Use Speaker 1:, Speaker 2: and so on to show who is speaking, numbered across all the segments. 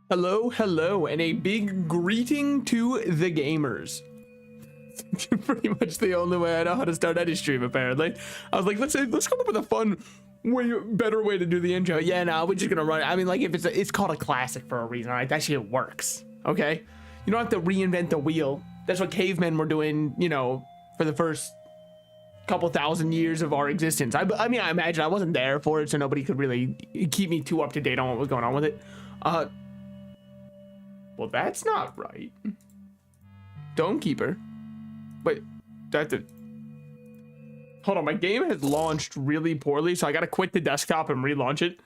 Speaker 1: Hello, hello, and a big greeting to the gamers. Pretty much the only way I know how to start any stream, apparently. I was like, let's come up with a fun, better way to do the intro. Yeah, no, we're just gonna run it. I mean, like, if it's called a classic for a reason, right? That shit works, okay? You don't have to reinvent the wheel. That's what cavemen were doing, you know, for the first couple thousand years of our existence. I mean, I imagine I wasn't there for it, so nobody could really keep me too up to date on what was going on with it. Well, that's not right. Domekeeper. Wait, hold on, my game has launched really poorly, so I gotta quit the desktop and relaunch it.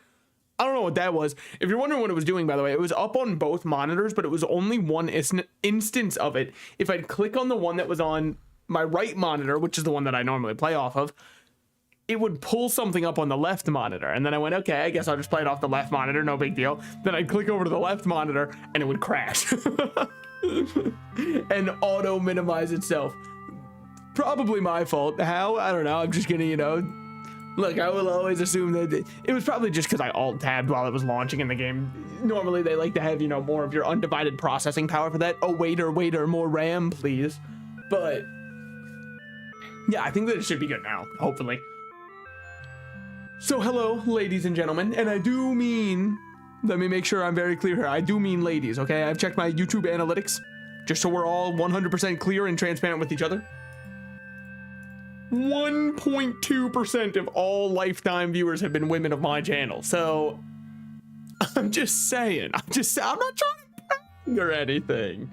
Speaker 1: I don't know what that was. If you're wondering what it was doing, by the way, it was up on both monitors, but it was only one instance of it. If I'd click on the one that was on my right monitor, which is the one that I normally play off of, it would pull something up on the left monitor. And then I went, okay, I guess I'll just play it off the left monitor, no big deal. Then I'd click over to the left monitor and it would crash. And auto minimize itself. Probably my fault. How? I don't know. I'm just gonna, you know, look, I will always assume that it was probably just because I alt-tabbed while it was launching in the game. Normally they like to have, you know, more of your undivided processing power for that. Oh, waiter, more RAM, please. But yeah, I think that it should be good now, hopefully. So hello, ladies and gentlemen, and I do mean, let me make sure I'm very clear here, I do mean ladies, okay? I've checked my YouTube analytics, just so we're all 100% clear and transparent with each other. 1.2% of all lifetime viewers have been women of my channel, so I'm just saying, I'm not trying to brag or anything.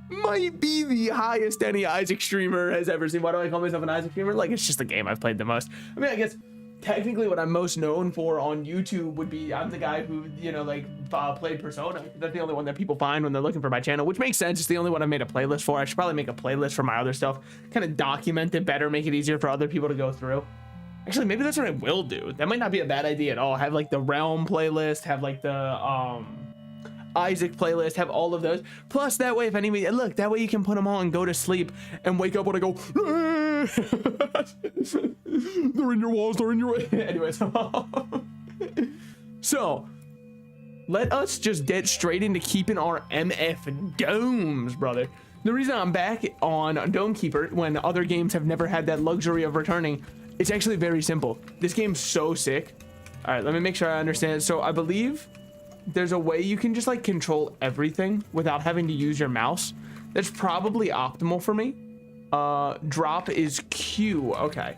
Speaker 1: Might be the highest any Isaac streamer has ever seen. Why do I call myself an Isaac streamer? Like, it's just the game I've played the most. I mean, I guess technically what I'm most known for on YouTube would be I'm the guy who, you know, like played Persona. That's the only one that people find when they're looking for my channel, which makes sense. It's the only one I made a playlist for. I should probably make a playlist for my other stuff, kind of document it better, make it easier for other people to go through. Actually, maybe that's what I will do. That might not be a bad idea at all. Have like the Realm playlist, have like the Isaac playlist, have all of those. Plus that way, if anybody, look, that way you can put them on and go to sleep and wake up when I go, they're in your walls, they're in your way. Anyways, so let us just get straight into keeping our MF domes, brother. The reason I'm back on Domekeeper when other games have never had that luxury of returning, it's actually very simple. This game's so sick. All right, let me make sure I understand. So I believe there's a way you can just like control everything without having to use your mouse. That's probably optimal for me. Drop is Q. Okay.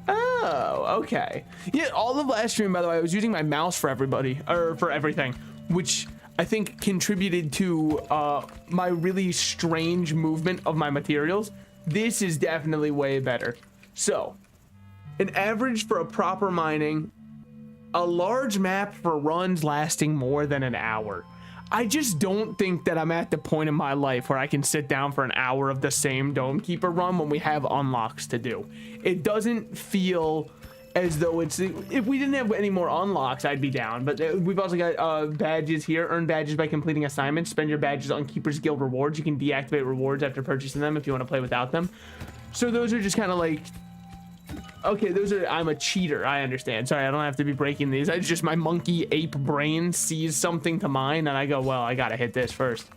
Speaker 1: Oh, okay. Yeah, all of last stream, by the way, I was using my mouse for everybody, or for everything, which I think contributed to my really strange movement of my materials. This is definitely way better. So, an average for a proper mining, a large map for runs lasting more than an hour. I just don't think that I'm at the point in my life where I can sit down for an hour of the same Domekeeper run when we have unlocks to do. It doesn't feel as though it's, if we didn't have any more unlocks, I'd be down. But we've also got badges here. Earn badges by completing assignments. Spend your badges on Keeper's Guild rewards. You can deactivate rewards after purchasing them if you want to play without them. So those are just kind of like, okay, those are, I'm a cheater, I understand. Sorry, I don't have to be breaking these. It's just my monkey ape brain sees something to mine and I go, well, I gotta hit this first.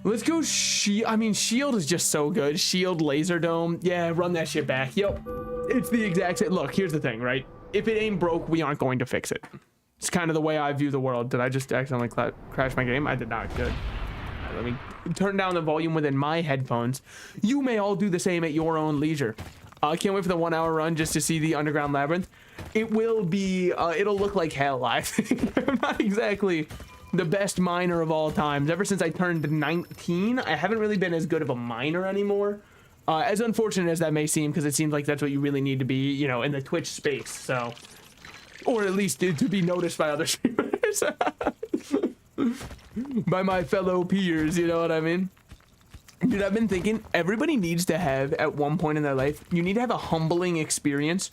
Speaker 1: Let's go Shield is just so good. Shield, Laser Dome, yeah, run that shit back. Yep, it's the exact same. Look, here's the thing, right? If it ain't broke, we aren't going to fix it. It's kind of the way I view the world. Did I just accidentally crash my game? I did not, good. All right, let me turn down the volume within my headphones. You may all do the same at your own leisure. I can't wait for the 1 hour run just to see the underground labyrinth. It will be, it'll look like hell, I think. I'm not exactly the best miner of all times. Ever since I turned 19, I haven't really been as good of a miner anymore. As unfortunate as that may seem, because it seems like that's what you really need to be, you know, in the Twitch space, so. Or at least to be noticed by other streamers. By my fellow peers, you know what I mean? Dude, I've been thinking everybody needs to have, at one point in their life, you need to have a humbling experience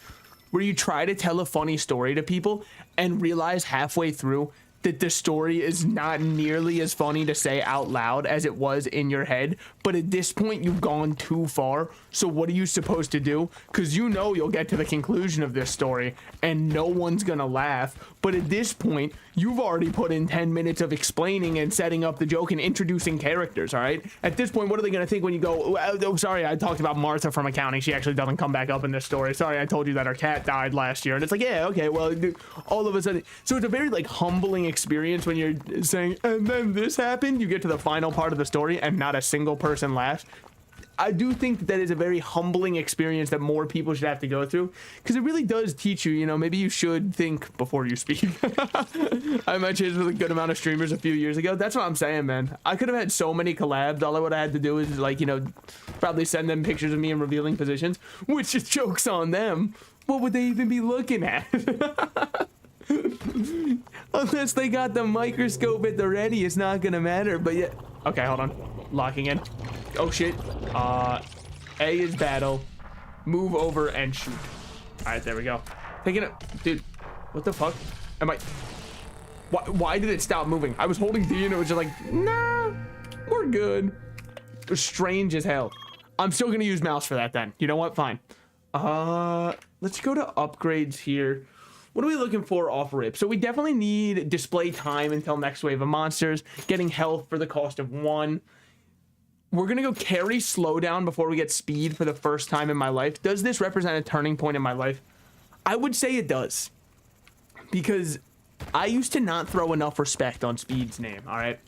Speaker 1: where you try to tell a funny story to people and realize halfway through that the story is not nearly as funny to say out loud as it was in your head, but at this point you've gone too far. So what are you supposed to do? Because you know you'll get to the conclusion of this story and no one's gonna laugh, but at this point you've already put in 10 minutes of explaining and setting up the joke and introducing characters. All right, at this point, what are they gonna think when you go, oh sorry, I talked about Martha from accounting, she actually doesn't come back up in this story, sorry, I told you that our cat died last year. And it's like, yeah, okay, well, all of a sudden, so it's a very like humbling experience when you're saying, and then this happened. You get to the final part of the story and not a single person laughs. I do think that is a very humbling experience that more people should have to go through, because it really does teach you, you know, maybe you should think before you speak. I mentioned it with a good amount of streamers a few years ago. That's what I'm saying, man. I could have had so many collabs. All I would have had to do is, like, you know, probably send them pictures of me in revealing positions, which is jokes on them. What would they even be looking at? Unless they got the microscope at the ready, it's not gonna matter. But yeah, okay, hold on, locking in. Oh shit. A is battle, move over and shoot. All right, there we go. Taking it, dude. What the fuck? Am I? Why did it stop moving? I was holding D and it was just like, nah, we're good. It was strange as hell. I'm still gonna use mouse for that then. You know what? Fine. Let's go to upgrades here. What are we looking for off rip? So we definitely need display time until next wave of monsters, getting health for the cost of 1. We're gonna go carry slowdown before we get speed for the first time in my life. Does this represent a turning point in my life? I would say it does, because I used to not throw enough respect on Speed's name, all right?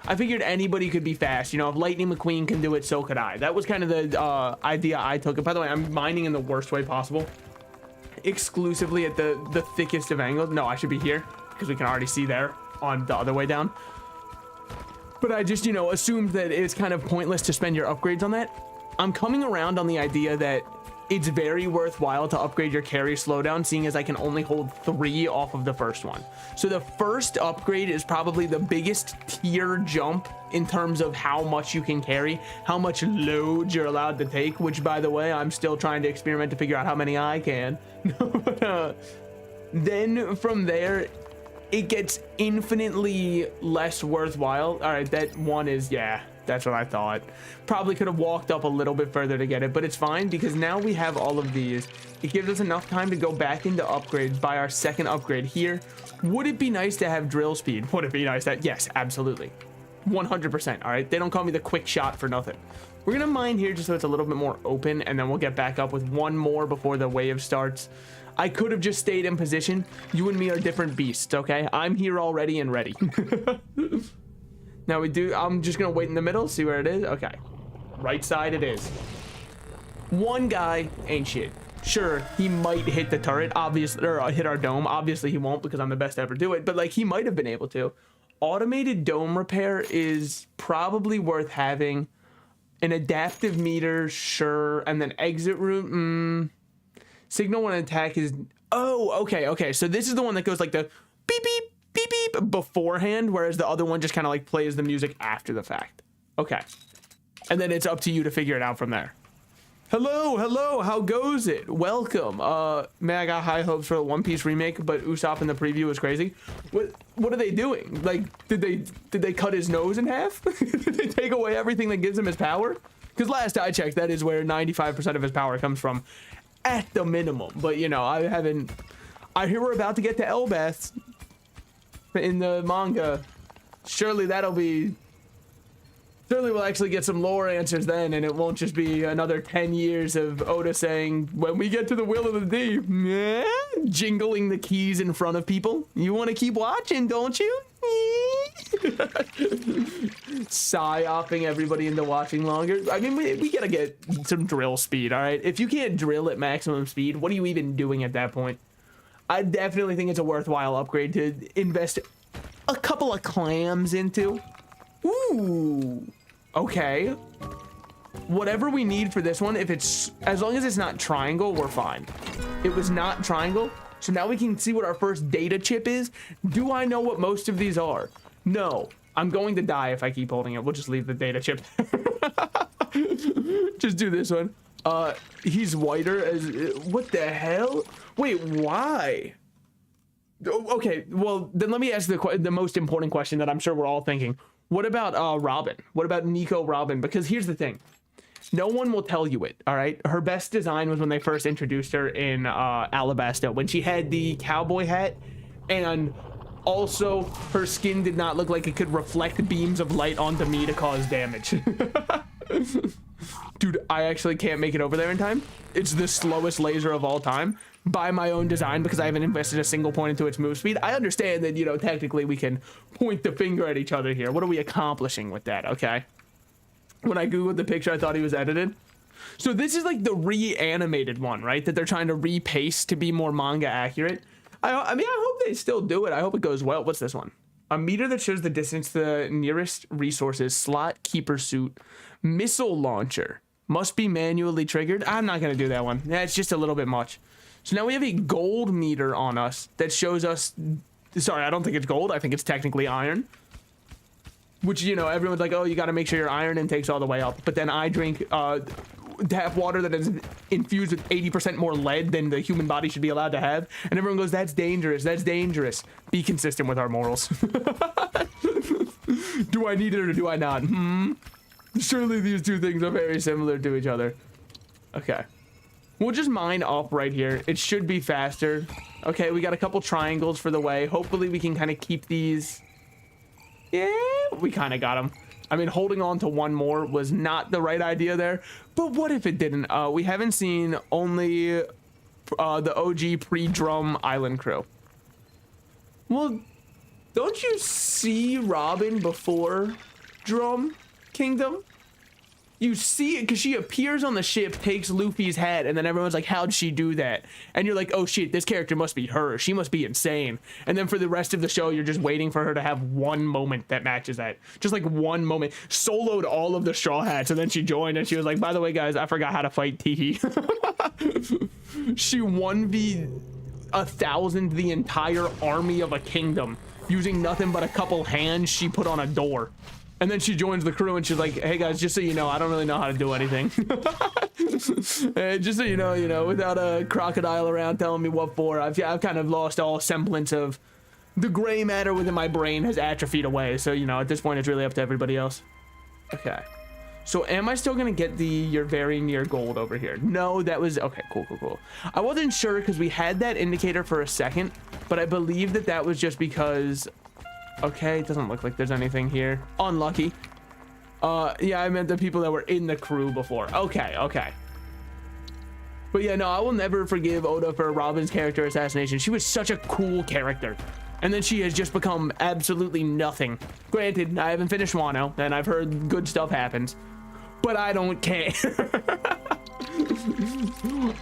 Speaker 1: I figured anybody could be fast. You know, if Lightning McQueen can do it, so could I. That was kind of the idea I took. By the way, I'm mining in the worst way possible. Exclusively at the thickest of angles. No, I should be here because we can already see there on the other way down. But I just, you know, assumed that it's kind of pointless to spend your upgrades on that. I'm coming around on the idea that it's very worthwhile to upgrade your carry slowdown, seeing as I can only hold 3 off of the first one. So the first upgrade is probably the biggest tier jump in terms of how much you can carry, how much load you're allowed to take, which, by the way, I'm still trying to experiment to figure out how many I can. Then from there, it gets infinitely less worthwhile. All right, that one is, yeah, that's what I thought. Probably could have walked up a little bit further to get it, but it's fine because now we have all of these. It gives us enough time to go back into upgrades, buy our second upgrade here. Would it be nice to have drill speed? Would it be nice that? Yes, absolutely. 100%, all right? They don't call me the quick shot for nothing. We're gonna mine here just so it's a little bit more open, and then we'll get back up with one more before the wave starts. I could have just stayed in position. You and me are different beasts, okay? I'm here already and ready. Now I'm just gonna wait in the middle, see where it is. Okay, right side it is. One guy ain't shit. Sure, he might hit the turret, obviously, or hit our dome. Obviously he won't because I'm the best to ever do it, but like he might have been able to. Automated dome repair is probably worth having. An adaptive meter, sure, and then exit route, signal when an attack is, oh, okay, so this is the one that goes like the beep beep beep beep beforehand, whereas the other one just kind of like plays the music after the fact. Okay, and then it's up to you to figure it out from there. Hello, how goes it? Welcome. Man, I got high hopes for the One Piece remake, but Usopp in the preview was crazy. What are they doing? Like, did they cut his nose in half? Did they take away everything that gives him his power? Because last I checked, that is where 95% of his power comes from, at the minimum. But you know, I hear we're about to get to Elbeth in the manga. Surely we'll actually get some lore answers then, and it won't just be another 10 years of Oda saying, when we get to the Will of the Deep, yeah, jingling the keys in front of people. You want to keep watching, don't you? Psy-opping everybody into watching longer. I mean, we gotta get some drill speed, all right? If you can't drill at maximum speed, what are you even doing at that point? I definitely think it's a worthwhile upgrade to invest a couple of clams into. Ooh, okay. Whatever we need for this one, if it's, as long as it's not triangle, we're fine. It was not triangle, so now we can see what our first data chip is. Do I know what most of these are? No, I'm going to die if I keep holding it. We'll just leave the data chip. Just do this one. He's whiter as, what the hell? Wait, why? Okay, well, then let me ask the most important question that I'm sure we're all thinking. What about Robin? What about Nico Robin? Because here's the thing. No one will tell you it, all right? Her best design was when they first introduced her in Alabasta, when she had the cowboy hat, and also her skin did not look like it could reflect beams of light onto me to cause damage. Dude, I actually can't make it over there in time. It's the slowest laser of all time by my own design because I haven't invested a single point into its move speed. I understand that, you know, technically we can point the finger at each other here. What are we accomplishing with that, okay? When I googled the picture, I thought he was edited. So this is like the reanimated one, right? That they're trying to repaste to be more manga accurate. I mean, I hope they still do it. I hope it goes well. What's this one? A meter that shows the distance to the nearest resources. Slot keeper suit. Missile launcher. Must be manually triggered. I'm not going to do that one. That's just a little bit much. So now we have a gold meter on us that shows us... Sorry, I don't think it's gold. I think it's technically iron. Which, you know, everyone's like, oh, you got to make sure your iron intake's all the way up. But then I drink tap water that is infused with 80% more lead than the human body should be allowed to have. And everyone goes, that's dangerous. That's dangerous. Be consistent with our morals. Do I need it or do I not? Surely these two things are very similar to each other. Okay. We'll just mine up right here. It should be faster. Okay, we got a couple triangles for the way. Hopefully we can kind of keep these... Yeah, we kind of got them. I mean, holding on to one more was not the right idea there. But what if it didn't? We haven't seen only the OG pre-drum island crew. Well, don't you see Robin before Drum Kingdom? You see it because she appears on the ship, takes Luffy's hat, and then everyone's like, how'd she do that? And you're like, oh shit, this character must be her. She must be insane. And then for the rest of the show, you're just waiting for her to have one moment that matches that. Just like one moment. Soloed all of the Straw Hats, and then she joined, and she was like, by the way, guys, I forgot how to fight Teehee. She 1v1,000 the entire army of a kingdom using nothing but a couple hands she put on a door. And then she joins the crew and she's like, hey guys, just so you know, I don't really know how to do anything. Just so you know, without a crocodile around telling me what for, I've kind of lost all semblance of the gray matter within my brain has atrophied away. So, you know, at this point, it's really up to everybody else. Okay. So am I still going to get you're very near gold over here? No, that was, okay, cool. I wasn't sure because we had that indicator for a second, but I believe that was just because... Okay, it doesn't look like there's anything here. Unlucky. Yeah, I meant the people that were in the crew before. Okay. But yeah, no, I will never forgive Oda for Robin's character assassination. She was such a cool character. And then she has just become absolutely nothing. Granted, I haven't finished Wano, and I've heard good stuff happens. But I don't care.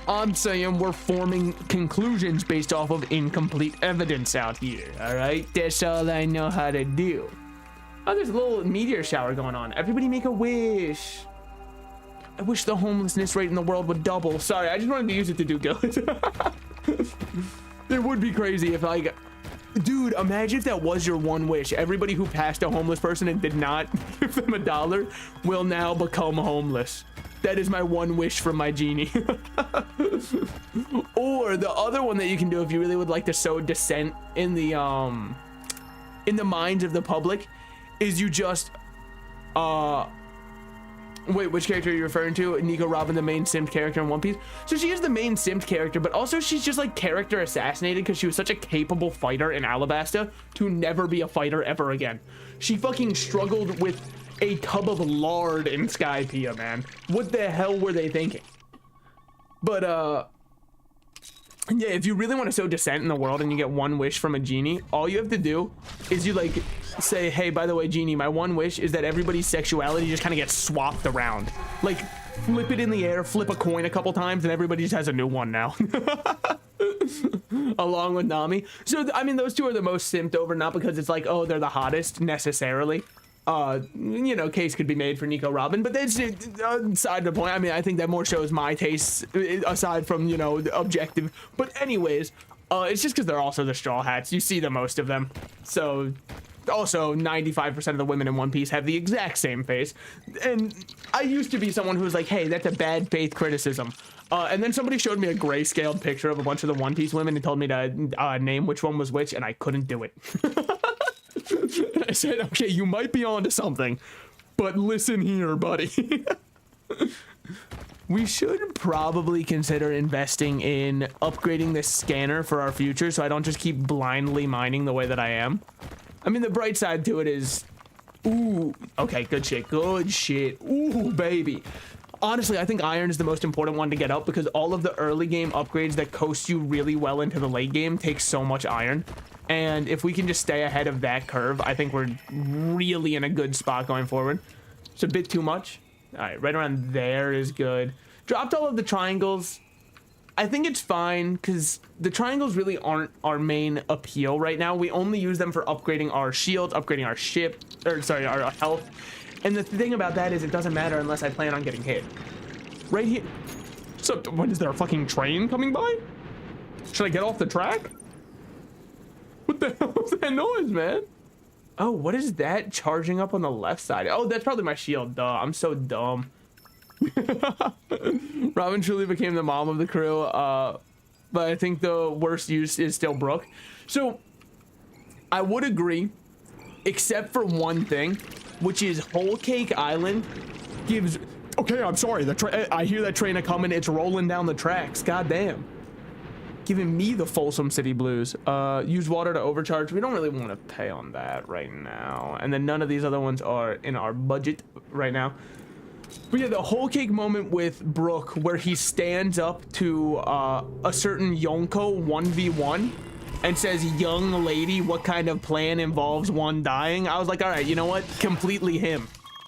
Speaker 1: I'm saying we're forming conclusions based off of incomplete evidence out here, all right? That's all I know how to do. Oh, there's a little meteor shower going on. Everybody make a wish. I wish the homelessness rate in the world would double. Sorry, I just wanted to use it to do good. It would be crazy if like... Dude, imagine if that was your one wish. Everybody who passed a homeless person and did not give them $1 will now become homeless. That is my one wish from my genie. Or the other one that you can do if you really would like to sow dissent in the minds of the public is you just wait, which character are you referring to? Nico Robin, the main simp character in One Piece. So she is the main simp character, but also she's just like character assassinated because she was such a capable fighter in Alabasta to never be a fighter ever again. She fucking struggled with a tub of lard in Skypiea, man. What the hell were they thinking? But yeah, if you really want to sow dissent in the world and you get one wish from a genie, all you have to do is you like say, hey, by the way, genie, my one wish is that everybody's sexuality just kind of gets swapped around. Like flip it in the air, flip a coin a couple times, and everybody just has a new one now. Along with Nami. So I mean, those two are the most simped over, not because it's like, oh, they're the hottest necessarily. You know, case could be made for Nico Robin, but that's aside the point. I mean, I think that more shows my tastes aside from, you know, the objective. But anyways, it's just because they're also the Straw Hats. You see the most of them. So also 95% of the women in One Piece have the exact same face. And I used to be someone who was like, hey, that's a bad faith criticism. And then somebody showed me a grayscaled picture of a bunch of the One Piece women and told me to name which one was which, and I couldn't do it. And I said, okay, you might be onto something, but listen here, buddy. We should probably consider investing in upgrading this scanner for our future so I don't just keep blindly mining the way that I am. I mean, the bright side to it is, ooh, okay, good shit, good shit. Ooh, baby. Honestly, I think iron is the most important one to get up because all of the early game upgrades that coast you really well into the late game take so much iron. And if we can just stay ahead of that curve, I think we're really in a good spot going forward. It's a bit too much. All right, right around there is good. Dropped all of the triangles. I think it's fine because the triangles really aren't our main appeal right now. We only use them for upgrading our shields, upgrading our ship, or sorry, our health. And the thing about that is it doesn't matter unless I plan on getting hit. Right here. So, what, is there a fucking train coming by? Should I get off the track? What the hell was that noise, man? Oh, what is that charging up on the left side? Oh, that's probably my shield. Duh, I'm so dumb. Robin truly became the mom of the crew, but I think the worst use is still Brooke. So, I would agree, except for one thing, which is Whole Cake Island gives... Okay, I'm sorry, I hear that train a-coming, it's rolling down the tracks, goddamn. Giving me the Folsom City blues. Use water to overcharge. We don't really want to pay on that right now. And then none of these other ones are in our budget right now. But yeah, the whole cake moment with Brooke where he stands up to a certain Yonko 1v1 and says, young lady, what kind of plan involves one dying? I was like, all right, you know what? Completely him.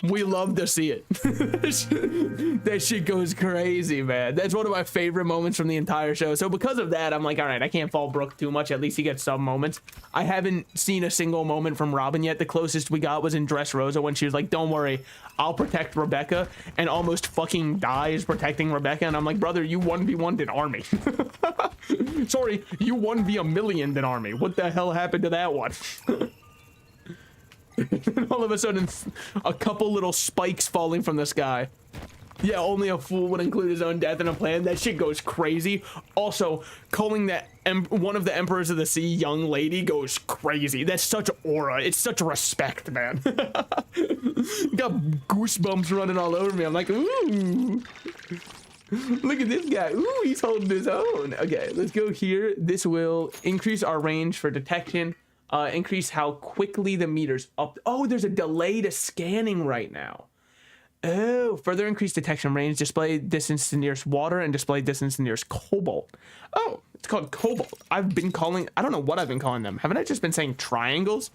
Speaker 1: We love to see it. That shit goes crazy, man. That's one of my favorite moments from the entire show. So because of that, I'm like, all right, I can't fault Brooke too much. At least he gets some moments. I haven't seen a single moment from Robin yet. The closest we got was in Dressrosa when she was like, don't worry, I'll protect Rebecca, and almost fucking dies protecting Rebecca. And I'm like, brother, you 1v1'd an army. Sorry, you 1v1,000,000'd an army. What the hell happened to that one? And all of a sudden, a couple little spikes falling from the sky. Yeah, only a fool would include his own death in a plan. That shit goes crazy. Also, calling that one of the Emperors of the Sea young lady goes crazy. That's such aura. It's such respect, man. Got goosebumps running all over me. I'm like, ooh. Look at this guy. Ooh, he's holding his own. Okay, let's go here. This will increase our range for detection. Increase how quickly the meters up. Oh, there's a delay to scanning right now. Oh, further increase detection range, display distance to nearest water, and display distance to nearest cobalt. Oh, it's called cobalt. I've been calling, I don't know what I've been calling them. Haven't I just been saying triangles?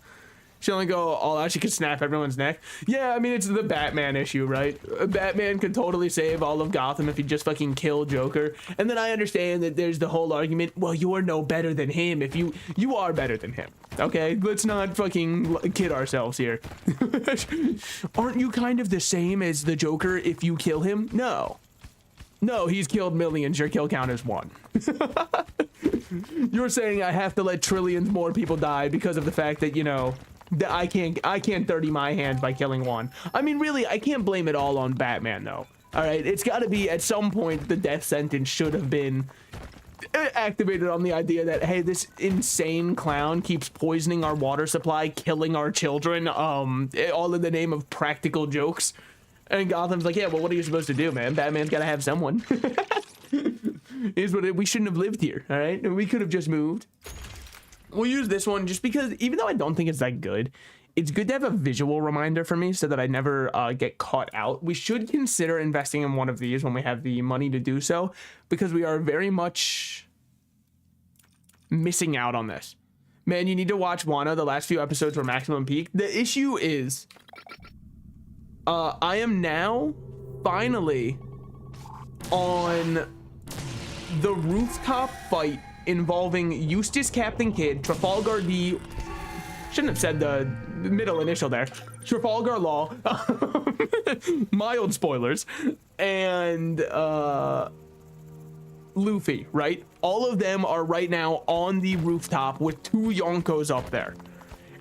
Speaker 1: She only go all out. She could snap everyone's neck. Yeah, I mean, it's the Batman issue, right? Batman could totally save all of Gotham if he just fucking killed Joker. And then I understand that there's the whole argument, well, you're no better than him if you are better than him. Okay, let's not fucking kid ourselves here. Aren't you kind of the same as the Joker if you kill him? No. No, he's killed millions. Your kill count is 1. You're saying I have to let trillions more people die because of the fact that, you know, that I can't dirty my hands by killing one. I mean, really, I can't blame it all on Batman, though. All right, it's got to be at some point the death sentence should have been activated on the idea that, hey, this insane clown keeps poisoning our water supply, killing our children, all in the name of practical jokes. And Gotham's like, yeah, well, what are you supposed to do, man? Batman's got to have someone. Here's what we shouldn't have lived here, all right? We could have just moved. We'll use this one just because, even though I don't think it's that good, it's good to have a visual reminder for me so that I never get caught out. We should consider investing in one of these when we have the money to do so, because we are very much missing out on this. Man, you need to watch Wano. The last few episodes were maximum peak. The issue is, I am now finally on the rooftop fight involving Eustace Captain Kidd, Trafalgar D. Shouldn't have said the middle initial there. Trafalgar Law. Mild spoilers. And Luffy, right? All of them are right now on the rooftop with 2 Yonkos up there.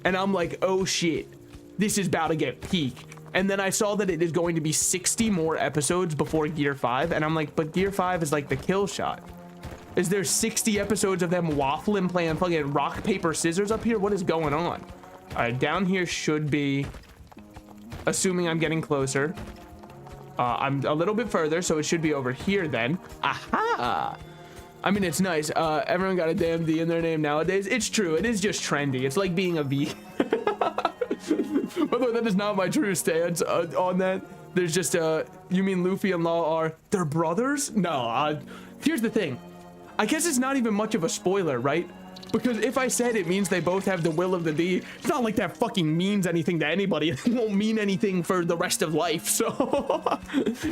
Speaker 1: And I'm like, oh shit. this is about to get peak. And then I saw that it is going to be 60 more episodes before Gear 5. And I'm like, but Gear 5 is like the kill shot. Is there 60 episodes of them waffling, playing fucking rock, paper, scissors up here? What is going on? All right, down here should be, assuming I'm getting closer. I'm a little bit further, so it should be over here then. Aha! I mean, it's nice. Everyone got a damn D in their name nowadays. It's true. It is just trendy. It's like being a V. By the way, that is not my true stance on that. There's just, you mean Luffy and Law are, they're brothers? No, here's the thing. I guess it's not even much of a spoiler, right? Because if I said it means they both have the will of the D, it's not like that fucking means anything to anybody. It won't mean anything for the rest of life. So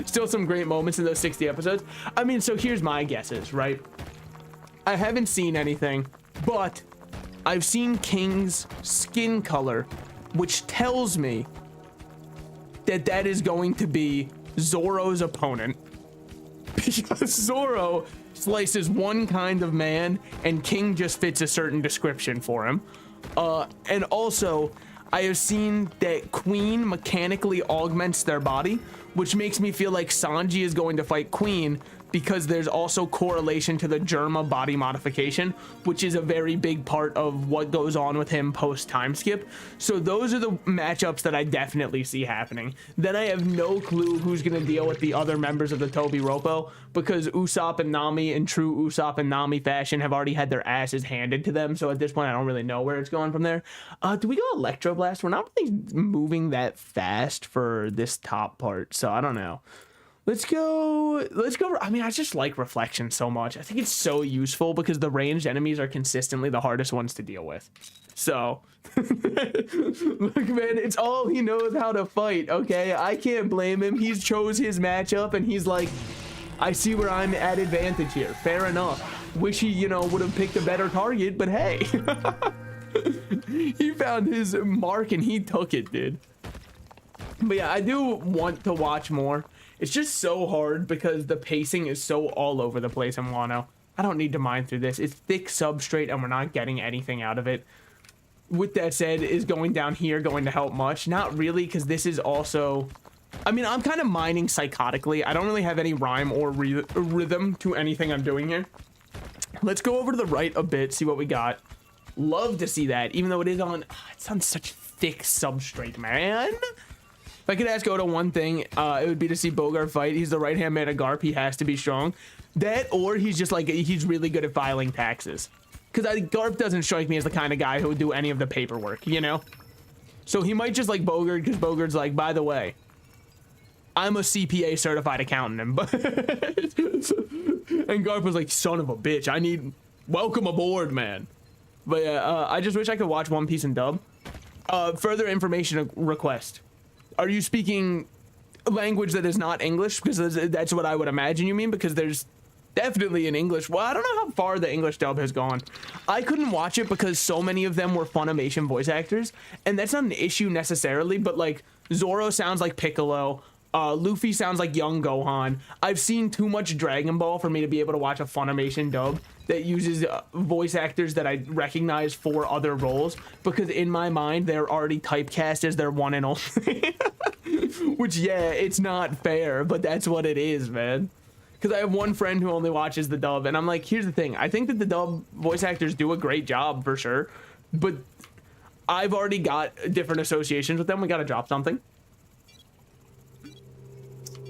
Speaker 1: still some great moments in those 60 episodes. I mean, so here's my guesses, right? I haven't seen anything, but I've seen King's skin color, which tells me that that is going to be Zoro's opponent. Because Zoro slices one kind of man and King just fits a certain description for him. And also, I have seen that Queen mechanically augments their body, which makes me feel like Sanji is going to fight Queen because there's also correlation to the Germa body modification, which is a very big part of what goes on with him post time skip. So those are the matchups that I definitely see happening. Then I have no clue who's going to deal with the other members of the Toby Roppo, because Usopp and Nami in true Usopp and Nami fashion have already had their asses handed to them. So at this point, I don't really know where it's going from there. Do we go Electro Blast? We're not really moving that fast for this top part, so I don't know. Let's go. I mean, I just like Reflection so much. I think it's so useful because the ranged enemies are consistently the hardest ones to deal with. So, look, man, it's all he knows how to fight, okay? I can't blame him. He's chose his matchup, and he's like, I see where I'm at advantage here. Fair enough. Wish he, you know, would have picked a better target, but hey. He found his mark, and he took it, dude. But yeah, I do want to watch more. It's just so hard because the pacing is so all over the place in Wano. I don't need to mine through this. It's thick substrate and we're not getting anything out of it. With that said, is going down here going to help much? Not really, because this is also... I mean, I'm kind of mining psychotically. I don't really have any rhyme or rhythm to anything I'm doing here. Let's go over to the right a bit, see what we got. Love to see that, even though it is on... It's on such thick substrate, man. If I could ask Oda one thing, it would be to see Bogart fight. He's the right-hand man of Garp. He has to be strong. That, or he's just like, he's really good at filing taxes. Because Garp doesn't strike me as the kind of guy who would do any of the paperwork, you know? So he might just like Bogart, because Bogart's like, by the way, I'm a CPA certified accountant. And Garp was like, son of a bitch, I need, welcome aboard, man. But yeah, I just wish I could watch One Piece in dub. Further information request. Are you speaking language that is not English? Because that's what I would imagine you mean, because there's definitely an English. Well, I don't know how far the English dub has gone. I couldn't watch it because so many of them were Funimation voice actors, and that's not an issue necessarily, but like Zoro sounds like Piccolo. Luffy sounds like young Gohan. I've seen too much Dragon Ball for me to be able to watch a Funimation dub that uses voice actors that I recognize for other roles, because in my mind, they're already typecast as their one and only. Which, yeah, it's not fair, but that's what it is, man. Because I have one friend who only watches the dub, and I'm like, here's the thing. I think that the dub voice actors do a great job, for sure, but I've already got different associations with them. We gotta drop something.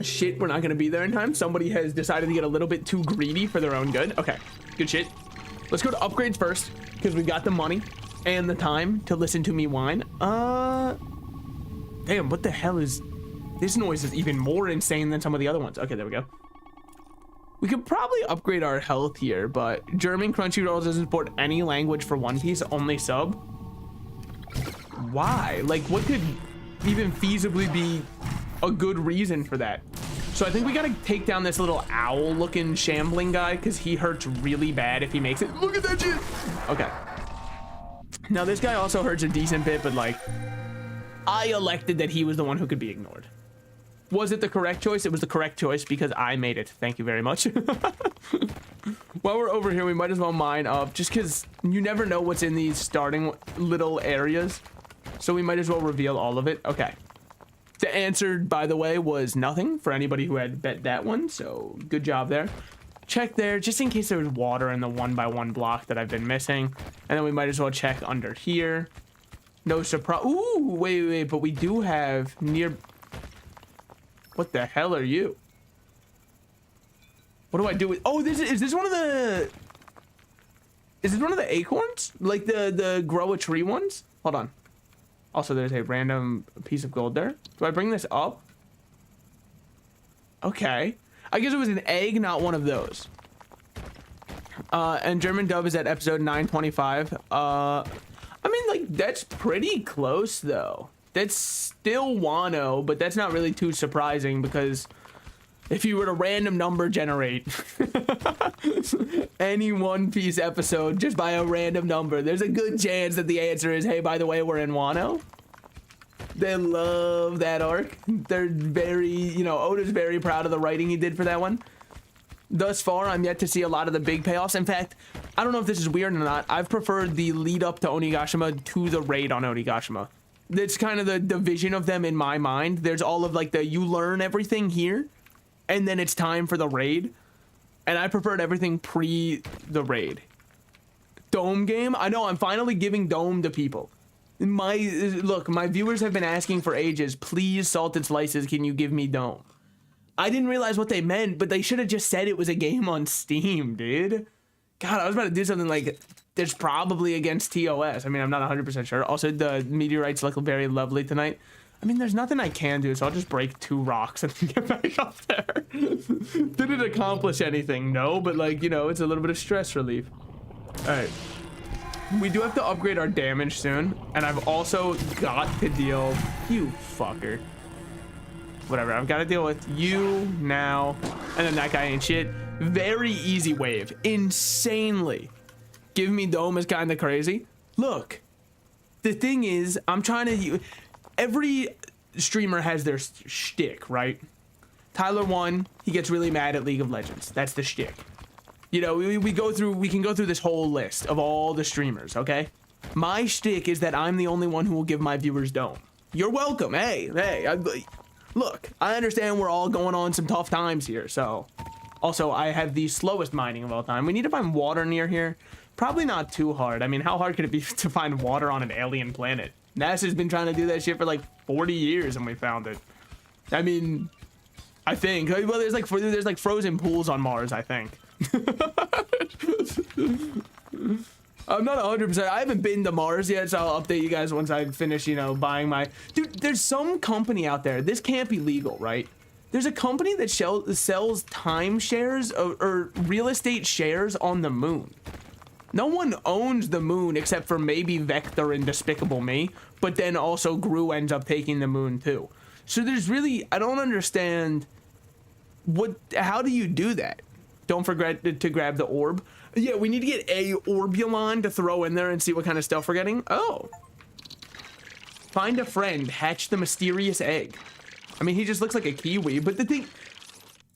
Speaker 1: Shit, we're not gonna be there in time. Somebody has decided to get a little bit too greedy for their own good. Okay, good shit. Let's go to upgrades first, because we got the money and the time to listen to me whine. Damn, what the hell is... This noise is even more insane than some of the other ones. Okay, there we go. We could probably upgrade our health here, but German Crunchyroll doesn't support any language for One Piece, only sub. Why? Like, what could even feasibly be a good reason for that? So I think we gotta take down this little owl looking shambling guy, because he hurts really bad if he makes it. Look at that shit. Okay, now this guy also hurts a decent bit, but like, I elected that he was the one who could be ignored. Was it the correct choice? It was the correct choice because I made it. Thank you very much. While we're over here, we might as well mine up, just because you never know what's in these starting little areas. So we might as well reveal all of it. Okay. The answer, by the way, was nothing for anybody who had bet that one. So good job there. Check there just in case there was water in the 1x1 block that I've been missing. And then we might as well check under here. No surprise. Ooh, wait, but we do have near... What the hell are you? What do I do with... Oh, is this one of the... Is this one of the acorns? Like the grow a tree ones? Hold on. Also, there's a random piece of gold there. Do I bring this up? Okay. I guess it was an egg, not one of those. And German dub is at episode 925. I mean, like, that's pretty close, though. That's still Wano, but that's not really too surprising because if you were to random number generate any One Piece episode just by a random number, there's a good chance that the answer is, hey, by the way, we're in Wano. They love that arc. They're very, you know, Oda's very proud of the writing he did for that one. Thus far, I'm yet to see a lot of the big payoffs. In fact, I don't know if this is weird or not. I've preferred the lead up to Onigashima to the raid on Onigashima. It's kind of the division of them in my mind. There's all of like the you learn everything here, and then it's time for the raid. And I preferred everything pre the raid. Dome game? I know, I'm finally giving Dome to people. Look, my viewers have been asking for ages, please, Salted Slices, can you give me Dome? I didn't realize what they meant, but they should have just said it was a game on Steam, dude. God, I was about to do something like, there's probably against TOS. I mean, I'm not 100% sure. Also, the meteorites look very lovely tonight. I mean, there's nothing I can do, so I'll just break 2 rocks and then get back up there. Did it accomplish anything? No, but like, you know, it's a little bit of stress relief. All right. We do have to upgrade our damage soon, and I've also got to deal... You fucker. Whatever, I've got to deal with you now, and then that guy ain't shit. Very easy wave. Insanely. Give me Dome is kind of crazy. Look, the thing is, I'm trying to... Every streamer has their shtick, right? Tyler 1, he gets really mad at League of Legends. That's the shtick. You know, we can go through this whole list of all the streamers, okay? My shtick is that I'm the only one who will give my viewers Dome. You're welcome. Hey, look, I understand we're all going on some tough times here, so... Also, I have the slowest mining of all time. We need to find water near here. Probably not too hard. I mean, how hard could it be to find water on an alien planet? NASA's been trying to do that shit for like 40 years and we found it. I mean, I think. Well, there's like frozen pools on Mars, I think. I'm not 100%. I haven't been to Mars yet, so I'll update you guys once I finish, you know, buying my... Dude, there's some company out there. This can't be legal, right? There's a company that sells timeshares or real estate shares on the moon. No one owns the moon except for maybe Vector and Despicable Me, but then also Gru ends up taking the moon too. So there's really... I don't understand... How do you do that? Don't forget to grab the orb. Yeah, we need to get a Orbulon to throw in there and see what kind of stuff we're getting. Oh. Find a friend. Hatch the mysterious egg. I mean, he just looks like a Kiwi, but the thing...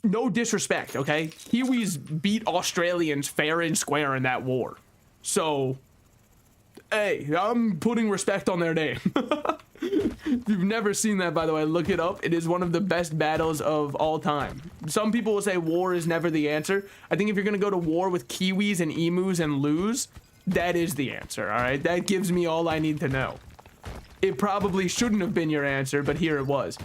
Speaker 1: No disrespect, okay? Kiwis beat Australians fair and square in that war. So... Hey, I'm putting respect on their name. If you've never seen that, by the way, look it up. It is one of the best battles of all time. Some people will say war is never the answer. I think if you're going to go to war with Kiwis and Emus and lose, that is the answer, all right? That gives me all I need to know. It probably shouldn't have been your answer, but here it was.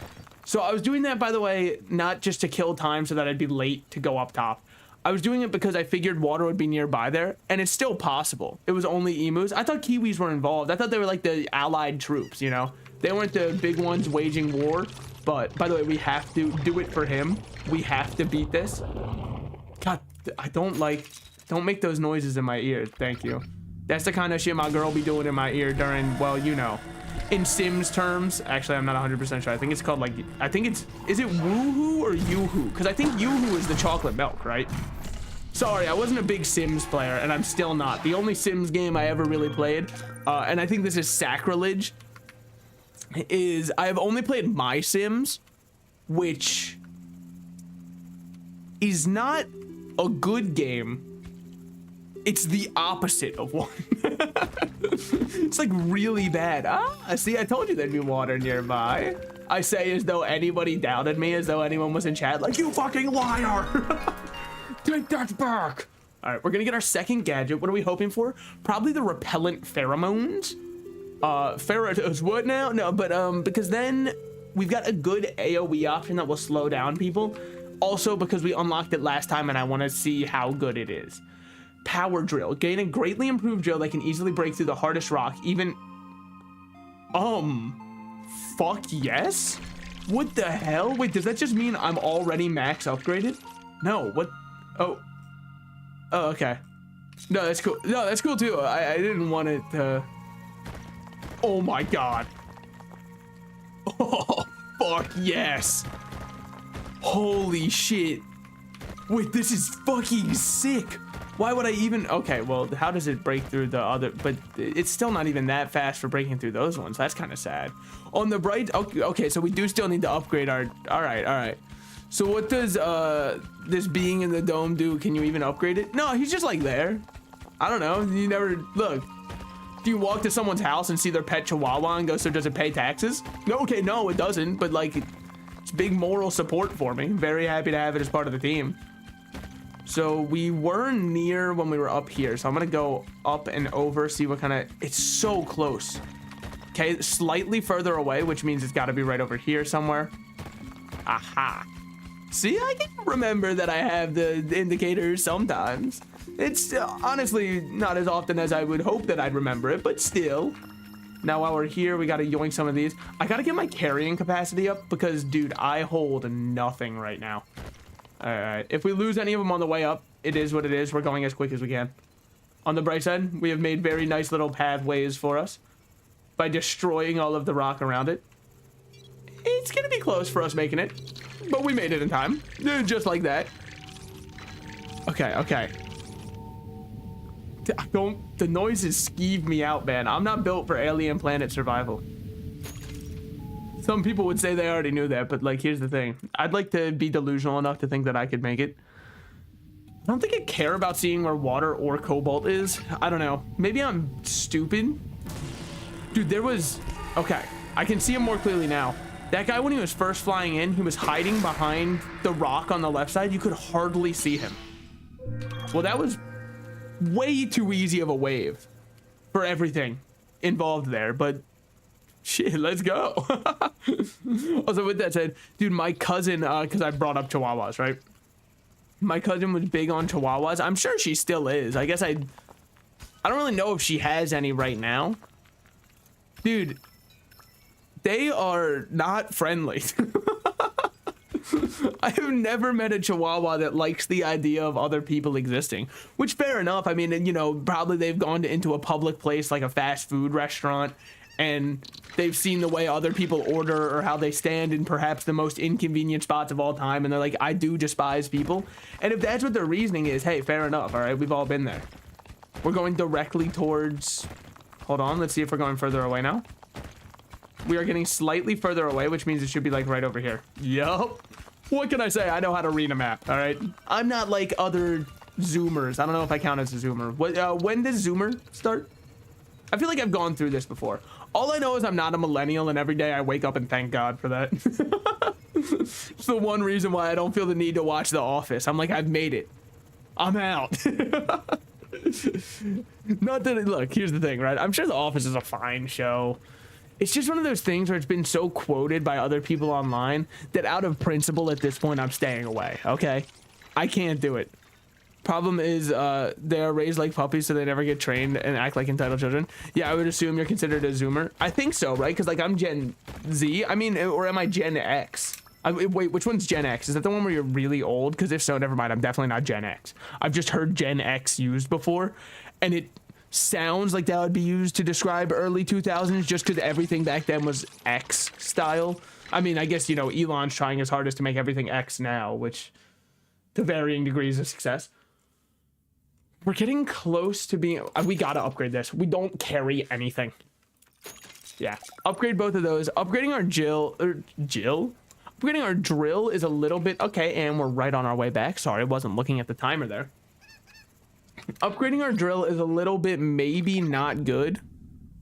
Speaker 1: So I was doing that, by the way, not just to kill time so that I'd be late to go up top. I was doing it because I figured water would be nearby there, and it's still possible. It was only emus. I thought Kiwis were involved. I thought they were like the allied troops, you know? They weren't the big ones waging war, but by the way, we have to do it for him. We have to beat this. God, I don't make those noises in my ear. Thank you. That's the kind of shit my girl be doing in my ear during, well, you know. In Sims terms, actually, I'm not 100% sure. I think it's called like, is it Woohoo or Yoo-hoo? Because I think Yoo-hoo is the chocolate milk, right? Sorry, I wasn't a big Sims player, and I'm still not. The only Sims game I ever really played, and I think this is sacrilege, is I have only played My Sims, which is not a good game. It's the opposite of one. It's like really bad. Ah, see, I told you there'd be water nearby. I say as though anybody doubted me, as though anyone was in chat like, you fucking liar. Take that back. All right, we're gonna get our second gadget. What are we hoping for? Probably the repellent pheromones. Pheromones, what now? No, but because then we've got a good AoE option that will slow down people. Also because we unlocked it last time and I want to see how good it is. Power drill. Gain a greatly improved drill that can easily break through the hardest rock, even... Fuck yes? What the hell? Wait, does that just mean I'm already max upgraded? No, what? Oh, okay. No, that's cool. No, that's cool too. I didn't want it to... Oh my God. Oh, fuck yes. Holy shit. Wait, this is fucking sick. Why would I even... Okay, well, how does it break through the other... But it's still not even that fast for breaking through those ones. That's kind of sad. On the bright... Okay, so we do still need to upgrade our... All right. So what does this being in the dome do? Can you even upgrade it? No, he's just like there. I don't know. You never... Look. Do you walk to someone's house and see their pet chihuahua and go, so does it pay taxes? No, okay, no, it doesn't. But like, it's big moral support for me. Very happy to have it as part of the team. So we were near when we were up here. So I'm gonna go up and over, see what kind of... It's so close. Okay, slightly further away, which means it's gotta be right over here somewhere. Aha. See, I can remember that I have the indicators sometimes. It's honestly not as often as I would hope that I'd remember it, but still. Now while we're here, we gotta yoink some of these. I gotta get my carrying capacity up because, dude, I hold nothing right now. All right, if we lose any of them on the way up, it is what it is. We're going as quick as we can. On the bright side, we have made very nice little pathways for us by destroying all of the rock around it. It's gonna be close for us making it, but we made it in time, just like that. Okay. The noises skeeve me out, man. I'm not built for alien planet survival. Some people would say they already knew that, but like, here's the thing. I'd like to be delusional enough to think that I could make it. I don't think I care about seeing where water or cobalt is. I don't know. Maybe I'm stupid. Dude, there was... Okay, I can see him more clearly now. That guy, when he was first flying in, he was hiding behind the rock on the left side. You could hardly see him. Well, that was way too easy of a wave for everything involved there, but shit, let's go. Also, with that said, dude, my cousin, because I brought up chihuahuas, right? My cousin was big on chihuahuas. I'm sure she still is. I guess I don't really know if she has any right now. Dude, they are not friendly. I have never met a chihuahua that likes the idea of other people existing, which fair enough. I mean, you know, probably they've gone into a public place like a fast food restaurant and they've seen the way other people order or how they stand in perhaps the most inconvenient spots of all time. And they're like, I do despise people. And if that's what their reasoning is, hey, fair enough. All right, we've all been there. We're going directly towards... Hold on, let's see if we're going further away now. We are getting slightly further away, which means it should be like right over here. Yup. What can I say? I know how to read a map, all right? I'm not like other Zoomers. I don't know if I count as a Zoomer. When does Zoomer start? I feel like I've gone through this before. All I know is I'm not a millennial, and every day I wake up and thank God for that. It's the one reason why I don't feel the need to watch The Office. I'm like, I've made it. I'm out. Not that, look, here's the thing, right? I'm sure The Office is a fine show. It's just one of those things where it's been so quoted by other people online that out of principle at this point, I'm staying away, okay? I can't do it. Problem is, they are raised like puppies, so they never get trained and act like entitled children. Yeah, I would assume you're considered a Zoomer. I think so, right? Because, like, I'm Gen Z. I mean, or am I Gen X? Wait, which one's Gen X? Is that the one where you're really old? Because if so, never mind. I'm definitely not Gen X. I've just heard Gen X used before, and it sounds like that would be used to describe early 2000s just because everything back then was X style. I mean, I guess, you know, Elon's trying his hardest to make everything X now, which to varying degrees of success. We're getting close to being... We gotta upgrade this. We don't carry anything. Yeah. Upgrade both of those. Upgrading our Upgrading our drill is a little bit... Okay, and we're right on our way back. Sorry, I wasn't looking at the timer there. Upgrading our drill is a little bit maybe not good.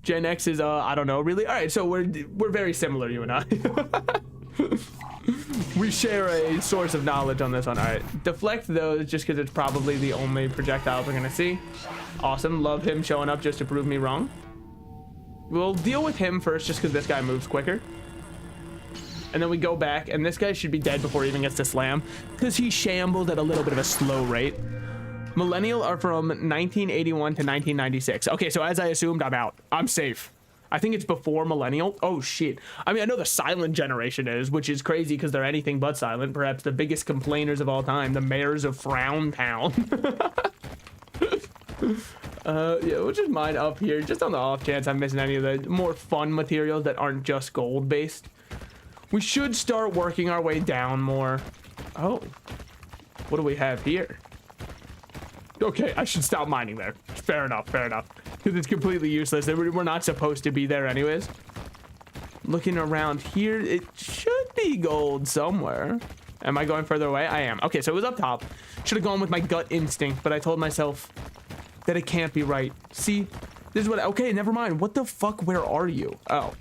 Speaker 1: Gen X is I don't know really. All right, so we're very similar, you and I. We share a source of knowledge on this one. All right, deflect those just because it's probably the only projectiles we're gonna see. Awesome, love him showing up just to prove me wrong. We'll deal with him first just because this guy moves quicker. And then we go back, and this guy should be dead before he even gets to slam because he shambled at a little bit of a slow rate. Millennial are from 1981 to 1996. Okay, so as I assumed, I'm out. I'm safe. I think it's before millennial. Oh, shit. I mean, I know the silent generation is, which is crazy because they're anything but silent. Perhaps the biggest complainers of all time, the mayors of Frown Town. Yeah, we'll just mine up here, just on the off chance I'm missing any of the more fun materials that aren't just gold-based. We should start working our way down more. Oh, what do we have here? Okay, I should stop mining there. Fair enough, fair enough. Because it's completely useless. We're not supposed to be there anyways. Looking around here, it should be gold somewhere. Am I going further away? I am. Okay, so it was up top. Should have gone with my gut instinct, but I told myself that it can't be right. See, this is what, okay, never mind. What the fuck, where are you? Oh,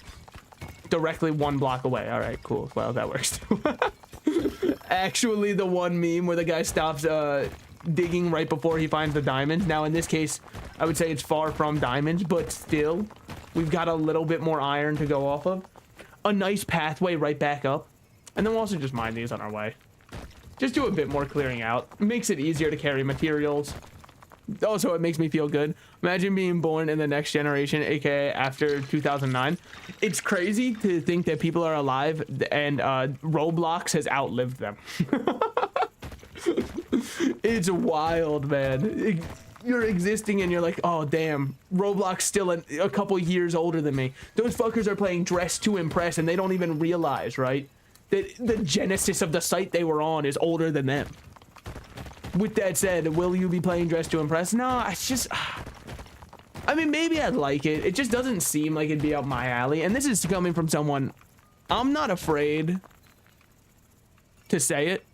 Speaker 1: directly 1 block away. All right, cool. Well, that works too. Actually, the one meme where the guy stops digging right before he finds the diamonds. Now, in this case, I would say it's far from diamonds, but still, we've got a little bit more iron to go off of. A nice pathway right back up. And then we'll also just mine these on our way. Just do a bit more clearing out. Makes it easier to carry materials. Also, it makes me feel good. Imagine being born in the next generation, aka after 2009. It's crazy to think that people are alive and Roblox has outlived them. It's wild, man. You're existing and you're like, oh damn, Roblox still a couple years older than me. Those fuckers are playing Dress to Impress and they don't even realize, right? That the genesis of the site they were on is older than them. With that said, will you be playing Dress to Impress? No, it's just, I mean, maybe I'd like it. It just doesn't seem like it'd be up my alley. And this is coming from someone, I'm not afraid to say it.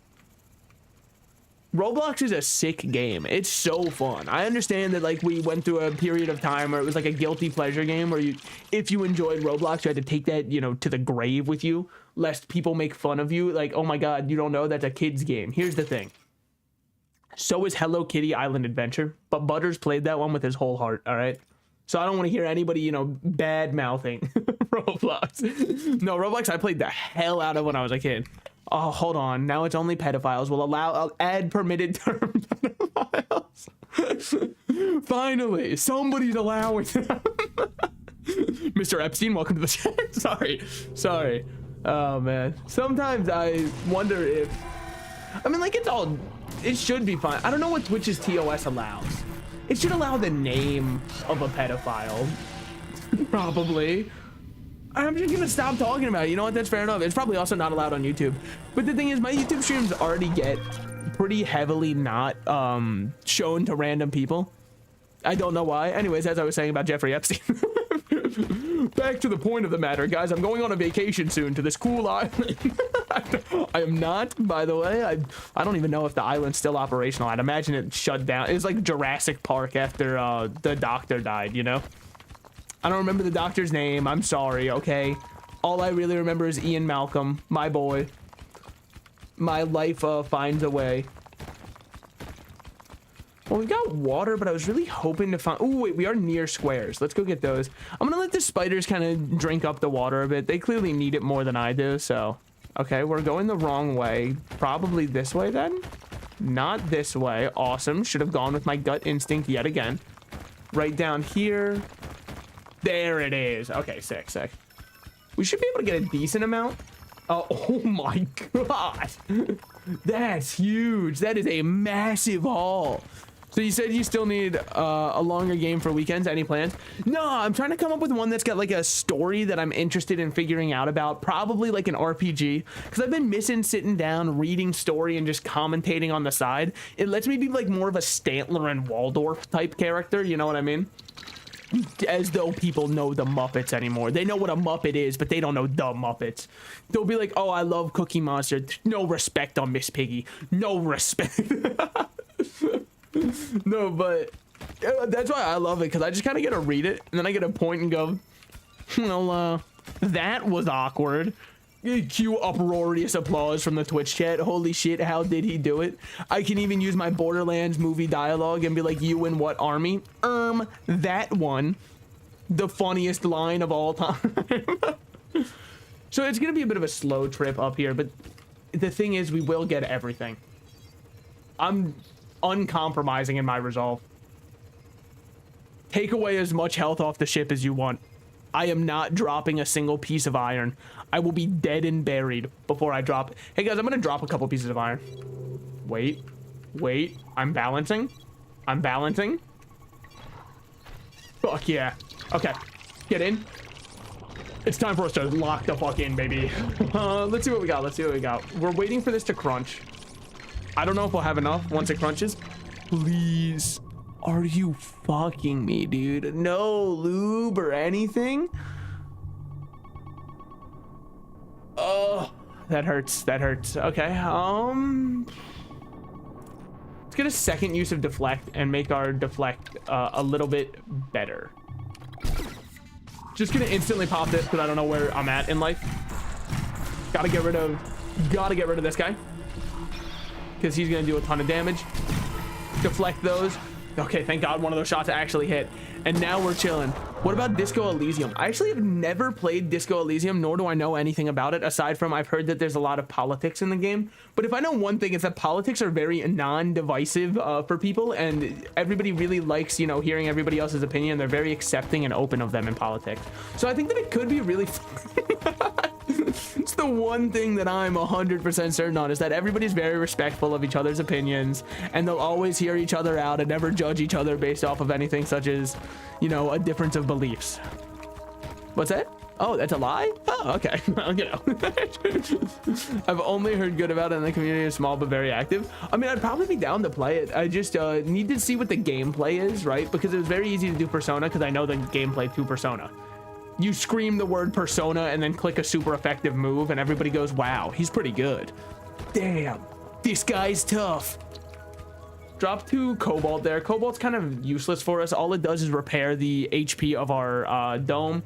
Speaker 1: Roblox is a sick game. It's so fun. I understand that like we went through a period of time where it was like a guilty pleasure game where if you enjoyed Roblox, you had to take that, you know, to the grave with you, lest people make fun of you. Like, oh my God, you don't know that's a kid's game. Here's the thing. So is Hello Kitty Island Adventure, but Butters played that one with his whole heart, all right? So I don't want to hear anybody, you know, bad-mouthing Roblox. No, Roblox I played the hell out of when I was a kid. Oh, hold on. Now it's only pedophiles. I'll add permitted term pedophiles. Finally, somebody's allowing them. Mr. Epstein, welcome to the chat. Sorry. Oh, man. Sometimes I wonder if... I mean, like, it should be fine. I don't know what Twitch's TOS allows. It should allow the name of a pedophile. Probably. I'm just gonna stop talking about it. You know what? That's fair enough. It's probably also not allowed on YouTube. But the thing is, my YouTube streams already get pretty heavily not shown to random people. I don't know why. Anyways, as I was saying about Jeffrey Epstein. Back to the point of the matter, guys. I'm going on a vacation soon to this cool island. I am not, by the way. I don't even know if the island's still operational. I'd imagine it shut down. It was like Jurassic Park after the doctor died, you know? I don't remember the doctor's name. I'm sorry, okay? All I really remember is Ian Malcolm, my boy. My life finds a way. Well, we've got water, but I was really hoping to find... Oh, wait, we are near squares. Let's go get those. I'm gonna let the spiders kind of drink up the water a bit. They clearly need it more than I do, so... Okay, we're going the wrong way. Probably this way, then? Not this way. Awesome. Should have gone with my gut instinct yet again. Right down here. There it is. Okay, sick. We should be able to get a decent amount. Oh my God. That's huge. That is a massive haul. So you said you still need a longer game for weekends. Any plans? No, I'm trying to come up with one that's got like a story that I'm interested in figuring out about. Probably like an RPG. Because I've been missing sitting down, reading story, and just commentating on the side. It lets me be like more of a Stantler and Waldorf type character. You know what I mean? As though people know the Muppets anymore. They know what a Muppet is, but they don't know the Muppets. They'll be like, oh, I love Cookie Monster. No respect on Miss Piggy. No respect. No, but that's why I love it, because I just kind of get to read it and then I get to point and go, well, that was awkward. Cue uproarious applause from the Twitch chat. Holy shit, how did he do it? I can even use my Borderlands movie dialogue and be like, you in what army? That one. The funniest line of all time. So it's gonna be a bit of a slow trip up here, but the thing is, we will get everything. I'm uncompromising in my resolve. Take away as much health off the ship as you want. I am not dropping a single piece of iron. I will be dead and buried before I drop. Hey guys, I'm gonna drop a couple pieces of iron. Wait, I'm balancing. Fuck yeah. Okay, get in. It's time for us to lock the fuck in, baby. Let's see what we got. We're waiting for this to crunch. I don't know if we'll have enough once it crunches. Please. Are you fucking me, dude? No lube or anything? Oh, that hurts. Okay, let's get a second use of deflect and make our deflect a little bit better. Just gonna instantly pop this because I don't know where I'm at in life. Gotta get rid of this guy because he's gonna do a ton of damage. Deflect those. Okay, thank God one of those shots actually hit. And now we're chilling. What about Disco Elysium? I actually have never played Disco Elysium, nor do I know anything about it, aside from I've heard that there's a lot of politics in the game. But if I know one thing, it's that politics are very non-divisive for people, and everybody really likes, you know, hearing everybody else's opinion. They're very accepting and open of them in politics. So I think that it could be really fun. It's the one thing that I'm 100% certain on, is that everybody's very respectful of each other's opinions, and they'll always hear each other out and never judge each other based off of anything such as, you know, a difference of beliefs. What's that? Oh, that's a lie? Oh, okay. You know. I've only heard good about it, and the community is small but very active. I mean, I'd probably be down to play it. I just need to see what the gameplay is, right? Because it was very easy to do Persona, because I know the gameplay to Persona. You scream the word Persona and then click a super effective move, and everybody goes, wow, he's pretty good. Damn, this guy's tough. Drop 2 Cobalt there. Cobalt's kind of useless for us. All it does is repair the HP of our dome.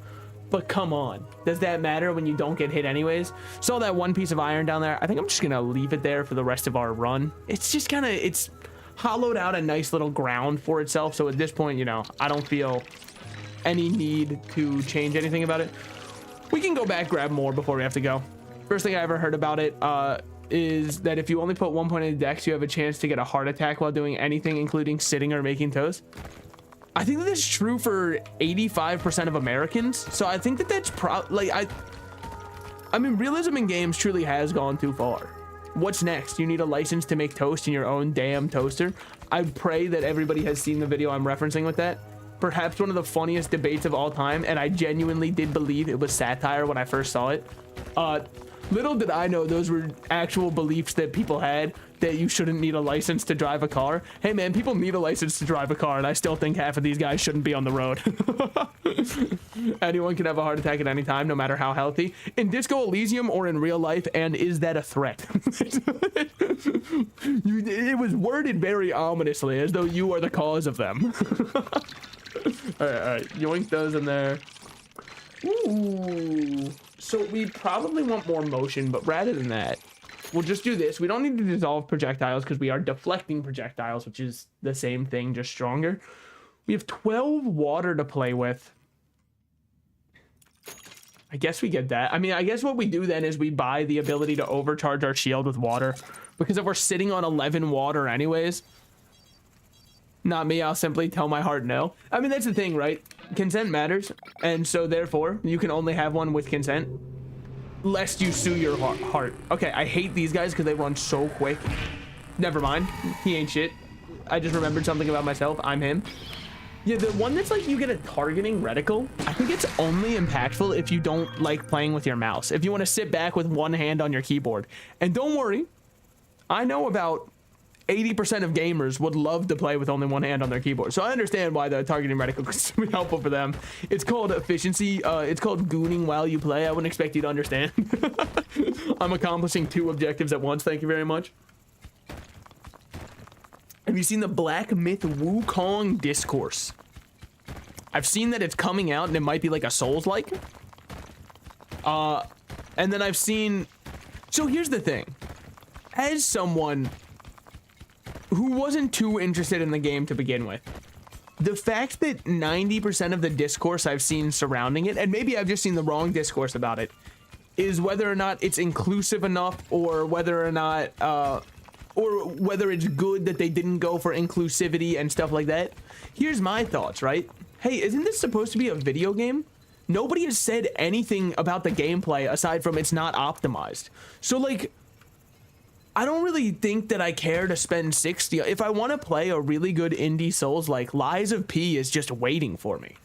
Speaker 1: But come on, does that matter when you don't get hit anyways? Saw that one piece of iron down there. I think I'm just gonna leave it there for the rest of our run. It's just kind of, it's hollowed out a nice little ground for itself. So at this point, you know, I don't feel any need to change anything about it. We can go back, grab more before we have to go. First thing I ever heard about it is that if you only put 1 point in the dex, you have a chance to get a heart attack while doing anything, including sitting or making toast. I think that that's true for 85% of Americans. So I think that that's I mean, realism in games truly has gone too far. What's next? You need a license to make toast in your own damn toaster? I pray that everybody has seen the video I'm referencing with that. Perhaps one of the funniest debates of all time, and I genuinely did believe it was satire when I first saw it. Little did I know those were actual beliefs that people had, that you shouldn't need a license to drive a car. Hey man, people need a license to drive a car, and I still think half of these guys shouldn't be on the road. Anyone can have a heart attack at any time, no matter how healthy. In Disco Elysium or in real life, and is that a threat? It was worded very ominously, as though you are the cause of them. All right, yoink those in there. Ooh, so we probably want more motion, but rather than that, we'll just do this. We don't need to dissolve projectiles because we are deflecting projectiles, which is the same thing, just stronger. We have 12 water to play with. I guess we get that. I mean, I guess what we do then is we buy the ability to overcharge our shield with water, because if we're sitting on 11 water anyways, not me, I'll simply tell my heart no. I mean, that's the thing, right? Consent matters, and so therefore you can only have one with consent, lest you sue your heart. Okay, I hate these guys because they run so quick. Never mind, he ain't shit. I just remembered something about myself. I'm him. Yeah, the one that's like you get a targeting reticle, I think it's only impactful if you don't like playing with your mouse. If you want to sit back with one hand on your keyboard. And don't worry, I know about 80% of gamers would love to play with only one hand on their keyboard. So I understand why the targeting reticle could be helpful for them. It's called efficiency. It's called gooning while you play. I wouldn't expect you to understand. I'm accomplishing 2 objectives at once. Thank you very much. Have you seen the Black Myth Wukong Discourse? I've seen that it's coming out and it might be like a Souls-like. And then I've seen... So here's the thing. As someone who wasn't too interested in the game to begin with, the fact that 90% of the discourse I've seen surrounding it, and maybe I've just seen the wrong discourse about it, is whether or not it's inclusive enough, or whether or not, or whether it's good that they didn't go for inclusivity and stuff like that. Here's my thoughts, right? Hey, isn't this supposed to be a video game? Nobody has said anything about the gameplay aside from it's not optimized. So, like, I don't really think that I care to spend 60. If I want to play a really good indie Souls, like, Lies of P is just waiting for me.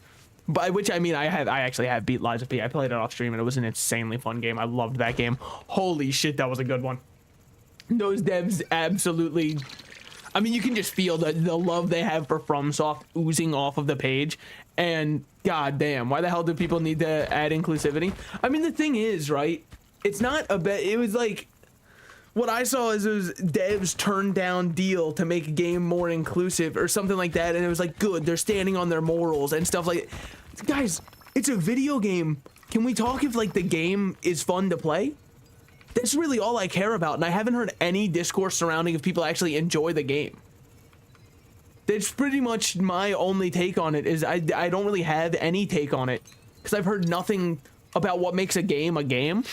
Speaker 1: By which I mean I actually have beat Lies of P. I played it off stream and it was an insanely fun game. I loved that game. Holy shit, that was a good one. Those devs absolutely... I mean, you can just feel the love they have for FromSoft oozing off of the page. And god damn, why the hell do people need to add inclusivity? I mean, the thing is, right? It's not a bet. It was like... What I saw is it was devs turned down deal to make a game more inclusive or something like that. And it was like, good, they're standing on their morals and stuff like... Guys, it's a video game. Can we talk if, like, the game is fun to play? That's really all I care about, and I haven't heard any discourse surrounding if people actually enjoy the game. That's pretty much my only take on it, is I don't really have any take on it, because I've heard nothing about what makes a game a game.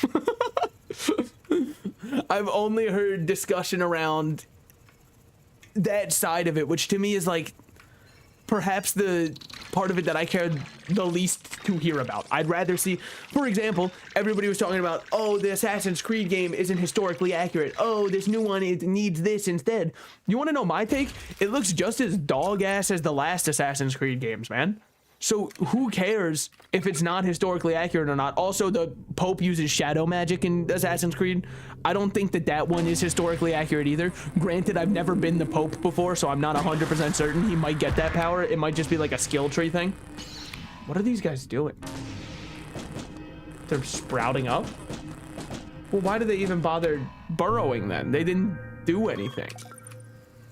Speaker 1: I've only heard discussion around that side of it, which to me is like perhaps the part of it that I care the least to hear about. I'd rather see, for example, everybody was talking about, oh, the Assassin's Creed game isn't historically accurate. Oh, this new one, it needs this instead. You want to know my take? It looks just as dog-ass as the last Assassin's Creed games, man. So who cares if it's not historically accurate or not? Also, the Pope uses shadow magic in Assassin's Creed. I don't think that that one is historically accurate either. Granted, I've never been the Pope before, so I'm not 100% certain he might get that power. It might just be like a skill tree thing. What are these guys doing? They're sprouting up? Well, why do they even bother burrowing then? They didn't do anything.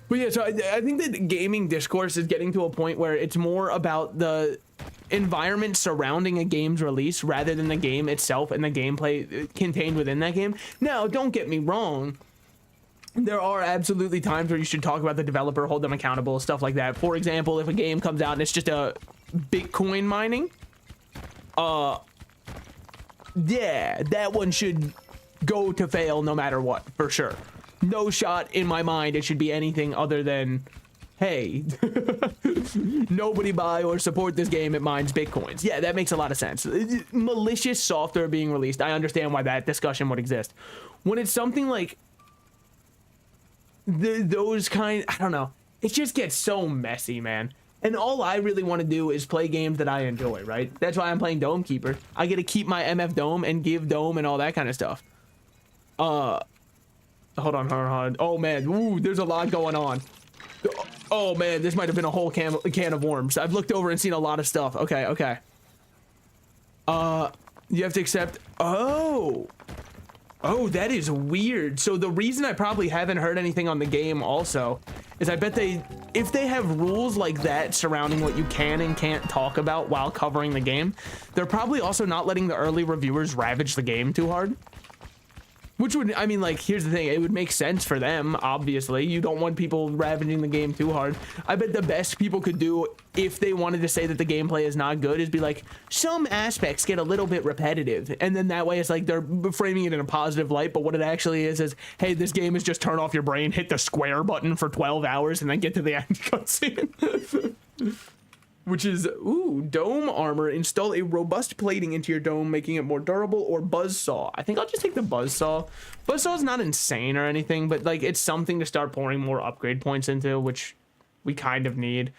Speaker 1: But yeah, so I think that gaming discourse is getting to a point where it's more about the environment surrounding a game's release rather than the game itself and the gameplay contained within that game. Now, don't get me wrong. There are absolutely times where you should talk about the developer, hold them accountable, stuff like that. For example, if a game comes out and it's just a Bitcoin mining, yeah, that one should go to fail no matter what, for sure. No shot in my mind it should be anything other than, hey, nobody buy or support this game, it mines bitcoins. Yeah, that makes a lot of sense. Malicious software being released, I understand why that discussion would exist. When it's something like those kind, I don't know, it just gets so messy, man. And all I really want to do is play games that I enjoy, right? That's why I'm playing Dome Keeper. I get to keep my MF Dome and give Dome and all that kind of stuff. Hold on. Oh, man. Ooh, there's a lot going on. Oh, man. This might have been a whole can of worms. I've looked over and seen a lot of stuff. Okay. You have to accept... Oh, that is weird. So the reason I probably haven't heard anything on the game also is I bet if they have rules like that surrounding what you can and can't talk about while covering the game, they're probably also not letting the early reviewers ravage the game too hard. Which would, I mean, like, here's the thing. It would make sense for them, obviously. You don't want people ravaging the game too hard. I bet the best people could do if they wanted to say that the gameplay is not good is be like, some aspects get a little bit repetitive. And then that way it's like they're framing it in a positive light. But what it actually is, hey, this game is just turn off your brain, hit the square button for 12 hours, and then get to the end cutscene. Which is, ooh, dome armor. Install a robust plating into your dome, making it more durable, or buzzsaw. I think I'll just take the buzzsaw. Buzzsaw is not insane or anything, but like it's something to start pouring more upgrade points into, which we kind of need.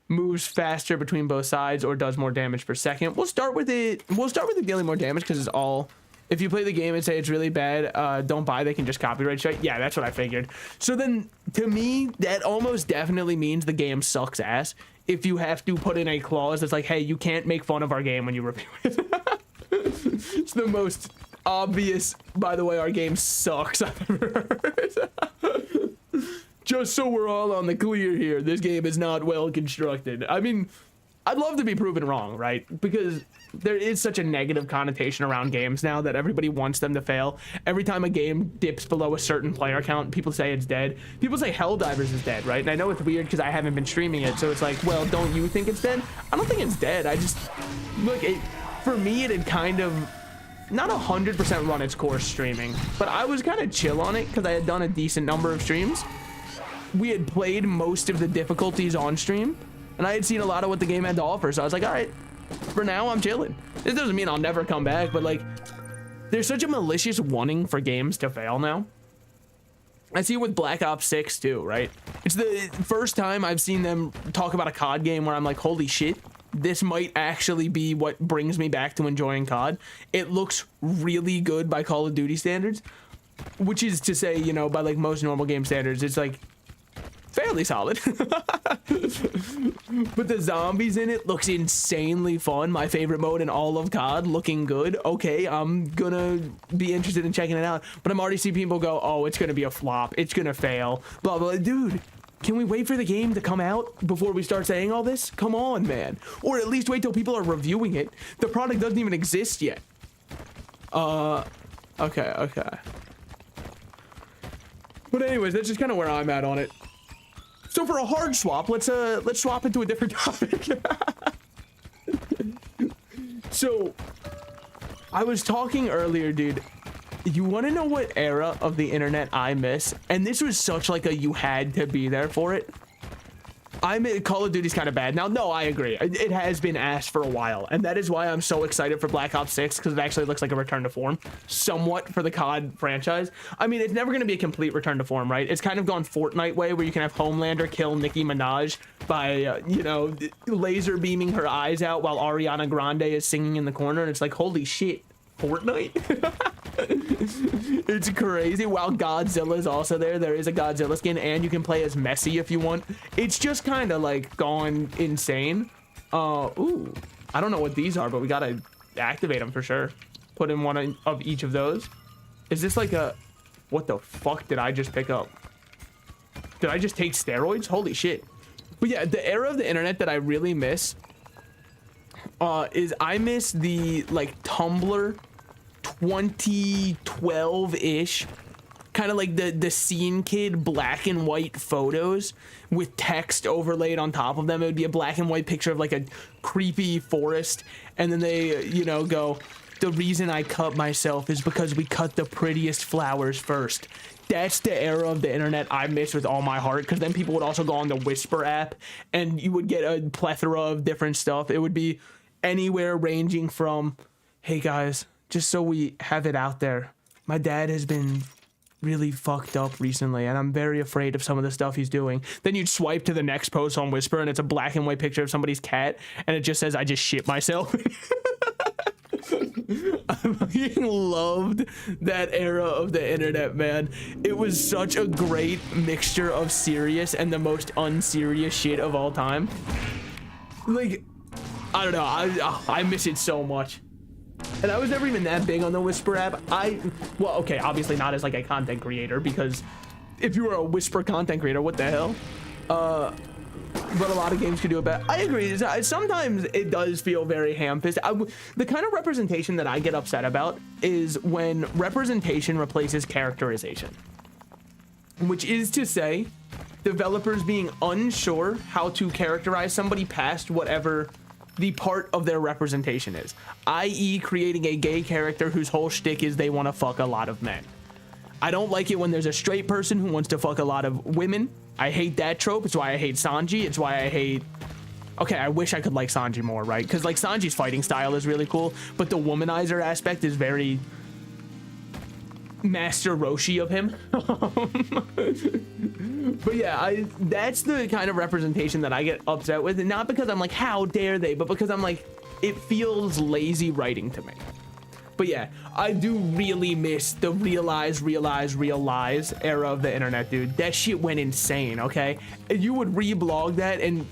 Speaker 1: Moves faster between both sides or does more damage per second. We'll start with it. We'll start with it dealing more damage because it's all. If you play the game and say it's really bad, don't buy, they can just copyright strike. Yeah, that's what I figured. So then, to me, that almost definitely means the game sucks ass. If you have to put in a clause that's like, hey, you can't make fun of our game when you review it. It's the most obvious, by the way, our game sucks I've ever heard. just so we're all on the clear here, this game is not well constructed. I mean, I'd love to be proven wrong, right? Because there is such a negative connotation around games now that everybody wants them to fail. Every time a game dips below a certain player count, people say it's dead. People say Helldivers is dead, right? And I know it's weird because I haven't been streaming it, so it's like, well, don't you think it's dead? I don't think it's dead. I just, look, for me, it had kind of, not 100% run its course streaming, but I was kind of chill on it because I had done a decent number of streams. We had played most of the difficulties on stream, and I had seen a lot of what the game had to offer, so I was like, all right, for now, I'm chilling. This doesn't mean I'll never come back, but like, there's such a malicious wanting for games to fail now. I see it with Black Ops 6 too, right? It's the first time I've seen them talk about a COD game where I'm like, holy shit, this might actually be what brings me back to enjoying COD. It looks really good by Call of Duty standards, which is to say, you know, by like most normal game standards, it's like fairly solid. But the zombies in it looks insanely fun. My favorite mode in all of COD, looking good. Okay, I'm gonna be interested in checking it out, but I'm already seeing people go, oh, it's gonna be a flop, it's gonna fail, blah blah. Dude, can we wait for the game to come out before we start saying all this? Come on, man. Or at least wait till people are reviewing it. The product doesn't even exist yet. Okay. But anyways, that's just kind of where I'm at on it. So for a hard swap, let's swap into a different topic. So I was talking earlier, dude. You want to know what era of the internet I miss? And this was such like a you had to be there for it. Call of Duty's kind of bad. Now, no, I agree. It has been ass for a while. And that is why I'm so excited for Black Ops 6, because it actually looks like a return to form somewhat for the COD franchise. I mean, it's never going to be a complete return to form, right? It's kind of gone Fortnite way where you can have Homelander kill Nicki Minaj by, you know, laser beaming her eyes out while Ariana Grande is singing in the corner. And it's like, holy shit, Fortnite? It's crazy. While Godzilla's also there, there is a Godzilla skin, and you can play as Messi if you want. It's just kind of like gone insane. Ooh, I don't know what these are, but we gotta activate them for sure. Put in one of each of those. Is this like a, what the fuck did I just pick up? Did I just take steroids? Holy shit. But yeah, the era of the internet that I really miss is I miss the like Tumblr 2012-ish, kind of like the Scene Kid black and white photos with text overlaid on top of them. It would be a black and white picture of like a creepy forest, and then they, you know, go, the reason I cut myself is because we cut the prettiest flowers first. That's the era of the internet I miss with all my heart, because then people would also go on the Whisper app and you would get a plethora of different stuff. It would be anywhere ranging from, hey guys, just so we have it out there, my dad has been really fucked up recently, and I'm very afraid of some of the stuff he's doing. Then you'd swipe to the next post on Whisper, and it's a black and white picture of somebody's cat, and it just says, I just shit myself. I fucking loved that era of the internet, man. It was such a great mixture of serious and the most unserious shit of all time. Like, I don't know, I miss it so much. And I was never even that big on the Whisper app. Well, okay, obviously not as like a content creator, because if you were a Whisper content creator, what the hell? But a lot of games could do it better. I agree. Sometimes it does feel very ham-fisted. The kind of representation that I get upset about is when representation replaces characterization. Which is to say, developers being unsure how to characterize somebody past whatever the part of their representation is, i.e. creating a gay character whose whole shtick is they want to fuck a lot of men. I don't like it when there's a straight person who wants to fuck a lot of women. I hate that trope. It's why I hate Sanji. It's why I hate... Okay, I wish I could like Sanji more, right? Because like Sanji's fighting style is really cool, but the womanizer aspect is very Master Roshi of him. But yeah, that's the kind of representation that I get upset with, and not because I'm like, how dare they, but because I'm like, it feels lazy writing to me. But yeah, I do really miss the realize era of the internet, dude. That shit went insane, okay? You would reblog that, and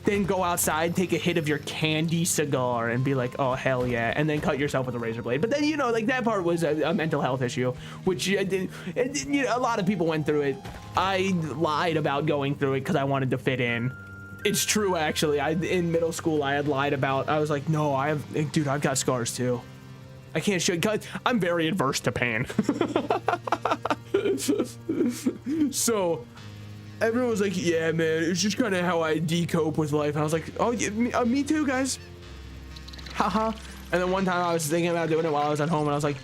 Speaker 1: then go outside, take a hit of your candy cigar and be like, oh, hell yeah. And then cut yourself with a razor blade. But then, you know, like that part was a mental health issue, which you know, a lot of people went through it. I lied about going through it because I wanted to fit in. It's true, actually. In middle school, I had lied about, I was like, no, dude, I've got scars too. I can't show, I'm very adverse to pain. So everyone was like, yeah, man, it's just kind of how I de-cope with life. And I was like, oh, yeah, me too, guys. Haha. And then one time I was thinking about doing it while I was at home, and I was like,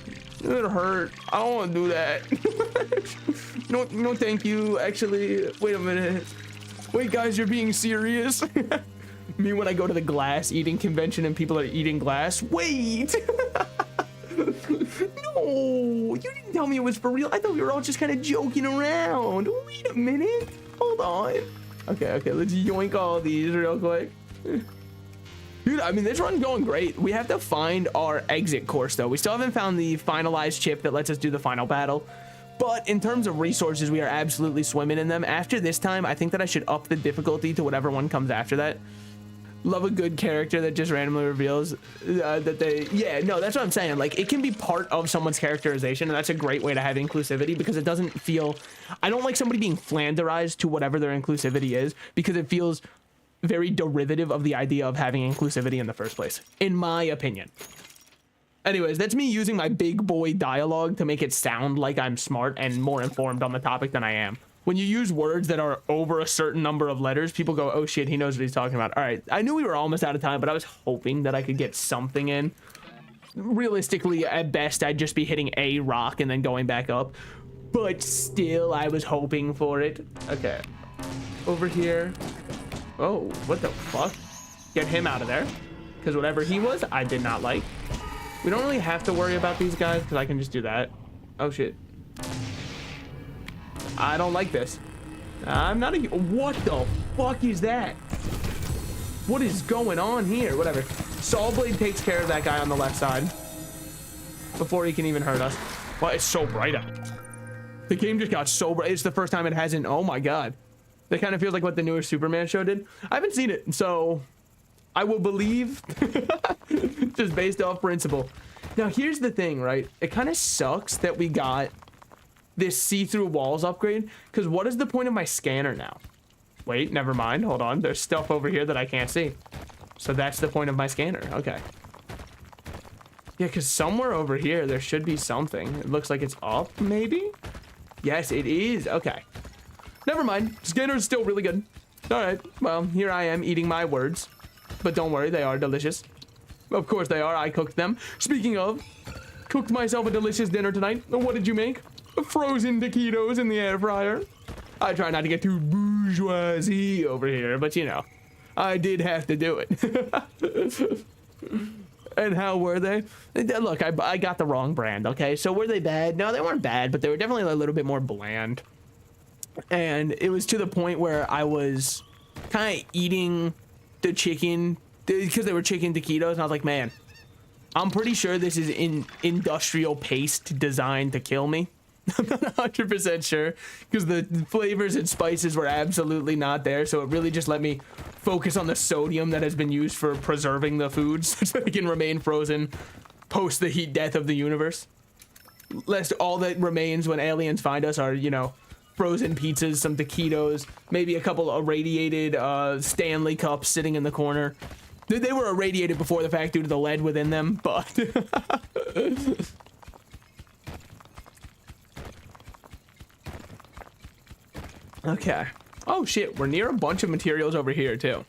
Speaker 1: it hurt. I don't want to do that. No, thank you. Actually, wait a minute. Wait, guys, you're being serious? Me when I go to the glass eating convention and people are eating glass. Wait. No, you didn't tell me it was for real. I thought we were all just kind of joking around. Wait a minute. Hold on. Okay, let's yoink all these real quick. Dude, I mean, this run's going great. We have to find our exit course, though. We still haven't found the finalized chip that lets us do the final battle. But in terms of resources, we are absolutely swimming in them. After this time, I think that I should up the difficulty to whatever one comes after that. Love a good character that just randomly reveals that they, yeah, no, that's what I'm saying. Like, it can be part of someone's characterization, and that's a great way to have inclusivity, because it doesn't feel, I don't like somebody being flanderized to whatever their inclusivity is, because it feels very derivative of the idea of having inclusivity in the first place, in my opinion. Anyways, that's me using my big boy dialogue to make it sound like I'm smart and more informed on the topic than I am. When you use words that are over a certain number of letters, people go, oh shit, he knows what he's talking about. All right, I knew we were almost out of time, but I was hoping that I could get something in. Realistically, at best, I'd just be hitting a rock and then going back up. But still, I was hoping for it. Okay, over here. Oh, what the fuck? Get him out of there. Because whatever he was, I did not like. We don't really have to worry about these guys, because I can just do that. Oh shit. I don't like this. I'm not a, what the fuck is that? What is going on here? Whatever. Saw Blade takes care of that guy on the left side before he can even hurt us. Well, it's so bright out. The game just got so bright. It's the first time it hasn't. Oh my god. That kind of feels like what the newer Superman show did. I haven't seen it, so I will believe just based off principle. Now, here's the thing, right? It kind of sucks that we got this see-through walls upgrade, because what is the point of my scanner now? Wait, never mind. Hold on. There's stuff over here that I can't see. So that's the point of my scanner. Okay. Yeah, because somewhere over here, there should be something. It looks like it's up, maybe? Yes, it is. Okay. Never mind. Scanner's still really good. All right. Well, here I am eating my words. But don't worry, they are delicious. Of course they are. I cooked them. Speaking of, cooked myself a delicious dinner tonight. What did you make? Frozen taquitos in the air fryer. I try not to get too bourgeoisie over here, but you know, I did have to do it. And how were they? Look, I got the wrong brand, okay? So were they bad? No, they weren't bad, but they were definitely a little bit more bland. And it was to the point where I was kind of eating the chicken, because they were chicken taquitos, and I was like, man, I'm pretty sure this is industrial paste designed to kill me. I'm not 100% sure, because the flavors and spices were absolutely not there, so it really just let me focus on the sodium that has been used for preserving the foods so they can remain frozen post the heat death of the universe. Lest all that remains when aliens find us are, you know, frozen pizzas, some taquitos, maybe a couple of irradiated Stanley cups sitting in the corner. They were irradiated before the fact due to the lead within them, but... Okay. Oh shit, we're near a bunch of materials over here too.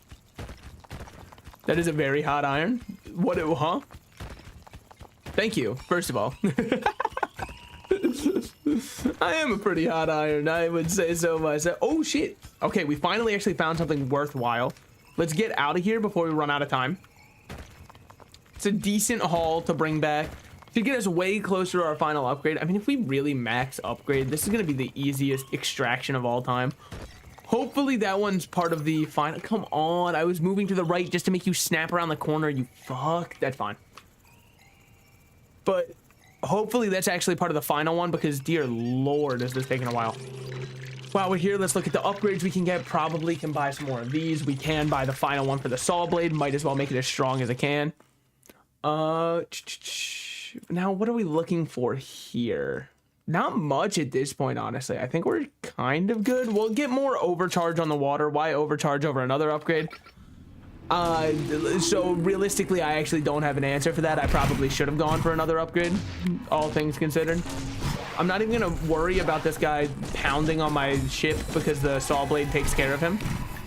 Speaker 1: That is a very hot iron. What, huh? Thank you, first of all. I am a pretty hot iron, I would say so myself. Oh shit. Okay, we finally actually found something worthwhile. Let's get out of here before we run out of time. It's a decent haul to bring back to get us way closer to our final upgrade. I mean, if we really max upgrade, this is going to be the easiest extraction of all time. Hopefully that one's part of the final. Come on, I was moving to the right just to make you snap around the corner, you fuck. That's fine. But hopefully that's actually part of the final one, because dear lord, is this taking a while. While we're here, let's look at the upgrades we can get. Probably can buy some more of these. We can buy the final one for the saw blade. Might as well make it as strong as it can. Now what are we looking for here? Not much at this point, honestly. I think we're kind of good. We'll get more overcharge on the water. Why overcharge over another upgrade? So realistically, I actually don't have an answer for that. I probably should have gone for another upgrade, all things considered. I'm not even gonna worry about this guy pounding on my ship because the saw blade takes care of him.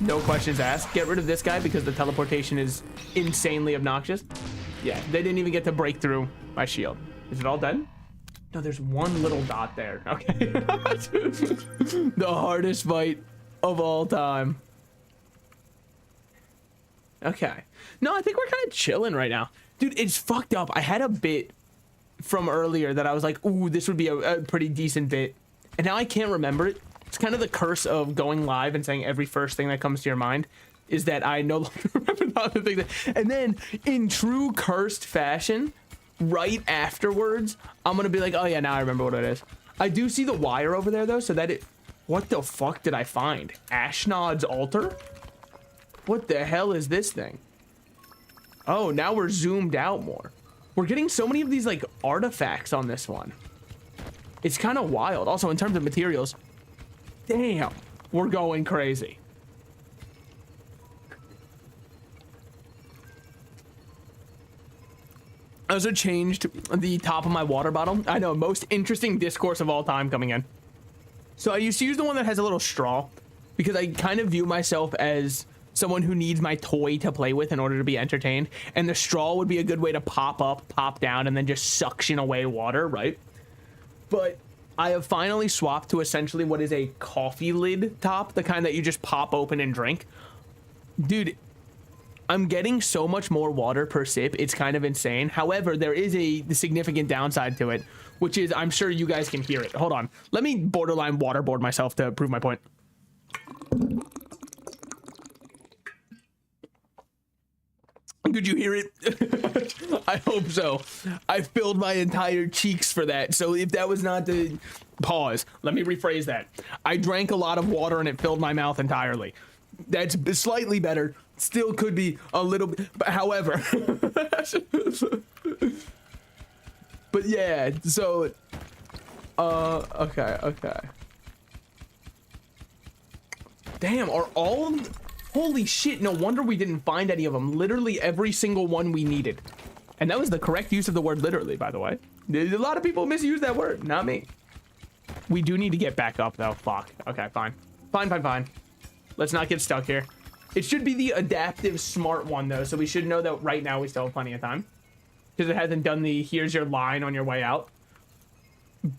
Speaker 1: No questions asked. Get rid of this guy because the teleportation is insanely obnoxious. Yeah, they didn't even get to break through my shield. Is it all done? No, there's one little dot there. Okay. The hardest fight of all time. Okay. No, I think we're kind of chilling right now. Dude, it's fucked up. I had a bit from earlier that I was like, ooh, this would be a pretty decent bit. And now I can't remember it. It's kind of the curse of going live and saying every first thing that comes to your mind is that I no longer remember the other thing. And then in true cursed fashion, right afterwards, I'm gonna be like, oh yeah, now I remember what it is. I do see the wire over there though, so that it, what the fuck did I find? Ashnod's altar? What the hell is this thing? Oh, now we're zoomed out more. We're getting so many of these like artifacts on this one. It's kind of wild. Also in terms of materials, damn, we're going crazy. I also changed the top of my water bottle. I know, most interesting discourse of all time coming in. So I used to use the one that has a little straw because I kind of view myself as someone who needs my toy to play with in order to be entertained. And the straw would be a good way to pop up, pop down, and then just suction away water, right? But I have finally swapped to essentially what is a coffee lid top, the kind that you just pop open and drink. Dude, I'm getting so much more water per sip. It's kind of insane. However, there is a significant downside to it, which is I'm sure you guys can hear it. Hold on. Let me borderline waterboard myself to prove my point. Could you hear it? I hope so. I filled my entire cheeks for that. So if that was not the pause, let me rephrase that. I drank a lot of water and it filled my mouth entirely. That's slightly better. Still could be a little bit, but however. But yeah, so okay. Damn, are all holy shit, no wonder we didn't find any of them. Literally every single one we needed. And that was the correct use of the word literally, by the way. A lot of people misuse that word, not me. We do need to get back up though. Fuck. Okay, fine. Fine. Let's not get stuck here. It should be the adaptive smart one though, so we should know that right now we still have plenty of time. Because it hasn't done the here's your line on your way out.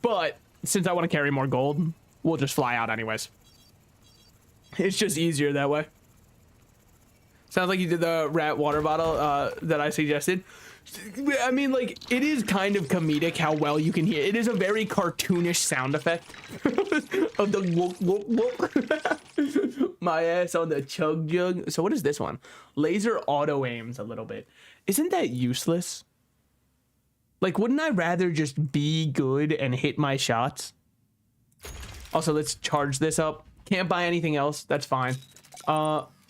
Speaker 1: But since I want to carry more gold, we'll just fly out anyways. It's just easier that way. Sounds like you did the rat water bottle that I suggested. I mean, like, it is kind of comedic how well you can hear. It is a very cartoonish sound effect of the whoop, whoop, whoop. My ass on the chug jug. So what is this one? Laser auto aims a little bit. Isn't that useless? Like, wouldn't I rather just be good and hit my shots? Also, let's charge this up. Can't buy anything else. That's fine.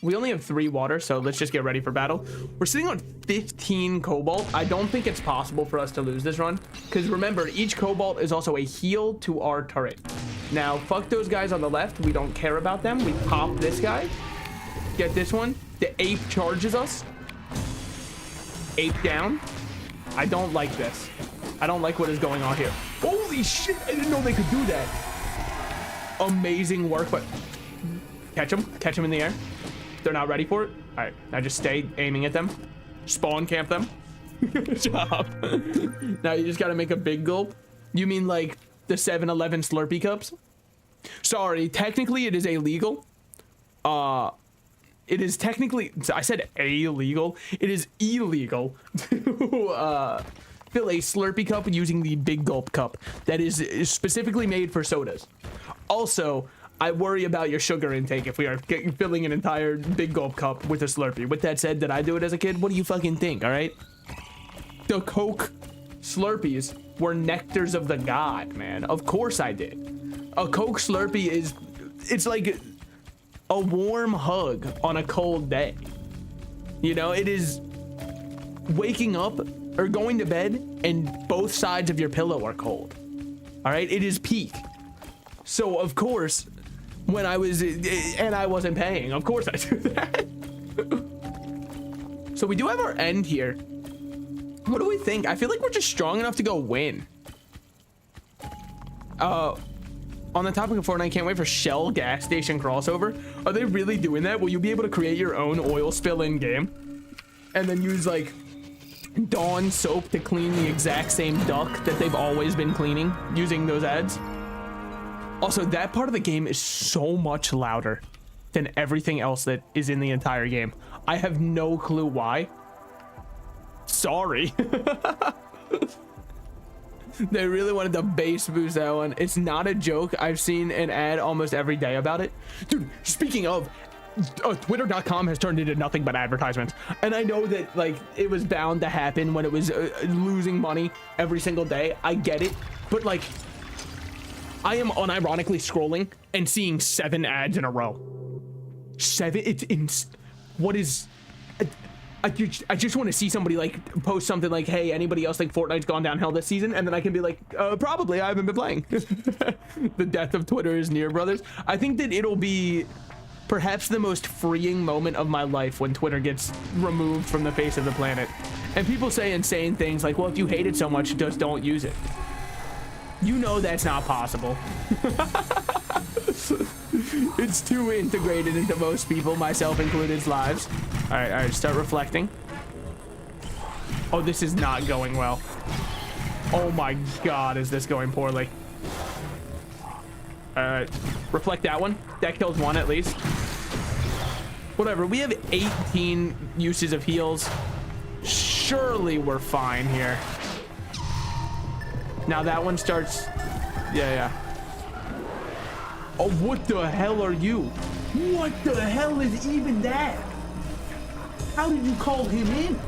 Speaker 1: We only have 3 water, so let's just get ready for battle. We're sitting on 15 cobalt. I don't think it's possible for us to lose this run. Because remember, each cobalt is also a heal to our turret. Now, fuck those guys on the left. We don't care about them. We pop this guy. Get this one. The ape charges us. Ape down. I don't like this. I don't like what is going on here. Holy shit, I didn't know they could do that. Amazing work, but catch them in the air. They're not ready for it. All right, now just stay aiming at them. Spawn camp them. Good job. Now you just gotta make a big gulp. You mean like the 7-Eleven Slurpee cups? Sorry, technically it is illegal. It is technically, I said illegal. It is illegal to fill a Slurpee cup using the big gulp cup that is specifically made for sodas. Also, I worry about your sugar intake if we are filling an entire big gulp cup with a Slurpee. With that said, did I do it as a kid? What do you fucking think, all right? The Coke Slurpees were nectars of the god, man. Of course I did. A Coke Slurpee is it's like a warm hug on a cold day. You know, it is waking up or going to bed and both sides of your pillow are cold. All right, it is peak. So of course, when I was, and I wasn't paying, of course I do that. So we do have our end here. What do we think? I feel like we're just strong enough to go win. On the topic of Fortnite, can't wait for Shell gas station crossover. Are they really doing that? Will you be able to create your own oil spill in game? And then use like Dawn soap to clean the exact same duck that they've always been cleaning using those ads? Also, that part of the game is so much louder than everything else that is in the entire game. I have no clue why. Sorry. They really wanted to bass boost that one. It's not a joke. I've seen an ad almost every day about it. Dude, speaking of, twitter.com has turned into nothing but advertisements. And I know that like it was bound to happen when it was losing money every single day. I get it. But like, I am unironically scrolling and seeing 7 ads in a row. 7, it's in, what is, I just want to see somebody like post something like, hey, anybody else think Fortnite's gone downhill this season? And then I can be like, probably, I haven't been playing. The death of Twitter is near, brothers. I think that it'll be perhaps the most freeing moment of my life when Twitter gets removed from the face of the planet. And people say insane things like, well, if you hate it so much, just don't use it. You know that's not possible. It's too integrated into most people, myself included, lives. All right, start reflecting. Oh, this is not going well. Oh my God, is this going poorly? All right, reflect that one. That kills one at least. Whatever, we have 18 uses of heals. Surely we're fine here. Now that one starts, yeah. Oh, what the hell are you? What the hell is even that? How did you call him in?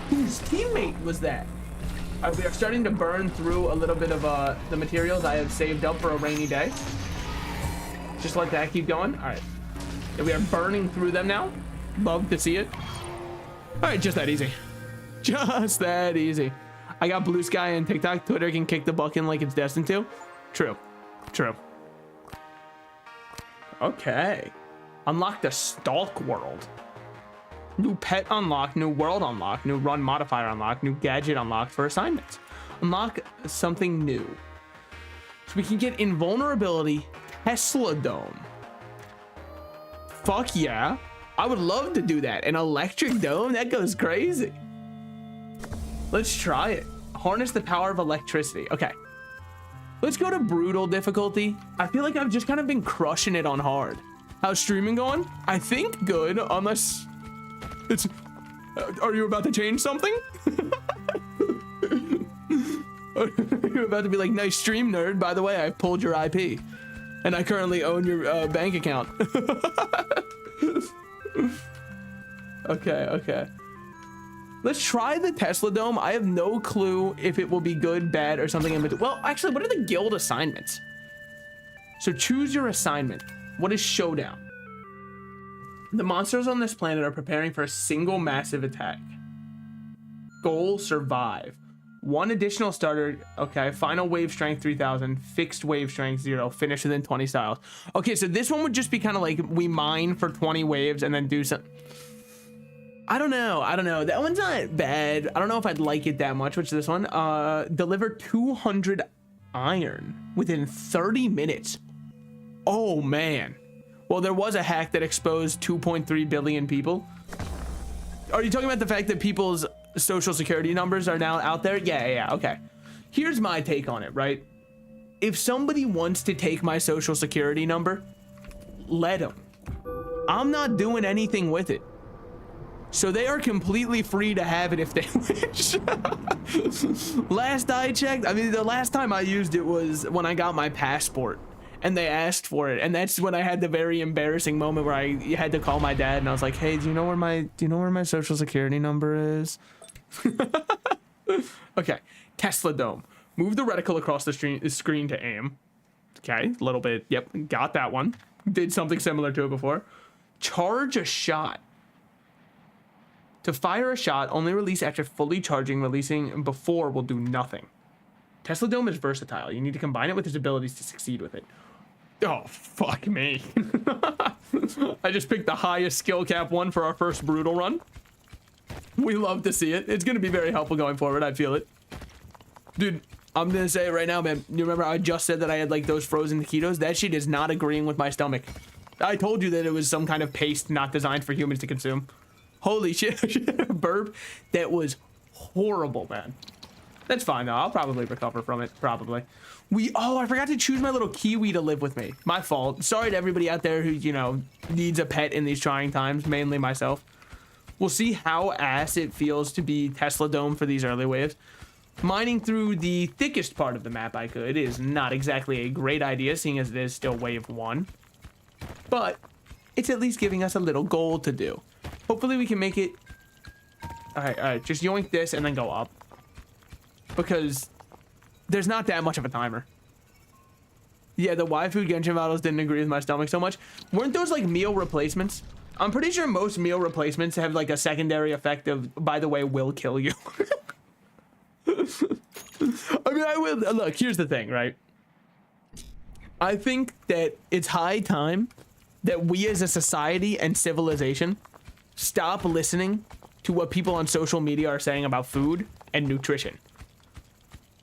Speaker 1: Whose teammate was that? All right, we are starting to burn through a little bit of the materials I have saved up for a rainy day. Just let that keep going. All right, and we are burning through them now. Love to see it. All right, just that easy. Just that easy. I got blue sky and TikTok. Twitter can kick the bucket like it's destined to. True. Okay. Unlock the stalk world. New pet unlock, new world unlock, new run modifier unlock, new gadget unlocked for assignments. Unlock something new. So we can get invulnerability Tesla Dome. Fuck yeah. I would love to do that. An electric dome? That goes crazy. Let's try it. Harness the power of electricity. Okay. Let's go to brutal difficulty. I feel like I've just kind of been crushing it on hard. How's streaming going? I think good, unless it's... are you about to change something? Are you about to be like, nice stream, nerd? By the way, I pulled your IP. And I currently own your bank account. Okay. Let's try the Tesla Dome. I have no clue if it will be good, bad, or something in between. Well, actually, what are the guild assignments? So choose your assignment. What is Showdown? The monsters on this planet are preparing for a single massive attack. Goal, survive. 1 additional starter. Okay, final wave strength 3000, fixed wave strength 0, finish within 20 styles. Okay, so this one would just be kind of like we mine for 20 waves and then do some... I don't know. That one's not bad. I don't know if I'd like it that much. Which is this one? Deliver 200 iron within 30 minutes. Oh, man. Well, there was a hack that exposed 2.3 billion people. Are you talking about the fact that people's social security numbers are now out there? Yeah, okay. Here's my take on it, right? If somebody wants to take my social security number, let them. I'm not doing anything with it. So they are completely free to have it if they wish. Last I checked, I mean, the last time I used it was when I got my passport and they asked for it. And that's when I had the very embarrassing moment where I had to call my dad and I was like, hey, do you know where my social security number is? Okay, Tesla Dome. Move the reticle across the screen to aim. Okay, a little bit. Yep, got that one. Did something similar to it before. Charge a shot. To fire a shot, only release after fully charging. Releasing before will do nothing. Tesla Dome is versatile. You need to combine it with his abilities to succeed with it. Oh, fuck me. I just picked the highest skill cap one for our first brutal run. We love to see it. It's going to be very helpful going forward. I feel it. Dude, I'm going to say it right now, man. You remember I just said that I had like those frozen taquitos? That shit is not agreeing with my stomach. I told you that it was some kind of paste not designed for humans to consume. Holy shit. Burp. That was horrible, man. That's fine though. I'll probably recover from it. Probably. Oh, I forgot to choose my little kiwi to live with me. My fault. Sorry to everybody out there who, you know, needs a pet in these trying times, mainly myself. We'll see how ass it feels to be Tesla Dome for these early waves. Mining through the thickest part of the map I could is not exactly a great idea, seeing as it is still wave 1. But it's at least giving us a little goal to do. Hopefully we can make it... Alright, just yoink this and then go up. Because there's not that much of a timer. Yeah, the waifu Genshin models didn't agree with my stomach so much. Weren't those like meal replacements? I'm pretty sure most meal replacements have like a secondary effect of, by the way, will kill you. I mean, I will. Look, here's the thing, right? I think that it's high time that we as a society and civilization stop listening to what people on social media are saying about food and nutrition.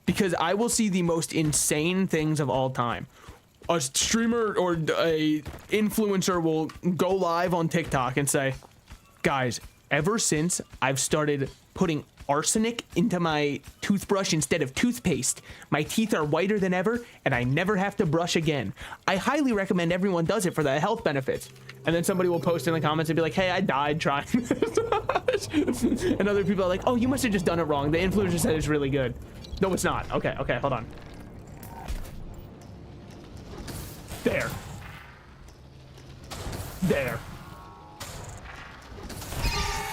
Speaker 1: Because I will see the most insane things of all time. A streamer or a influencer will go live on TikTok and say, guys, ever since I've started putting arsenic into my toothbrush instead of toothpaste, my teeth are whiter than ever and I never have to brush again. I highly recommend everyone does it for the health benefits. And then somebody will post in the comments and be like, hey, I died trying this. And other people are like, oh, you must have just done it wrong. The influencer said it's really good. No, it's not. Okay, hold on. There.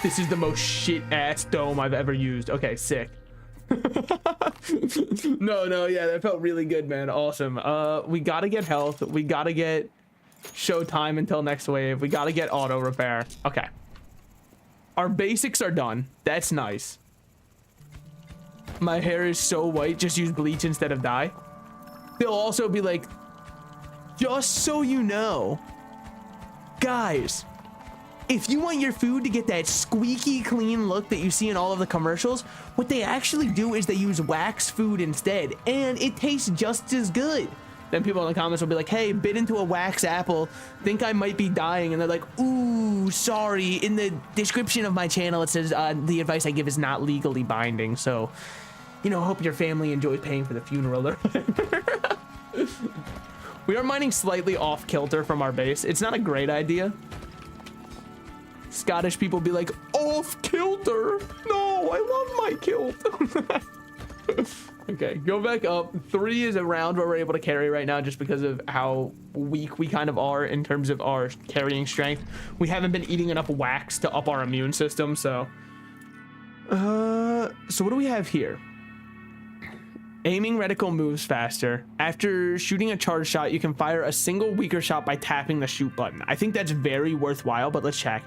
Speaker 1: This is the most shit-ass dome I've ever used. Okay, sick. No, yeah, that felt really good, man. Awesome. We gotta get health. We gotta get showtime until next wave. We gotta get auto repair. Okay. Our basics are done. That's nice. My hair is so white, just use bleach instead of dye. They'll also be like, just so you know, guys, if you want your food to get that squeaky clean look that you see in all of the commercials, what they actually do is they use wax food instead, and it tastes just as good. Then people in the comments will be like, hey, bit into a wax apple, think I might be dying, and they're like, ooh, sorry, in the description of my channel it says the advice I give is not legally binding, so, you know, hope your family enjoys paying for the funeral. We are mining slightly off kilter from our base. It's not a great idea. Scottish people be like, off kilter? No, I love my kilt. Okay, go back up. 3 is a round where we're able to carry right now just because of how weak we kind of are in terms of our carrying strength. We haven't been eating enough wax to up our immune system, so. So what do we have here? Aiming reticle moves faster. After shooting a charge shot, you can fire a single weaker shot by tapping the shoot button. I think that's very worthwhile, but let's check.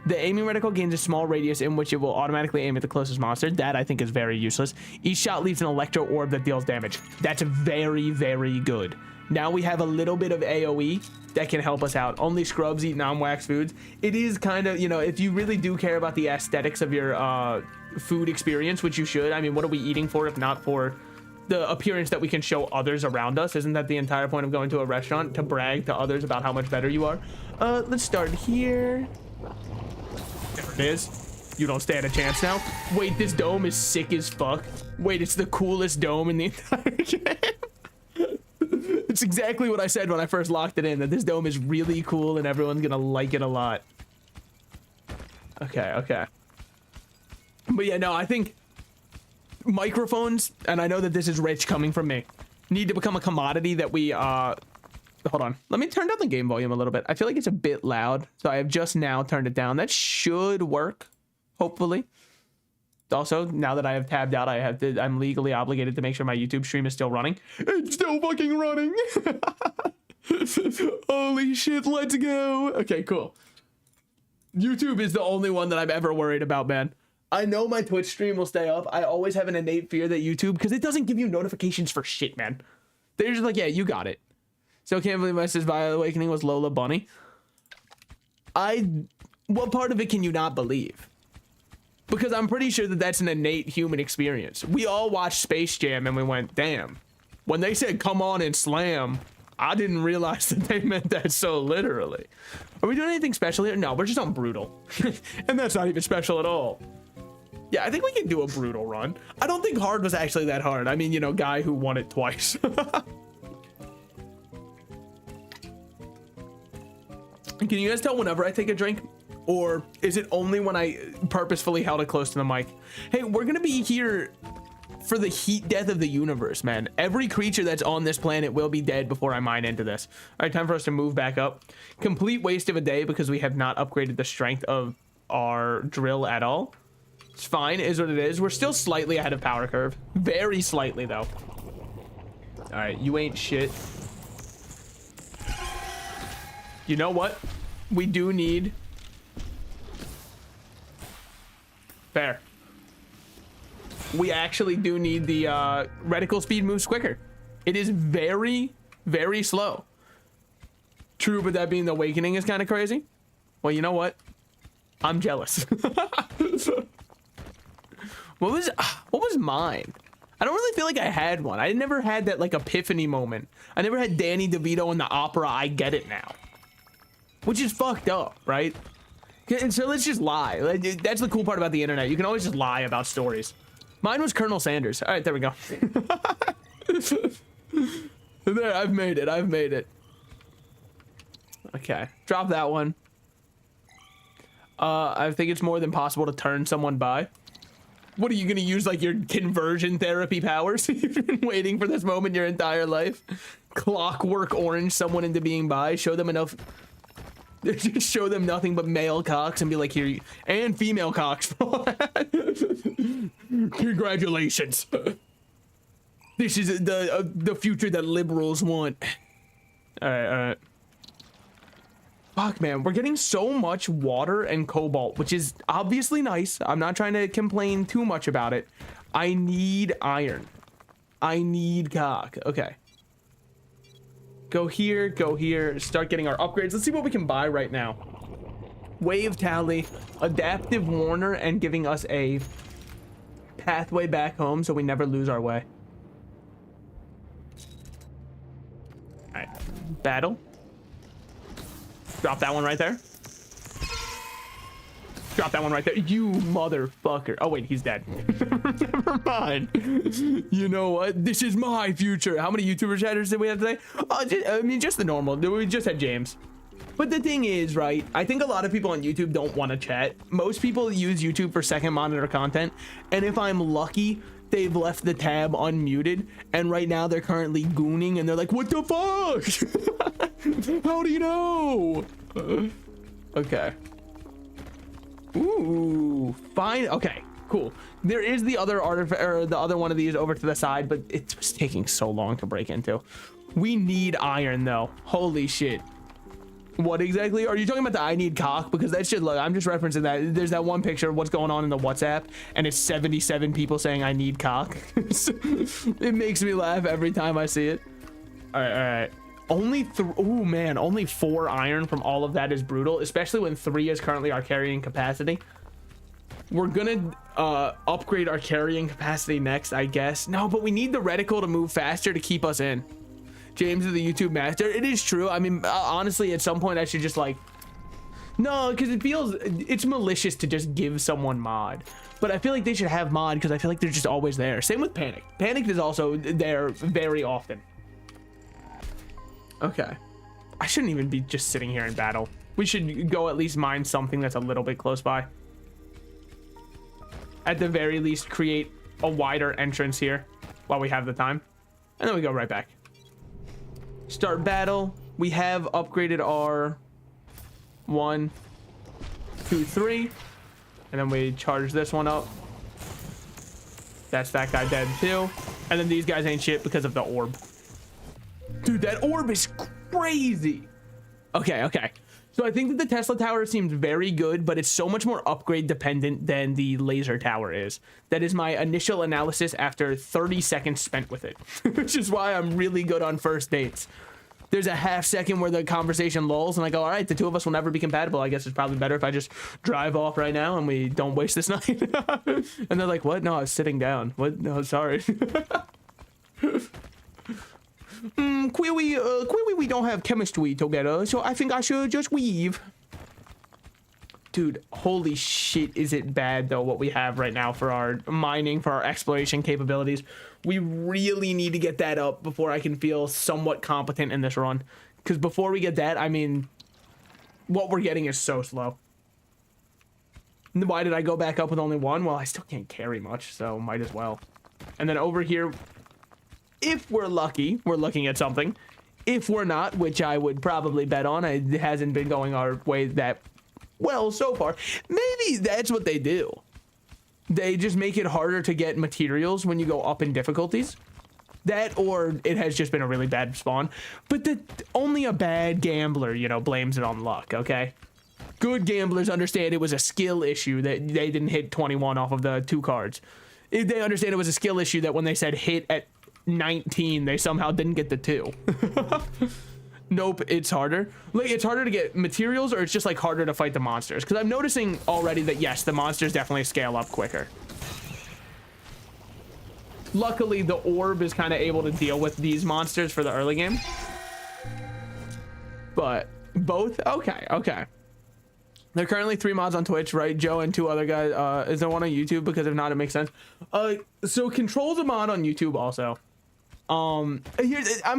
Speaker 1: The aiming reticle gains a small radius in which it will automatically aim at the closest monster. That I think is very useless. Each shot leaves an electro orb that deals damage. That's very, very good. Now we have a little bit of AoE that can help us out. Only scrubs eat non-wax foods. It is kind of, you know, if you really do care about the aesthetics of your food experience, which you should. I mean, what are we eating for if not for the appearance that we can show others around us? Isn't that the entire point of going to a restaurant? To brag to others about how much better you are? Let's start here. There it is. You don't stand a chance now. Wait, this dome is sick as fuck. Wait, it's the coolest dome in the entire game. It's exactly what I said when I first locked it in, that this dome is really cool and everyone's gonna like it a lot. Okay. But yeah, no, I think microphones, and I know that this is rich coming from me, need to become a commodity that we hold on, let me turn down the game volume a little bit. I feel like it's a bit loud, so I have just now turned it down. That should work, hopefully. Also, now that I have tabbed out, I'm legally obligated to make sure my YouTube stream is still running. It's still fucking running. Holy shit, let's go. Okay, cool. YouTube is the only one that I'm ever worried about, man. I know my Twitch stream will stay up. I always have an innate fear that YouTube, because it doesn't give you notifications for shit, man. They're just like, yeah, you got it. Still can't believe my sis Violet Awakening was Lola Bunny. What part of it can you not believe? Because I'm pretty sure that that's an innate human experience. We all watched Space Jam and we went, damn. When they said, come on and slam, I didn't realize that they meant that so literally. Are we doing anything special here? No, we're just on brutal. And that's not even special at all. Yeah, I think we can do a brutal run. I don't think hard was actually that hard. I mean, you know, guy who won it twice. Can you guys tell whenever I take a drink? Or is it only when I purposefully held it close to the mic? Hey, we're gonna be here for the heat death of the universe, man. Every creature that's on this planet will be dead before I mine into this. All right, time for us to move back up. Complete waste of a day because we have not upgraded the strength of our drill at all. It's fine, is what it is. We're still slightly ahead of power curve. Very slightly, though. All right, you ain't shit. You know what? We do need... Fair. We actually do need the reticle speed moves quicker. It is very, very slow. True, but that being the awakening is kind of crazy. Well, you know what? I'm jealous. What was mine? I don't really feel like I had one. I never had that like epiphany moment. I never had Danny DeVito in the opera I Get It Now. Which is fucked up, right? And so let's just lie. That's the cool part about the internet. You can always just lie about stories. Mine was Colonel Sanders. All right, there we go. There, I've made it. I've made it. Okay, drop that one. I think it's more than possible to turn someone by. What are you gonna use, like your conversion therapy powers? You've been waiting for this moment your entire life. Clockwork orange someone into being bi. Show them enough. Just show them nothing but male cocks and be like, here, and female cocks. Congratulations. This is the future that liberals want. All right. Fuck, man, we're getting so much water and cobalt, which is obviously nice. I'm not trying to complain too much about it. I need iron. I need cock. Okay. Go here, start getting our upgrades. Let's see what we can buy right now. Wave tally, adaptive warner, and giving us a pathway back home so we never lose our way. All right, battle. Drop that one right there. Drop that one right there. You motherfucker. Oh, wait, he's dead. Never mind. You know what? This is my future. How many YouTuber chatters did we have today? I mean, just the normal. We just had James. But the thing is, right, I think a lot of people on YouTube don't want to chat. Most people use YouTube for second monitor content. And if I'm lucky, they've left the tab unmuted. And right now they're currently gooning and they're like, what the fuck? How do you know? Okay. Ooh, fine. Okay, cool. There is the other artifact, or the other one of these over to the side, but it was taking so long to break into. We need iron though. Holy shit. What exactly? Are you talking about the I need cock? Because that's just, look, I'm just referencing that. There's that one picture of what's going on in the WhatsApp, and it's 77 people saying I need cock. It makes me laugh every time I see it. All right. Oh man, only 4 iron from all of that is brutal, especially when 3 is currently our carrying capacity. We're gonna upgrade our carrying capacity next, I guess. No, but we need the reticle to move faster to keep us in. James is the YouTube master. It is true. I mean, honestly, at some point I should just like, no, because it's malicious to just give someone mod. But I feel like they should have mod because I feel like they're just always there. Same with Panic. Panic is also there very often. Okay. I shouldn't even be just sitting here in battle. We should go at least mine something that's a little bit close by. At the very least, create a wider entrance here while we have the time. And then we go right back. Start battle. We have upgraded our 1, 2, 3. And then we charge this one up. That's that guy dead too. And then these guys ain't shit because of the orb. Dude, that orb is crazy. Okay, okay. So I think that the Tesla tower seems very good, but it's so much more upgrade dependent than the laser tower is. That is my initial analysis after 30 seconds spent with it, which is why I'm really good on first dates. There's a half second where the conversation lulls and I go, all right, the two of us will never be compatible. I guess it's probably better if I just drive off right now and we don't waste this night. And they're like, what? No, I was sitting down. What? No, sorry. Quiwi, we don't have chemistry together, so I think I should just weave. Dude, holy shit, is it bad though what we have right now for our mining, for our exploration capabilities. We really need to get that up before I can feel somewhat competent in this run. Because before we get that, I mean, what we're getting is so slow. Why did I go back up with only one? Well, I still can't carry much, so might as well. And then over here, if we're lucky, we're looking at something. If we're not, which I would probably bet on, it hasn't been going our way that well so far. Maybe that's what they do. They just make it harder to get materials when you go up in difficulties. That, or it has just been a really bad spawn. But only a bad gambler, you know, blames it on luck, okay? Good gamblers understand it was a skill issue that they didn't hit 21 off of the 2 cards. They understand it was a skill issue that when they said hit at 19, they somehow didn't get the 2. Nope, it's harder. Like, it's harder to get materials, or it's just like harder to fight the monsters. Because I'm noticing already that yes, the monsters definitely scale up quicker. Luckily, the orb is kind of able to deal with these monsters for the early game. But both, okay, okay. There are currently 3 mods on Twitch, right? Joe and 2 other guys. Is there one on YouTube? Because if not, it makes sense. So Control's a mod on YouTube also. I'm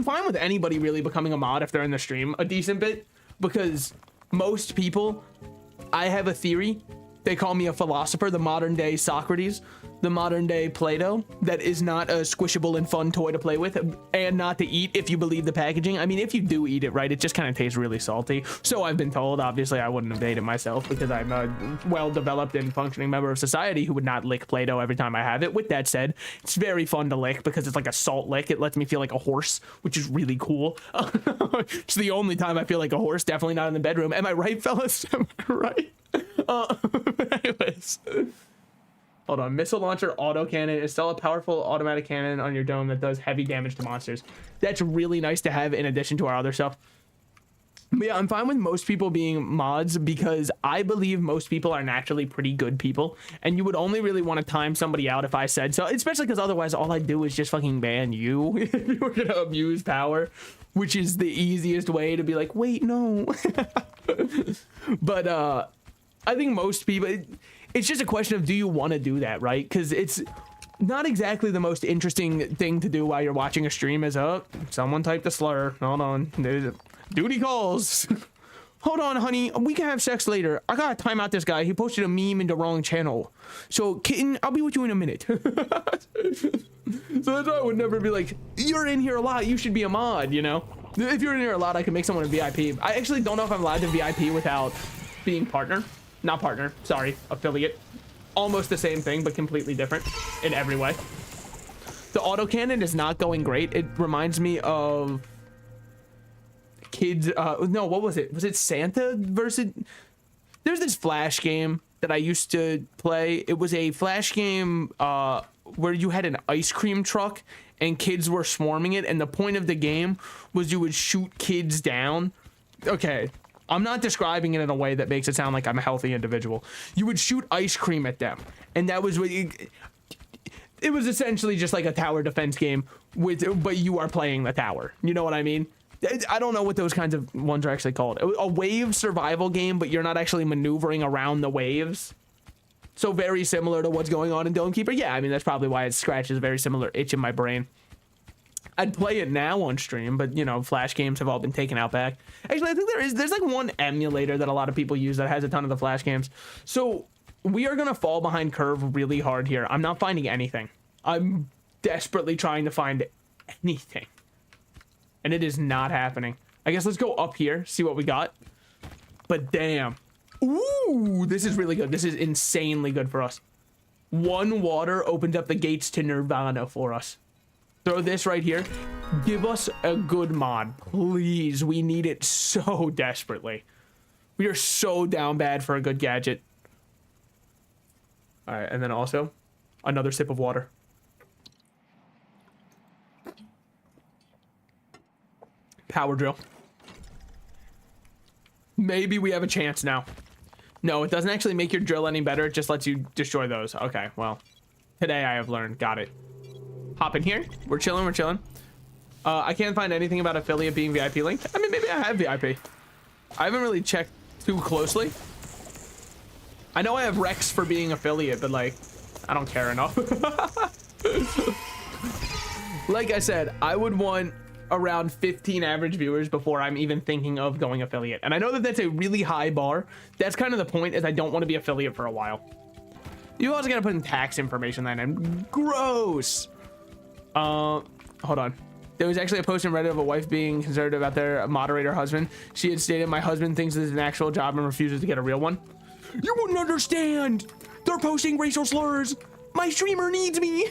Speaker 1: fine with anybody really becoming a mod if they're in the stream a decent bit, because most people, I have a theory, they call me a philosopher, the modern day Socrates, the modern day Plato, that is not a squishable and fun toy to play with and not to eat if you believe the packaging. I mean, if you do eat it right, it just kind of tastes really salty. So I've been told. Obviously I wouldn't have ate it myself because I'm a well-developed and functioning member of society who would not lick Play-Doh every time I have it. With that said, it's very fun to lick because it's like a salt lick. It lets me feel like a horse, which is really cool. It's the only time I feel like a horse, definitely not in the bedroom. Am I right, fellas? Am I right? Anyways. Hold on, missile launcher autocannon. Install a powerful automatic cannon on your dome that does heavy damage to monsters. That's really nice to have in addition to our other stuff. But yeah, I'm fine with most people being mods because I believe most people are naturally pretty good people, and you would only really want to time somebody out if I said so, especially because otherwise all I'd do is just fucking ban you if you were gonna abuse power, which is the easiest way to be like, wait, no. But I think most people, it's just a question of, do you want to do that, right? Because it's not exactly the most interesting thing to do while you're watching a stream is, oh, someone typed a slur. Hold on. There's duty calls. Hold on, honey. We can have sex later. I gotta time out this guy. He posted a meme in the wrong channel. So, kitten, I'll be with you in a minute. So that's why I would never be like, you're in here a lot. You should be a mod, you know? If you're in here a lot, I can make someone a VIP. I actually don't know if I'm allowed to VIP without being partner. Not partner, sorry, affiliate. Almost the same thing, but completely different in every way. The autocannon is not going great. It reminds me of kids, no, what was it? Was it Santa versus... There's this Flash game that I used to play. It was a Flash game where you had an ice cream truck and kids were swarming it, and the point of the game was you would shoot kids down. Okay. I'm not describing it in a way that makes it sound like I'm a healthy individual. You would shoot ice cream at them, and that was what it was essentially just like a tower defense game but you are playing the tower. You know what I mean? I don't know what those kinds of ones are actually called. A wave survival game, but you're not actually maneuvering around the waves. So very similar to what's going on in Dome Keeper. Yeah, I mean, that's probably why it scratches a very similar itch in my brain. I'd play it now on stream, but you know, Flash games have all been taken out back. Actually, I think there's like one emulator that a lot of people use that has a ton of the Flash games. So we are gonna fall behind curve really hard here. I'm not finding anything. I'm desperately trying to find anything, and it is not happening. I guess let's go up here, see what we got. But damn, ooh, this is really good. This is insanely good for us. One water opened up the gates to Nirvana for us. Throw this right here. Give us a good mod, please. We need it so desperately. We are so down bad for a good gadget. All right, and then also another sip of water. Power drill. Maybe we have a chance now. No, it doesn't actually make your drill any better. It just lets you destroy those. Okay, well, today I have learned. Got it. Hop in here. We're chilling. We're chilling. I can't find anything about affiliate being VIP linked. I mean, maybe I have VIP. I haven't really checked too closely. I know I have Rex for being affiliate, but like, I don't care enough. Like I said, I would want around 15 average viewers before I'm even thinking of going affiliate. And I know that that's a really high bar. That's kind of the point, is I don't want to be affiliate for a while. You also gotta put in tax information then, and gross. Hold on. There was actually a post in Reddit of a wife being concerned about their moderator husband. She had stated, "My husband thinks this is an actual job and refuses to get a real one." You wouldn't understand. They're posting racial slurs. My streamer needs me.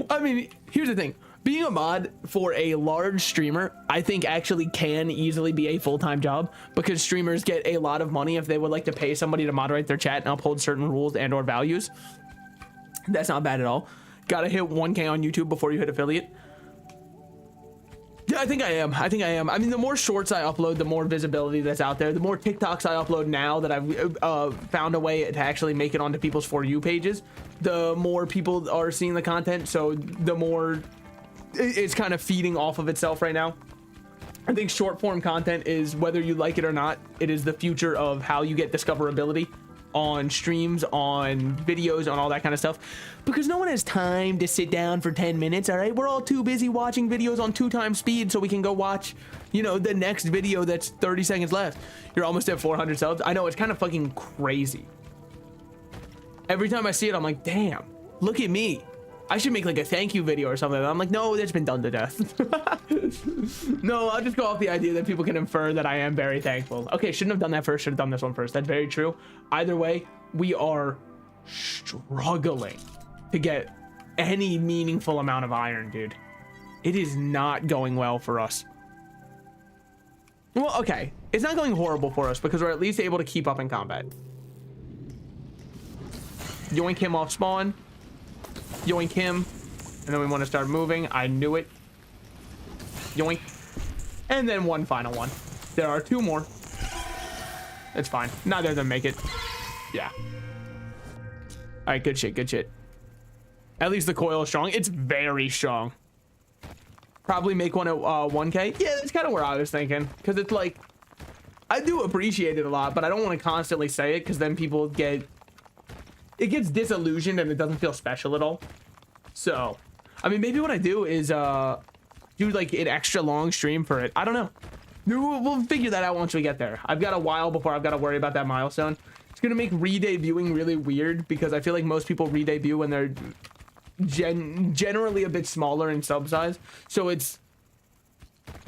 Speaker 1: I mean, here's the thing. Being a mod for a large streamer, I think actually can easily be a full-time job, because streamers get a lot of money if they would like to pay somebody to moderate their chat and uphold certain rules and or values. That's not bad at all. Gotta hit 1K on YouTube before you hit affiliate. Yeah, I think I am. I mean, the more shorts I upload, the more visibility that's out there. The more TikToks I upload now that I've found a way to actually make it onto people's For You pages, the more people are seeing the content. So the more it's kind of feeding off of itself right now. I think short form content is, whether you like it or not, it is the future of how you get discoverability on streams, on videos, on all that kind of stuff, because no one has time to sit down for 10 minutes. All right, we're all too busy watching videos on 2x speed so we can go watch, you know, the next video that's 30 seconds left. You're almost at 400 subs. I know, it's kind of fucking crazy. Every time I see it, I'm like, damn, look at me. I should make like a thank you video or something. I'm like, no, that's been done to death. No, I'll just go off the idea that people can infer that I am very thankful. Okay, shouldn't have done that first. Should have done this one first. That's very true. Either way, we are struggling to get any meaningful amount of iron, dude. It is not going well for us. Well, okay. It's not going horrible for us because we're at least able to keep up in combat. Yoink him off spawn. Yoink him, and then we want to start moving. I knew it. Yoink. And then one final one. There are two more. It's fine. Neither of them make it. Yeah. All right, good shit, good shit. At least the coil is strong. It's very strong. Probably make one at 1K. Yeah, that's kind of where I was thinking, because it's like, I do appreciate it a lot, but I don't want to constantly say it, because then people get... It gets disillusioned and it doesn't feel special at all. So, I mean, maybe what I do is do like an extra long stream for it. I don't know. We'll figure that out once we get there. I've got a while before I've got to worry about that milestone. It's gonna make re-debuting really weird, because I feel like most people re-debut when they're generally a bit smaller in sub size. So it's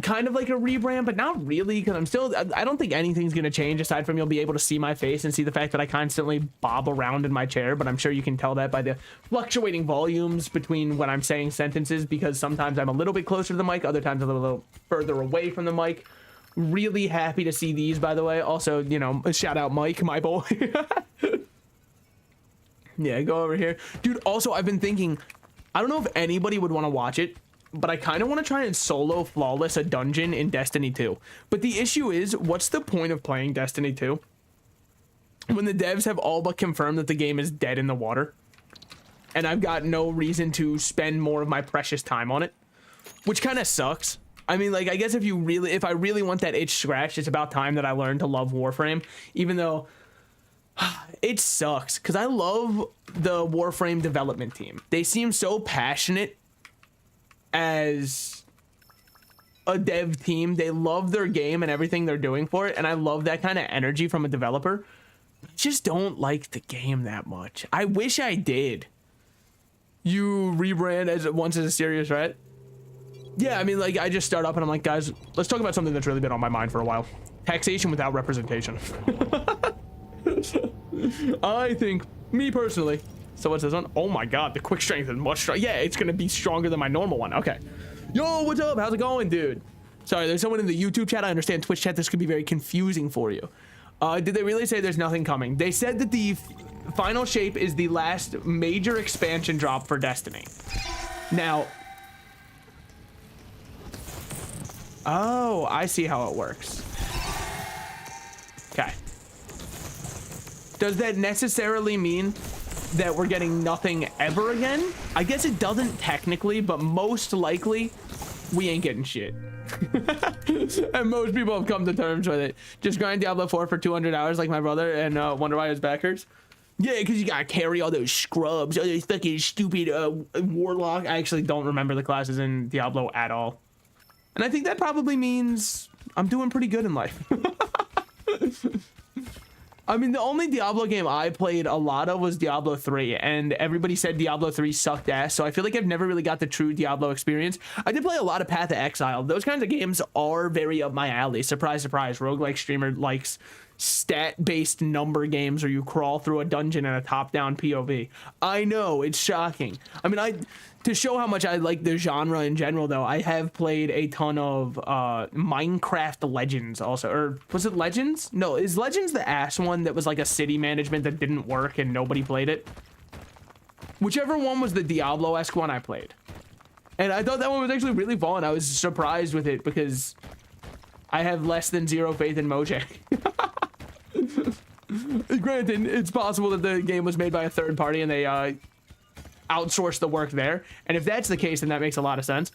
Speaker 1: kind of like a rebrand, but not really, because I don't think anything's gonna change aside from you'll be able to see my face and see the fact that I constantly bob around in my chair. But I'm sure you can tell that by the fluctuating volumes between when I'm saying sentences, because sometimes I'm a little bit closer to the mic, other times I'm a little further away from the mic. Really happy to see these, by the way. Also, you know, shout out Mike, my boy. Yeah, go over here, dude. Also, I've been thinking, I don't know if anybody would want to watch it, but I kind of want to try and solo flawless a dungeon in Destiny 2. But the issue is, what's the point of playing Destiny 2 when the devs have all but confirmed that the game is dead in the water, and I've got no reason to spend more of my precious time on it, which kind of sucks. I mean, like, I guess if I really want that itch scratched, it's about time that I learned to love Warframe, even though it sucks, because I love the Warframe development team. They seem so passionate as a dev team. They love their game and everything they're doing for it, and I love that kind of energy from a developer. I just don't like the game that much. I wish I did. You rebrand as once as a serious threat? Yeah, I mean, like, I just start up and I'm like, guys, let's talk about something that's really been on my mind for a while. Taxation without representation. I think Me personally. So what's this one? Oh my god, the quick strength is much stronger. Yeah, it's gonna be stronger than my normal one. Okay. Yo, what's up? How's it going, dude? Sorry, there's someone in the YouTube chat. I understand Twitch chat. This could be very confusing for you. Did they really say there's nothing coming? They said that the final shape is the last major expansion drop for Destiny. Now, oh, I see how it works. Okay. Does that necessarily mean that we're getting nothing ever again? I guess it doesn't technically, but most likely we ain't getting shit. And most people have come to terms with it. Just grind Diablo 4 for 200 hours like my brother and wonder why his back hurts. Yeah, because you gotta carry all those scrubs, all those fucking stupid warlock. I actually don't remember the classes in Diablo at all. And I think that probably means I'm doing pretty good in life. I mean, the only Diablo game I played a lot of was Diablo 3, and everybody said Diablo 3 sucked ass, so I feel like I've never really got the true Diablo experience. I did play a lot of Path of Exile. Those kinds of games are very up my alley. Surprise, surprise. Roguelike streamer likes stat-based number games where you crawl through a dungeon in a top-down POV. I know, it's shocking. I mean, to show how much I like the genre in general, though, I have played a ton of Minecraft Legends also. Or was it Legends? No, is Legends the ass one that was like a city management that didn't work and nobody played it? Whichever one was the Diablo-esque one I played. And I thought that one was actually really fun. I was surprised with it because I have less than zero faith in Mojang. Granted, it's possible that the game was made by a third party and they outsourced the work there. And if that's the case, then that makes a lot of sense.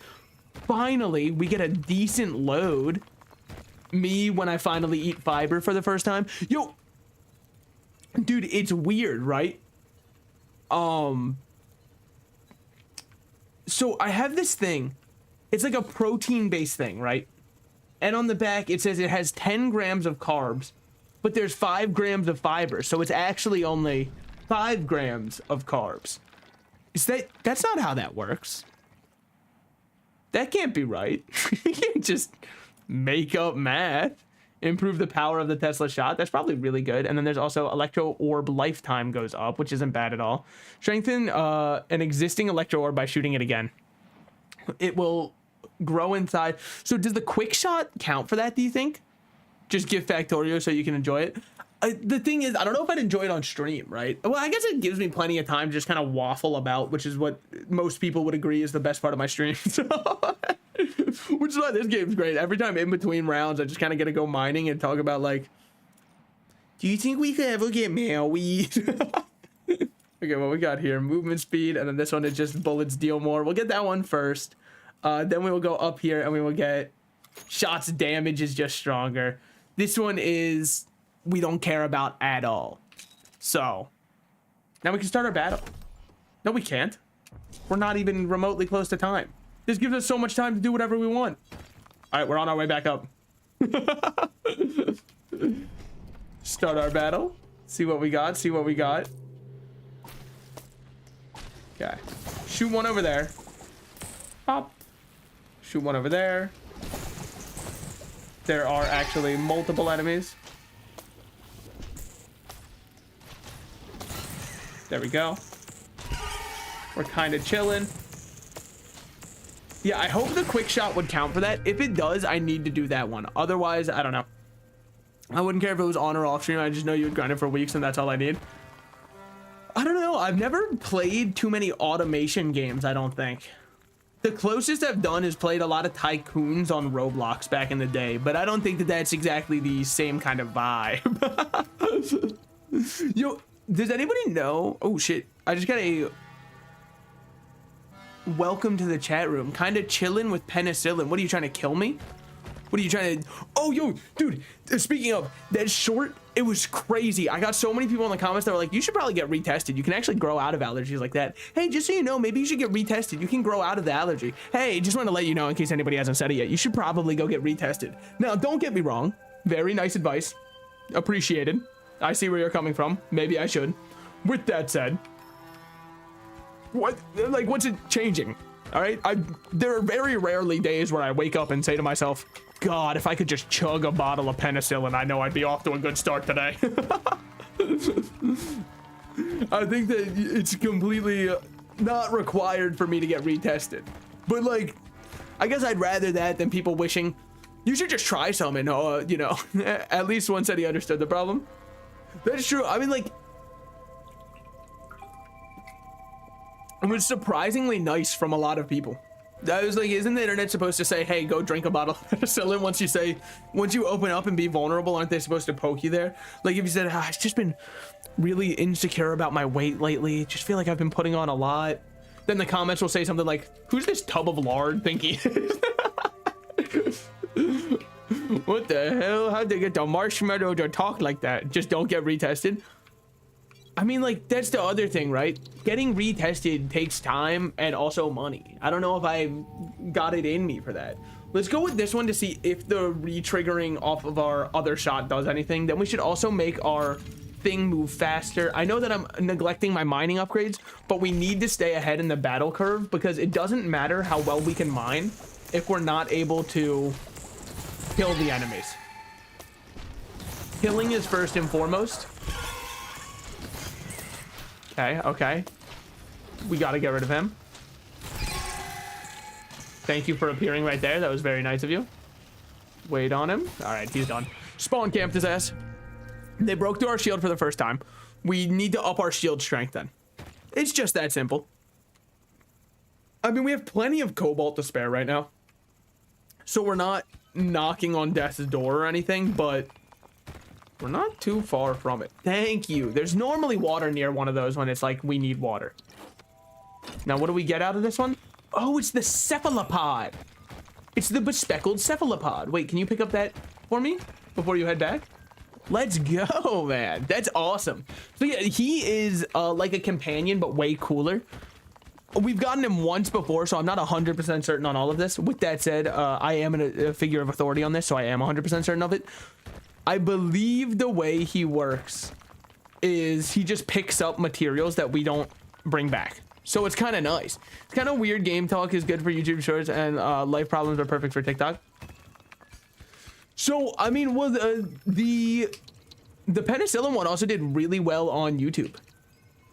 Speaker 1: Finally, we get a decent load. Me when I finally eat fiber for the first time. Yo, dude, it's weird, right? So I have this thing. It's like a protein-based thing, right? And on the back, it says it has 10 grams of carbs, but there's 5 grams of fiber. So it's actually only 5 grams of carbs. That's not how that works. That can't be right. You can't just make up math. Improve the power of the Tesla shot. That's probably really good. And then there's also Electro Orb lifetime goes up, which isn't bad at all. Strengthen an existing Electro Orb by shooting it again. It will grow inside. So does the quick shot count for that, do you think? Just give Factorio so you can enjoy it. The thing is, I don't know if I'd enjoy it on stream, right? Well, I guess it gives me plenty of time to just kind of waffle about, which is what most people would agree is the best part of my stream. So, which is why this game's great. Every time in between rounds, I just kind of get to go mining and talk about, like, do you think we could ever get Maui? Okay, what we got here? Movement speed, and then this one is just bullets deal more. We'll get that one first. Then we will go up here, and we will get shots damage is just stronger. This one is we don't care about at all. So now we can start our battle. No, we can't. We're not even remotely close to time. This gives us so much time to do whatever we want. All right, we're on our way back up. Start our battle. See what we got. See what we got. Okay. Shoot one over there. Pop. Shoot one over there. There are actually multiple enemies. There we go. We're kind of chilling. Yeah, I hope the quick shot would count for that. If it does, I need to do that one. Otherwise, I don't know. I wouldn't care if it was on or off stream. I just know you would grind it for weeks and that's all I need. I don't know. I've never played too many automation games, I don't think. The closest I've done is played a lot of tycoons on Roblox back in the day, but I don't think that that's exactly the same kind of vibe. Yo, does anybody know? Oh shit, I just got a welcome to the chat room. Kind of chilling with penicillin. What are you trying to kill me? What are you trying to? Oh, yo, dude, speaking of that short, it was crazy. I got so many people in the comments that were like, you should probably get retested. You can actually grow out of allergies like that. Hey, just so you know, maybe you should get retested. You can grow out of the allergy. Hey, just want to let you know in case anybody hasn't said it yet, you should probably go get retested. Now, don't get me wrong. Very nice advice. Appreciated. I see where you're coming from. Maybe I should. With that said, what's it changing? All right, there are very rarely days where I wake up and say to myself, God, if I could just chug a bottle of penicillin, I know I'd be off to a good start today. I think that it's completely not required for me to get retested. But like, I guess I'd rather that than people wishing you should just try some and, you know, at least one said he understood the problem. That's true. I mean, like, it was surprisingly nice from a lot of people. I was like, isn't the internet supposed to say, hey, go drink a bottle of penicillin once you open up and be vulnerable, aren't they supposed to poke you there? Like if you said, I've just been really insecure about my weight lately, just feel like I've been putting on a lot. Then the comments will say something like, who's this tub of lard think he is? What the hell? How'd they get the marshmallow to talk like that? Just don't get retested. I mean, like, that's the other thing, right? Getting retested takes time and also money. I don't know if I got it in me for that. Let's go with this one to see if the re-triggering off of our other shot does anything. Then we should also make our thing move faster. I know that I'm neglecting my mining upgrades, but we need to stay ahead in the battle curve because it doesn't matter how well we can mine if we're not able to kill the enemies. Killing is first and foremost. Okay. We got to get rid of him. Thank you for appearing right there. That was very nice of you. Wait on him. All right, he's done. Spawn camped his ass. They broke through our shield for the first time. We need to up our shield strength then. It's just that simple. I mean, we have plenty of cobalt to spare right now. So we're not knocking on death's door or anything, but we're not too far from it. Thank you. There's normally water near one of those when it's like, we need water. Now, what do we get out of this one? Oh, it's the cephalopod. It's the bespeckled cephalopod. Wait, can you pick up that for me before you head back? Let's go, man. That's awesome. So yeah, he is like a companion, but way cooler. We've gotten him once before, so I'm not 100% certain on all of this. With that said, I am a figure of authority on this, so I am 100% certain of it. I believe the way he works is he just picks up materials that we don't bring back. So it's kind of nice. It's kind of weird. Game talk is good for YouTube shorts, and life problems are perfect for TikTok. So, I mean, well, the penicillin one also did really well on YouTube.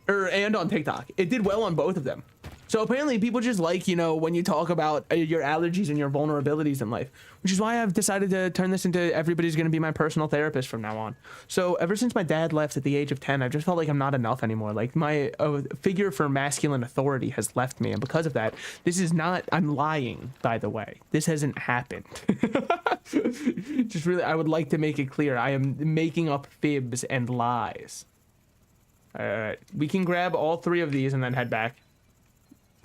Speaker 1: And on TikTok. It did well on both of them. So apparently people just like, you know, when you talk about your allergies and your vulnerabilities in life, which is why I've decided to turn this into everybody's going to be my personal therapist from now on. So ever since my dad left at the age of 10, I just felt like I'm not enough anymore. Like my figure for masculine authority has left me. And because of that, this is not, I'm lying, by the way. This hasn't happened. Just really, I would like to make it clear. I am making up fibs and lies. All right, we can grab all three of these and then head back.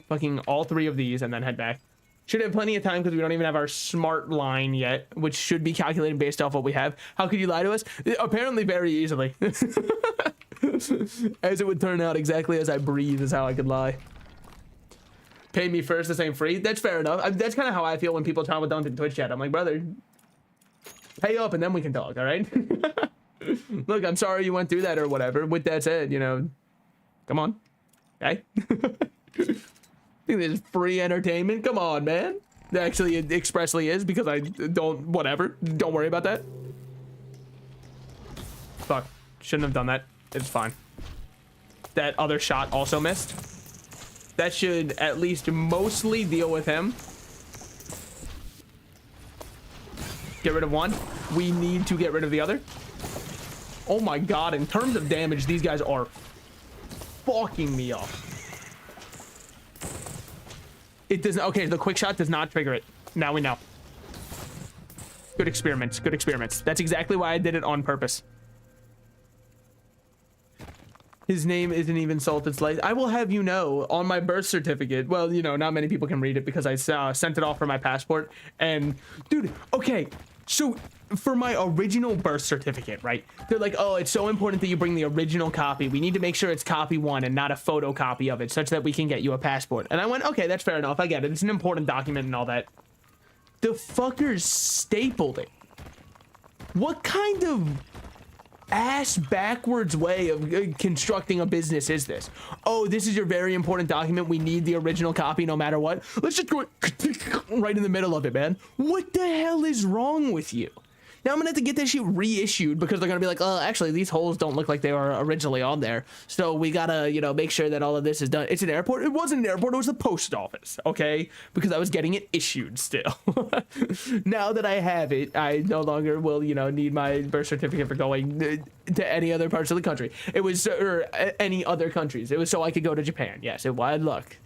Speaker 1: Fucking all three of these and then head back. Should have plenty of time because we don't even have our smart line yet, which should be calculated based off what we have. How could you lie to us? Apparently very easily. As it would turn out, exactly as I breathe is how I could lie. Pay me first, this ain't free. That's fair enough. That's kind of how I feel when people talk about in Twitch chat. I'm like, brother, pay up and then we can talk, all right? Look, I'm sorry you went through that or whatever. With that said, you know, come on. Okay? Think this is free entertainment? Come on, man. Actually, it expressly is because I don't, whatever. Don't worry about that. Fuck. Shouldn't have done that. It's fine. That other shot also missed. That should at least mostly deal with him. Get rid of one. We need to get rid of the other. Oh my god, in terms of damage, these guys are fucking me up. It doesn't, okay, the quick shot does not trigger it. Now we know. Good experiments, good experiments. That's exactly why I did it on purpose. His name isn't even Salted Slice. I will have you know, on my birth certificate, well, you know, not many people can read it because I sent it off for my passport. And, dude, okay, so for my original birth certificate, right? They're like, oh, it's so important that you bring the original copy. We need to make sure it's copy one and not a photocopy of it such that we can get you a passport. And I went, okay, that's fair enough. I get it. It's an important document and all that. The fuckers stapled it. What kind of ass backwards way of constructing a business is this? Oh, this is your very important document. We need the original copy no matter what. Let's just go right in the middle of it, man. What the hell is wrong with you? Now I'm gonna have to get this shit reissued because they're gonna be like, oh, actually these holes don't look like they were originally on there. So we gotta, you know, make sure that all of this is done. It's an airport. It wasn't an airport. It was the post office. Okay, because I was getting it issued still. Now that I have it, I no longer will, you know, need my birth certificate for going to any other parts of the country. It was or any other countries. It was so I could go to Japan. Yes, it was. Look.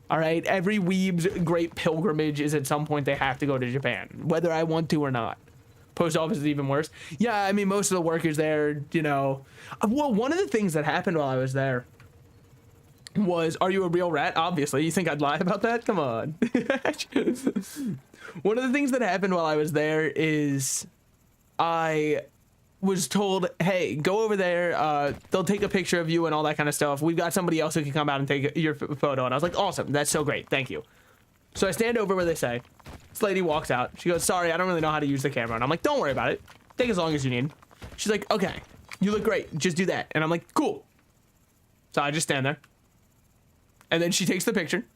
Speaker 1: All right, every weeb's great pilgrimage is at some point they have to go to Japan, whether I want to or not. Post office is even worse. Yeah, I mean, most of the workers there, you know. Well, one of the things that happened while I was there was, are you a real rat? Obviously. You think I'd lie about that? Come on. One of the things that happened while I was there is I was told, hey, go over there, they'll take a picture of you and all that kind of stuff. We've got somebody else who can come out and take your photo. And I was like, awesome, that's so great, thank you. So I stand over where they say. This lady walks out. She goes, sorry, I don't really know how to use the camera. And I'm like, don't worry about it, take as long as you need. She's like, okay, you look great, just do that. And I'm like, cool. So I just stand there. And then she takes the picture.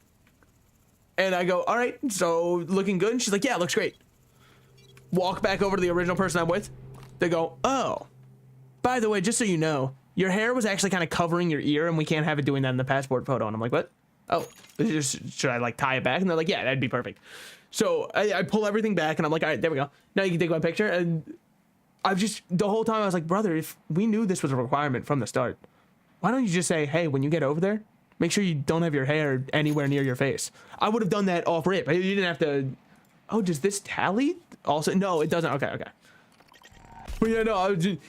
Speaker 1: And I go, all right, so looking good? And she's like, yeah, looks great. Walk back over to the original person I'm with. They go, oh, by the way, just so you know, your hair was actually kind of covering your ear and we can't have it doing that in the passport photo. And I'm like, what? Oh, should I like tie it back? And they're like, yeah, that'd be perfect. So I pull everything back and I'm like, all right, there we go. Now you can take my picture. And I've just, the whole time I was like, brother, if we knew this was a requirement from the start, why don't you just say, hey, when you get over there, make sure you don't have your hair anywhere near your face. I would have done that off rip. You didn't have to, oh, does this tally? Also, no, it doesn't. Okay, okay. But yeah, no, I was just,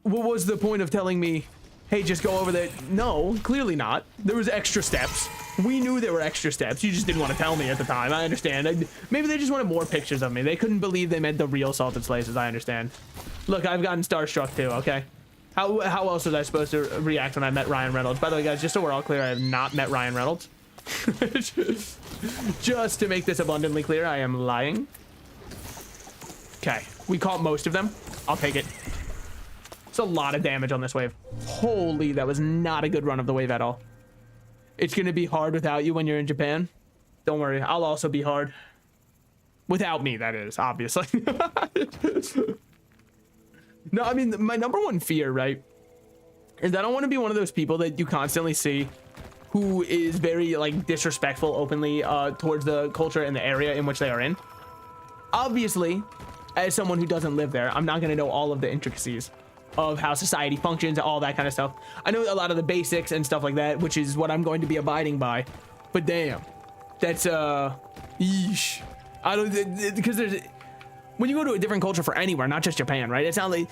Speaker 1: what was the point of telling me, hey, just go over there? No, clearly not. There was extra steps. We knew there were extra steps. You just didn't want to tell me at the time. I understand. Maybe they just wanted more pictures of me. They couldn't believe they meant the real Salted Slices. I understand. Look, I've gotten starstruck too, okay? How else was I supposed to react when I met Ryan Reynolds? By the way, guys, just so we're all clear, I have not met Ryan Reynolds. Just to make this abundantly clear, I am lying. Okay, we caught most of them. I'll take it. It's a lot of damage on this wave. Holy, that was not a good run of the wave at all. It's gonna be hard without you when you're in Japan. Don't worry, I'll also be hard. Without me, that is, obviously. No, I mean, my number one fear, right, is that I don't want to be one of those people that you constantly see who is very, like, disrespectful openly towards the culture and the area in which they are in. Obviously, as someone who doesn't live there, I'm not going to know all of the intricacies of how society functions, all that kind of stuff. I know a lot of the basics and stuff like that, which is what I'm going to be abiding by. But damn, that's, yeesh. I don't, because there's, when you go to a different culture for anywhere, not just Japan, right? It's not like,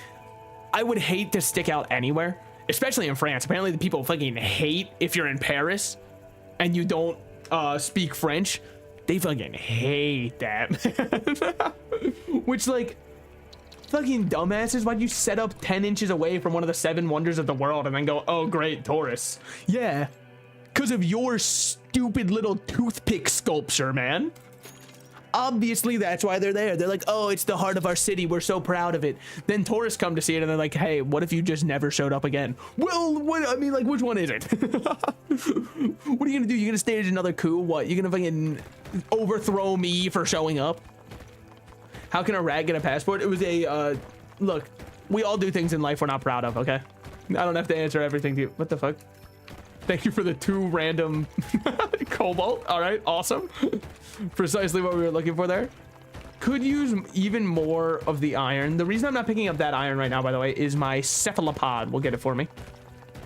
Speaker 1: I would hate to stick out anywhere, especially in France. Apparently the people fucking hate if you're in Paris and you don't speak French. They fucking hate that. Which, like, fucking dumbasses, why'd you set up 10 inches away from one of the 7 wonders of the world and then go, oh great, tourists? Yeah, because of your stupid little toothpick sculpture, man. Obviously that's why they're there. They're like, oh, it's the heart of our city, we're so proud of it. Then tourists come to see it and they're like, hey, what if you just never showed up again? Well, what, I mean, like, which one is it? What are you gonna do? You're gonna stage another coup? What, you're gonna fucking overthrow me for showing up? How can a rat get a passport? It was a, look, we all do things in life we're not proud of, okay? I don't have to answer everything to you. What the fuck? Thank you for the 2 random cobalt. All right, awesome. Precisely what we were looking for there. Could use even more of the iron. The reason I'm not picking up that iron right now, by the way, is my cephalopod will get it for me.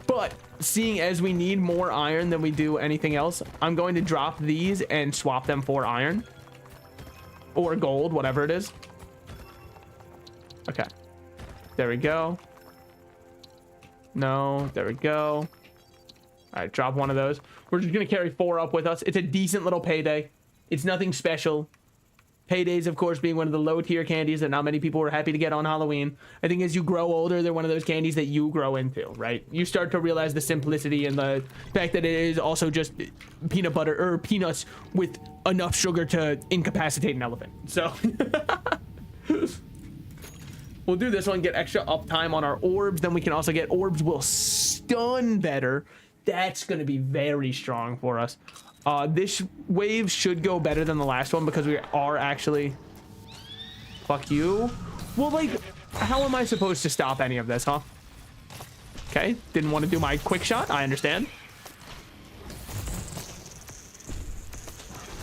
Speaker 1: But seeing as we need more iron than we do anything else, I'm going to drop these and swap them for iron. Or gold, whatever it is. Okay. There we go. No, there we go. All right, drop one of those. We're just gonna carry 4 up with us. It's a decent little payday. It's nothing special. Paydays, of course, being one of the low tier candies that not many people were happy to get on Halloween. I think as you grow older, they're one of those candies that you grow into, right? You start to realize the simplicity and the fact that it is also just peanut butter or peanuts with enough sugar to incapacitate an elephant. So we'll do this one, get extra uptime on our orbs. Then we can also get orbs will stun better. That's going to be very strong for us. This wave should go better than the last one because we are actually... Fuck you. Well, like, how am I supposed to stop any of this, huh? Okay, didn't want to do my quick shot. I understand.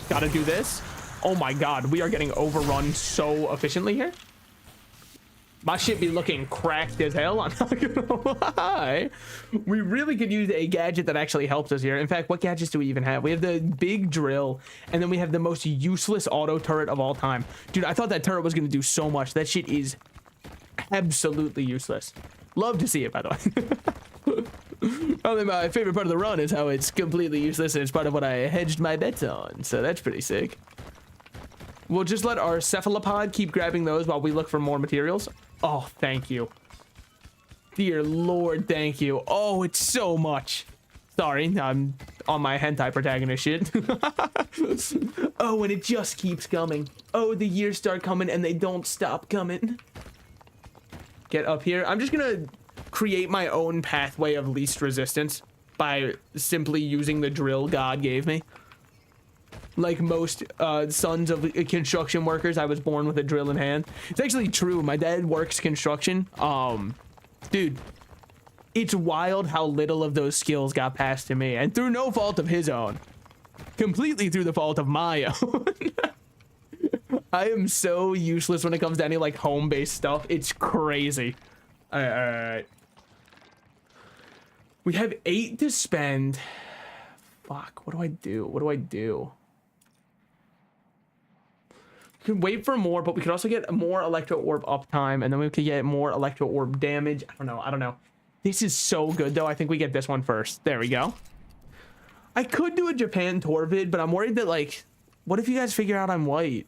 Speaker 1: Gotta do this. Oh my god, we are getting overrun so efficiently here. My shit be looking cracked as hell, I'm not gonna lie. We really could use a gadget that actually helps us here. In fact, what gadgets do we even have? We have the big drill, and then we have the most useless auto turret of all time. Dude, I thought that turret was gonna do so much. That shit is absolutely useless. Love to see it, by the way. Probably my favorite part of the run is how it's completely useless, and it's part of what I hedged my bets on, so that's pretty sick. We'll just let our cephalopod keep grabbing those while we look for more materials. Oh, thank you. Dear Lord, thank you. Oh, it's so much. Sorry, I'm on my hentai protagonist shit. Oh, and it just keeps coming. Oh, the years start coming and they don't stop coming. Get up here. I'm just gonna create my own pathway of least resistance by simply using the drill God gave me. Like most sons of construction workers, I was born with a drill in hand. It's actually true. My dad works construction. Dude, it's wild how little of those skills got passed to me, and through no fault of his own. Completely through the fault of my own. I am so useless when it comes to any like home-based stuff. It's crazy. All right. We have 8 to spend. Fuck, what do I do? What do I do? We could wait for more, but we could also get more electro orb uptime, and then we could get more electro orb damage. I don't know. This is so good, though. I think we get this one first. There we go. I could do a Japan tour vid, but I'm worried that, like, what if you guys figure out I'm white?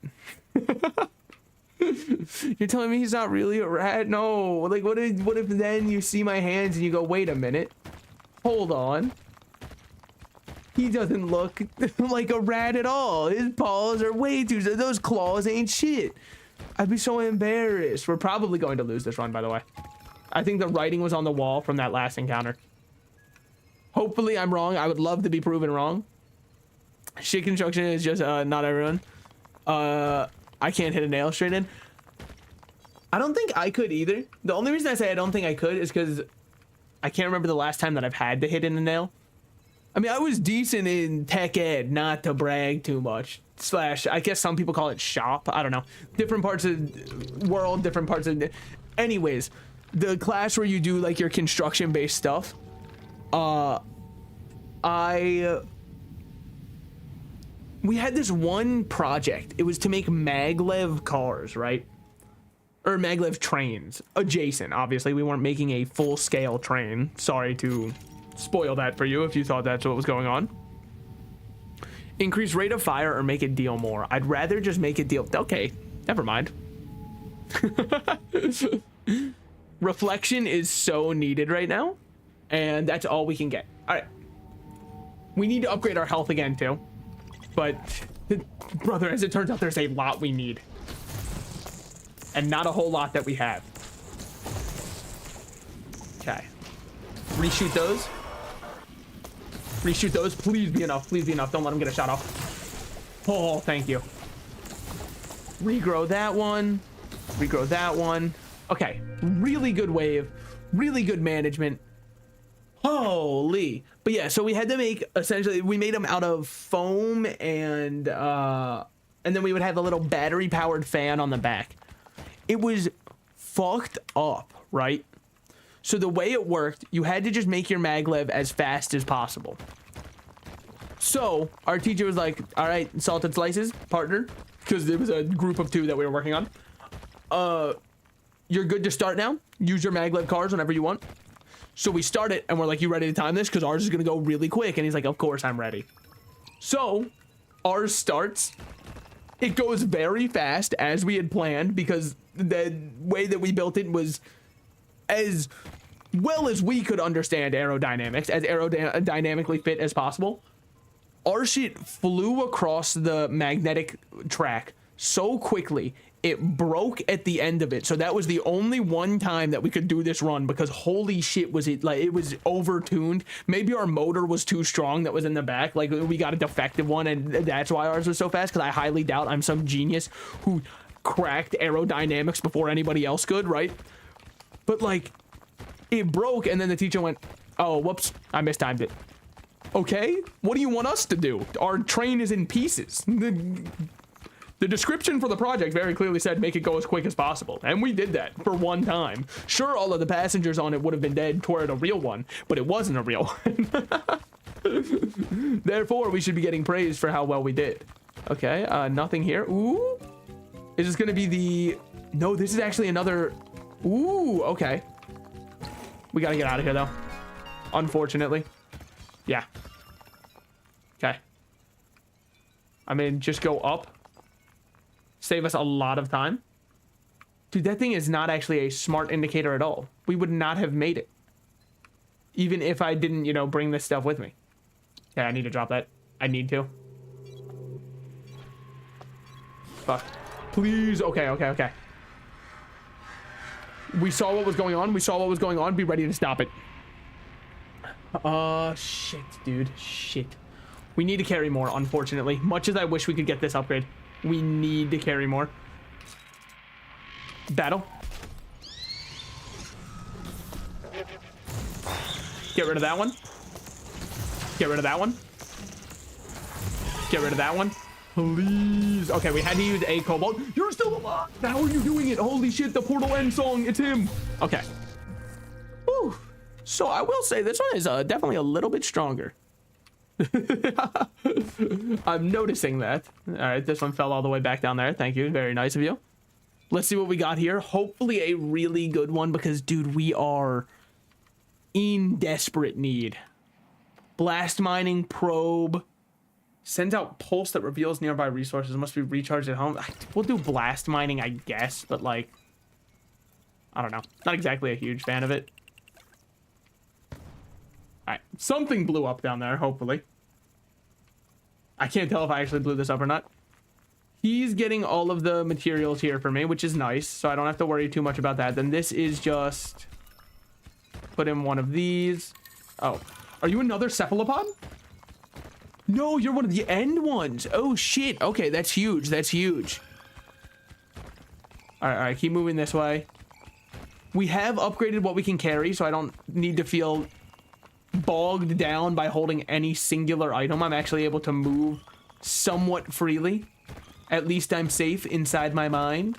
Speaker 1: You're telling me he's not really a rat? No. Like, what if then you see my hands and you go, wait a minute. Hold on. He doesn't look like a rat at all. His paws are way too... Those claws ain't shit. I'd be so embarrassed. We're probably going to lose this run, by the way. I think the writing was on the wall from that last encounter. Hopefully I'm wrong. I would love to be proven wrong. Shit construction is just not everyone. I can't hit a nail straight in. I don't think I could either. The only reason I say I don't think I could is because I can't remember the last time that I've had to hit in a nail. I mean, I was decent in tech ed, not to brag too much. Slash, I guess some people call it shop. I don't know. Different parts of the world, different parts of... Anyways, the class where you do, like, your construction-based stuff, we had this one project. It was to make maglev cars, right? Or maglev trains. Adjacent, obviously. We weren't making a full-scale train. Sorry to... spoil that for you if you thought that's what was going on. Increase rate of fire or make it deal more. I'd rather just make it deal. Okay, never mind. Reflection is so needed right now, and that's all we can get. All right, we need to upgrade our health again too, but brother, as it turns out, there's a lot we need and not a whole lot that we have. Okay, reshoot those. Reshoot those. Please be enough. Please be enough. Don't let him get a shot off. Oh, thank you. Regrow that one. Regrow that one. Okay. Really good wave. Really good management. Holy. But yeah, so we had to make, essentially, we made them out of foam and then we would have a little battery powered fan on the back. It was fucked up, right? So the way it worked, you had to just make your maglev as fast as possible. So our teacher was like, all right, salted slices, partner, because there was a group of 2 that we were working on. You're good to start now. Use your maglev cars whenever you want. So we started and we're like, you ready to time this? Because ours is going to go really quick. And he's like, of course I'm ready. So ours starts. It goes very fast as we had planned because the way that we built it was as well as we could understand aerodynamics, as aerodynamically fit as possible. Our shit flew across the magnetic track so quickly, it broke at the end of it. So that was the only one time that we could do this run because holy shit was it, like, it was over-tuned. Maybe our motor was too strong that was in the back. Like, we got a defective one and that's why ours was so fast, because I highly doubt I'm some genius who cracked aerodynamics before anybody else could, right? But like, it broke, and then the teacher went, oh, whoops, I mistimed it. Okay, what do you want us to do? Our train is in pieces. The description for the project very clearly said make it go as quick as possible, and we did that for one time. Sure, all of the passengers on it would have been dead toward a real one, but it wasn't a real one. Therefore, we should be getting praised for how well we did. Okay, nothing here. Ooh, is this gonna be the... No, this is actually another... Ooh, okay. We gotta get out of here, though. Unfortunately. Yeah. Okay. I mean, just go up. Save us a lot of time. Dude, that thing is not actually a smart indicator at all. We would not have made it. Even if I didn't, you know, bring this stuff with me. Yeah, I need to drop that. I need to. Fuck. Please. Okay, okay, okay. We saw what was going on. We saw what was going on. Be ready to stop it. Shit, dude. Shit. We need to carry more, unfortunately. Much as I wish we could get this upgrade. We need to carry more. Battle. Get rid of that one. Get rid of that one. Get rid of that one. Please. Okay, we had to use a cobalt. You're still alive. How are you doing it? Holy shit, the Portal End song. It's him. Okay. Whew. So I will say this one is definitely a little bit stronger. I'm noticing that. All right, this one fell all the way back down there. Thank you. Very nice of you. Let's see what we got here. Hopefully a really good one because, dude, we are in desperate need. Blast mining probe. Sends out pulse that reveals nearby resources. Must be recharged at home. We'll do blast mining, I guess, but like, I don't know. Not exactly a huge fan of it. All right, something blew up down there, hopefully. I can't tell if I actually blew this up or not. He's getting all of the materials here for me, which is nice, so I don't have to worry too much about that. Then this is just... Put in one of these. Oh, are you another cephalopod? No, you're one of the end ones. Oh, shit. Okay, that's huge. That's huge. All right, keep moving this way. We have upgraded what we can carry, so I don't need to feel bogged down by holding any singular item. I'm actually able to move somewhat freely. At least I'm safe inside my mind.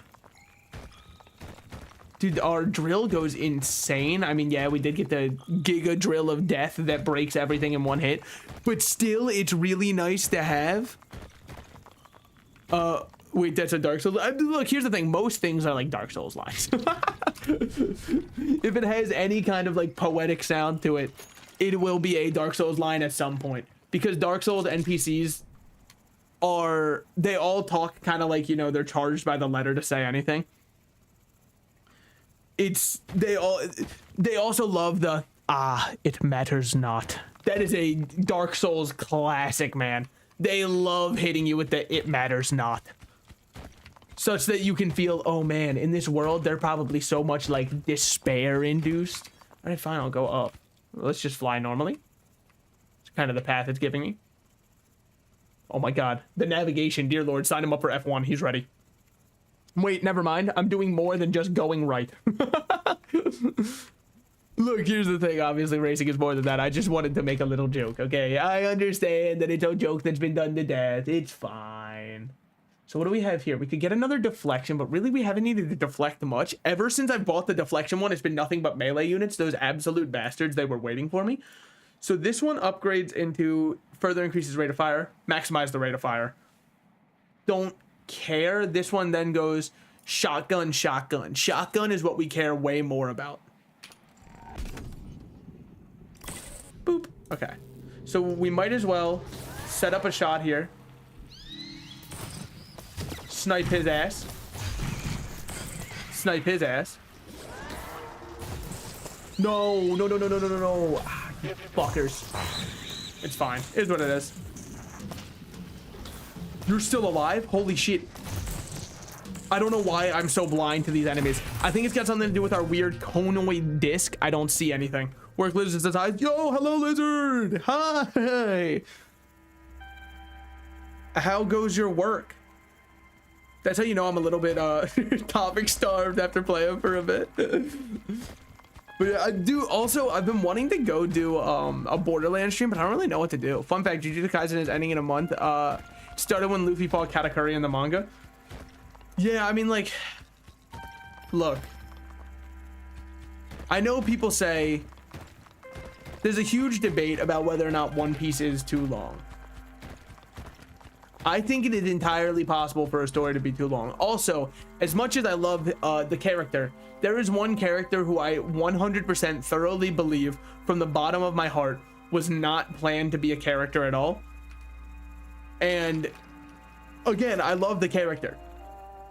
Speaker 1: Dude, our drill goes insane. I mean, yeah, we did get the giga drill of death that breaks everything in one hit, but still, it's really nice to have. Wait, that's a Dark Souls. Look, here's the thing. Most things are like Dark Souls lines. If it has any kind of like poetic sound to it, it will be a Dark Souls line at some point, because Dark Souls NPCs are, they all talk kind of like, you know, they're charged by the letter to say anything. They also love the it matters not. That is a Dark Souls classic, man. They love hitting you with the it matters not, such that you can feel, oh man, in this world they're probably so much like despair induced. All right, fine, I'll go up. Let's just fly normally. It's kind of the path it's giving me. Oh my god, the navigation, dear lord, sign him up for F1. He's ready. Wait, never mind. I'm doing more than just going right. Look, here's the thing. Obviously, racing is more than that. I just wanted to make a little joke, okay? I understand that it's a joke that's been done to death. It's fine. So what do we have here? We could get another deflection, but really we haven't needed to deflect much. Ever since I bought the deflection one, it's been nothing but melee units. Those absolute bastards, they were waiting for me. So this one upgrades into further increases rate of fire. Maximize the rate of fire. Don't care. This one then goes shotgun, shotgun. Shotgun is what we care way more about. Boop. Okay. So we might as well set up a shot here. Snipe his ass. Snipe his ass. No, no, no, no, no, no, no, no. Ah, you fuckers. It's fine. It is what it is. You're still alive? Holy shit. I don't know why I'm so blind to these enemies. I think it's got something to do with our weird conoid disc. I don't see anything. Work lizards at eyes. Yo, hello lizard. Hi. How goes your work? That's how you know I'm a little bit topic starved after playing for a bit. But yeah, I've been wanting to go do a Borderlands stream, but I don't really know what to do. Fun fact, Jujutsu Kaisen is ending in a month. Started when Luffy fought Katakuri in the manga. Yeah, I mean, like, look, I know people say there's a huge debate about whether or not One Piece is too long. I think it is entirely possible for a story to be too long. Also, as much as I love the character, there is one character who I 100% thoroughly believe from the bottom of my heart was not planned to be a character at all. And again, I love the character.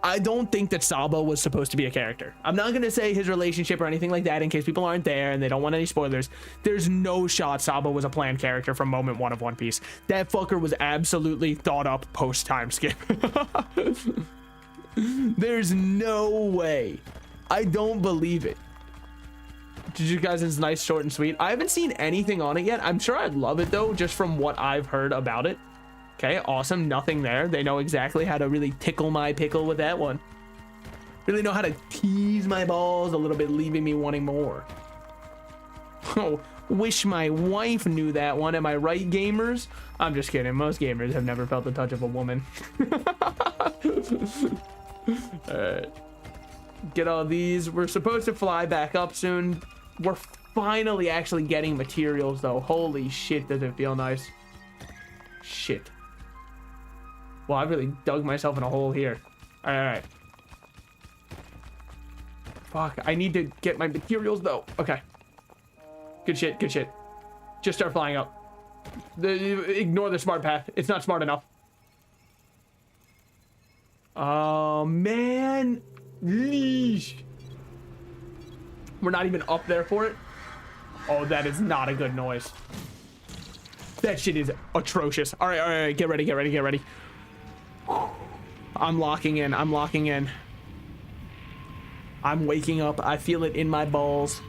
Speaker 1: I don't think that Sabo was supposed to be a character. I'm not going to say his relationship or anything like that in case people aren't there and they don't want any spoilers. There's no shot Sabo was a planned character from moment one of One Piece. That fucker was absolutely thought up post time skip. There's no way. I don't believe it. Jujutsu Kaisen's nice, short, and sweet. I haven't seen anything on it yet. I'm sure I'd love it though, just from what I've heard about it. Okay, awesome. Nothing there. They know exactly how to really tickle my pickle with that one. Really know how to tease my balls a little bit, leaving me wanting more. Oh, wish my wife knew that one. Am I right, gamers? I'm just kidding. Most gamers have never felt the touch of a woman. All right. Get all these. We're supposed to fly back up soon. We're finally actually getting materials, though. Holy shit, does it feel nice. Shit. Well, I really dug myself in a hole here. All right. Fuck, I need to get my materials, though. Okay. Good shit, good shit. Just start flying up. Ignore the smart path. It's not smart enough. Oh, man. Leash. We're not even up there for it. Oh, that is not a good noise. That shit is atrocious. All right. Get ready, get ready, get ready. I'm locking in. I'm locking in. I'm waking up. I feel it in my balls.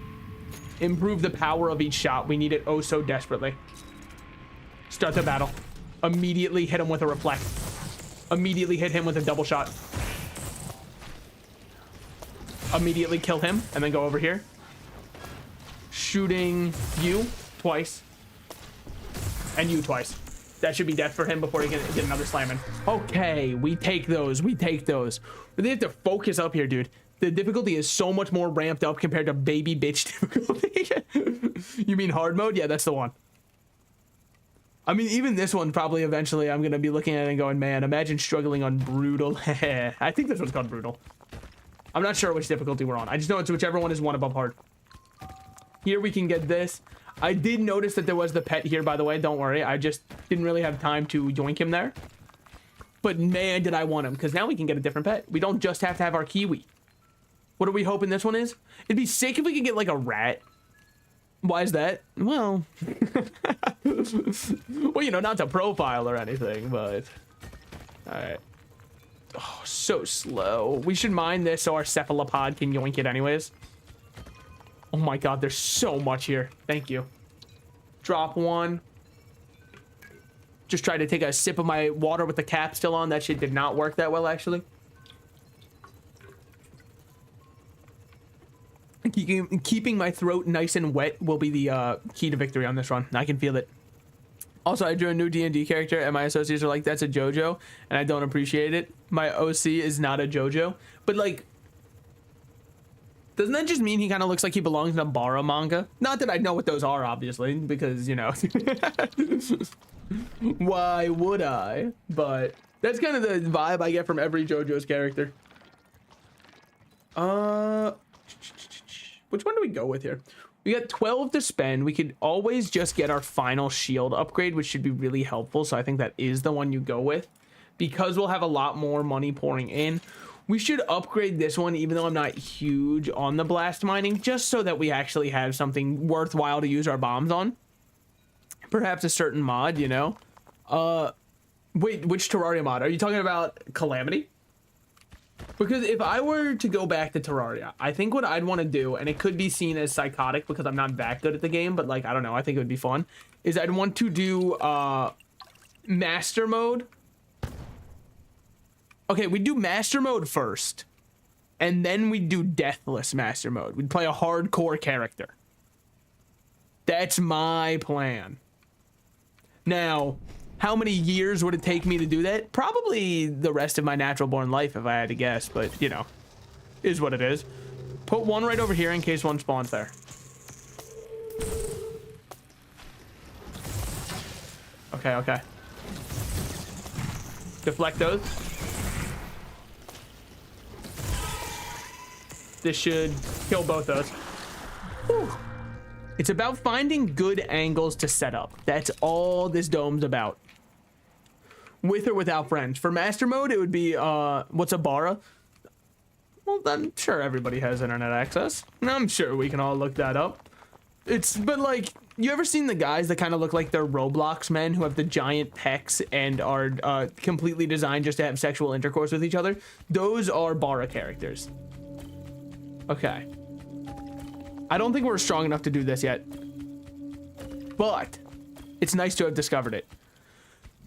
Speaker 1: Improve the power of each shot. We need it oh so desperately. Start the battle. Immediately hit him with a reflect. Immediately hit him with a double shot. Immediately kill him and then go over here. Shooting you twice. And you twice. That should be death for him before he can get another slam in. Okay, we take those. We take those. But they have to focus up here, dude. The difficulty is so much more ramped up compared to baby bitch difficulty. You mean hard mode? Yeah, that's the one. I mean, even this one probably eventually I'm going to be looking at it and going, man, imagine struggling on brutal. I think this one's called brutal. I'm not sure which difficulty we're on. I just know it's whichever one is one above hard. Here we can get this. I did notice that there was the pet here, by the way. Don't worry. I just didn't really have time to yoink him there. But man, did I want him. Because now we can get a different pet. We don't just have to have our Kiwi. What are we hoping this one is? It'd be sick if we could get like a rat. Why is that? Well, well, you know, not to profile or anything, but all right. Oh, so slow. We should mine this so our cephalopod can yoink it anyways. Oh my god, there's so much here. Thank you. Drop one. Just tried to take a sip of my water with the cap still on. That shit did not work that well, actually. Keeping my throat nice and wet will be the key to victory on this run. I can feel it. Also, I drew a new D&D character, and my associates are like, that's a JoJo, and I don't appreciate it. My OC is not a JoJo. But, like, doesn't that just mean he kind of looks like he belongs in a Bara manga? Not that I know what those are, obviously, because, you know. Why would I? But that's kind of the vibe I get from every JoJo's character. Which one do we go with here? We got 12 to spend. We could always just get our final shield upgrade, which should be really helpful. So I think that is the one you go with. Because we'll have a lot more money pouring in. We should upgrade this one, even though I'm not huge on the blast mining, just so that we actually have something worthwhile to use our bombs on. Perhaps a certain mod, you know? Wait, which Terraria mod? Are you talking about Calamity? Because if I were to go back to Terraria, I think what I'd want to do, and it could be seen as psychotic because I'm not that good at the game, but like, I don't know, I think it would be fun, is I'd want to do master mode Okay, we do master mode first. And then we do deathless master mode. We'd play a hardcore character. That's my plan. Now, how many years would it take me to do that? Probably the rest of my natural born life if I had to guess, but you know, is what it is. Put one right over here in case one spawns there. Okay, okay. Deflect those. This should kill both those. Whew. It's about finding good angles to set up. That's all this dome's about. With or without friends. For master mode, it would be, what's a bara? Well, I'm sure everybody has internet access. I'm sure we can all look that up. But like, you ever seen the guys that kind of look like they're Roblox men who have the giant pecs and are completely designed just to have sexual intercourse with each other? Those are bara characters. Okay. I don't think we're strong enough to do this yet. But it's nice to have discovered it.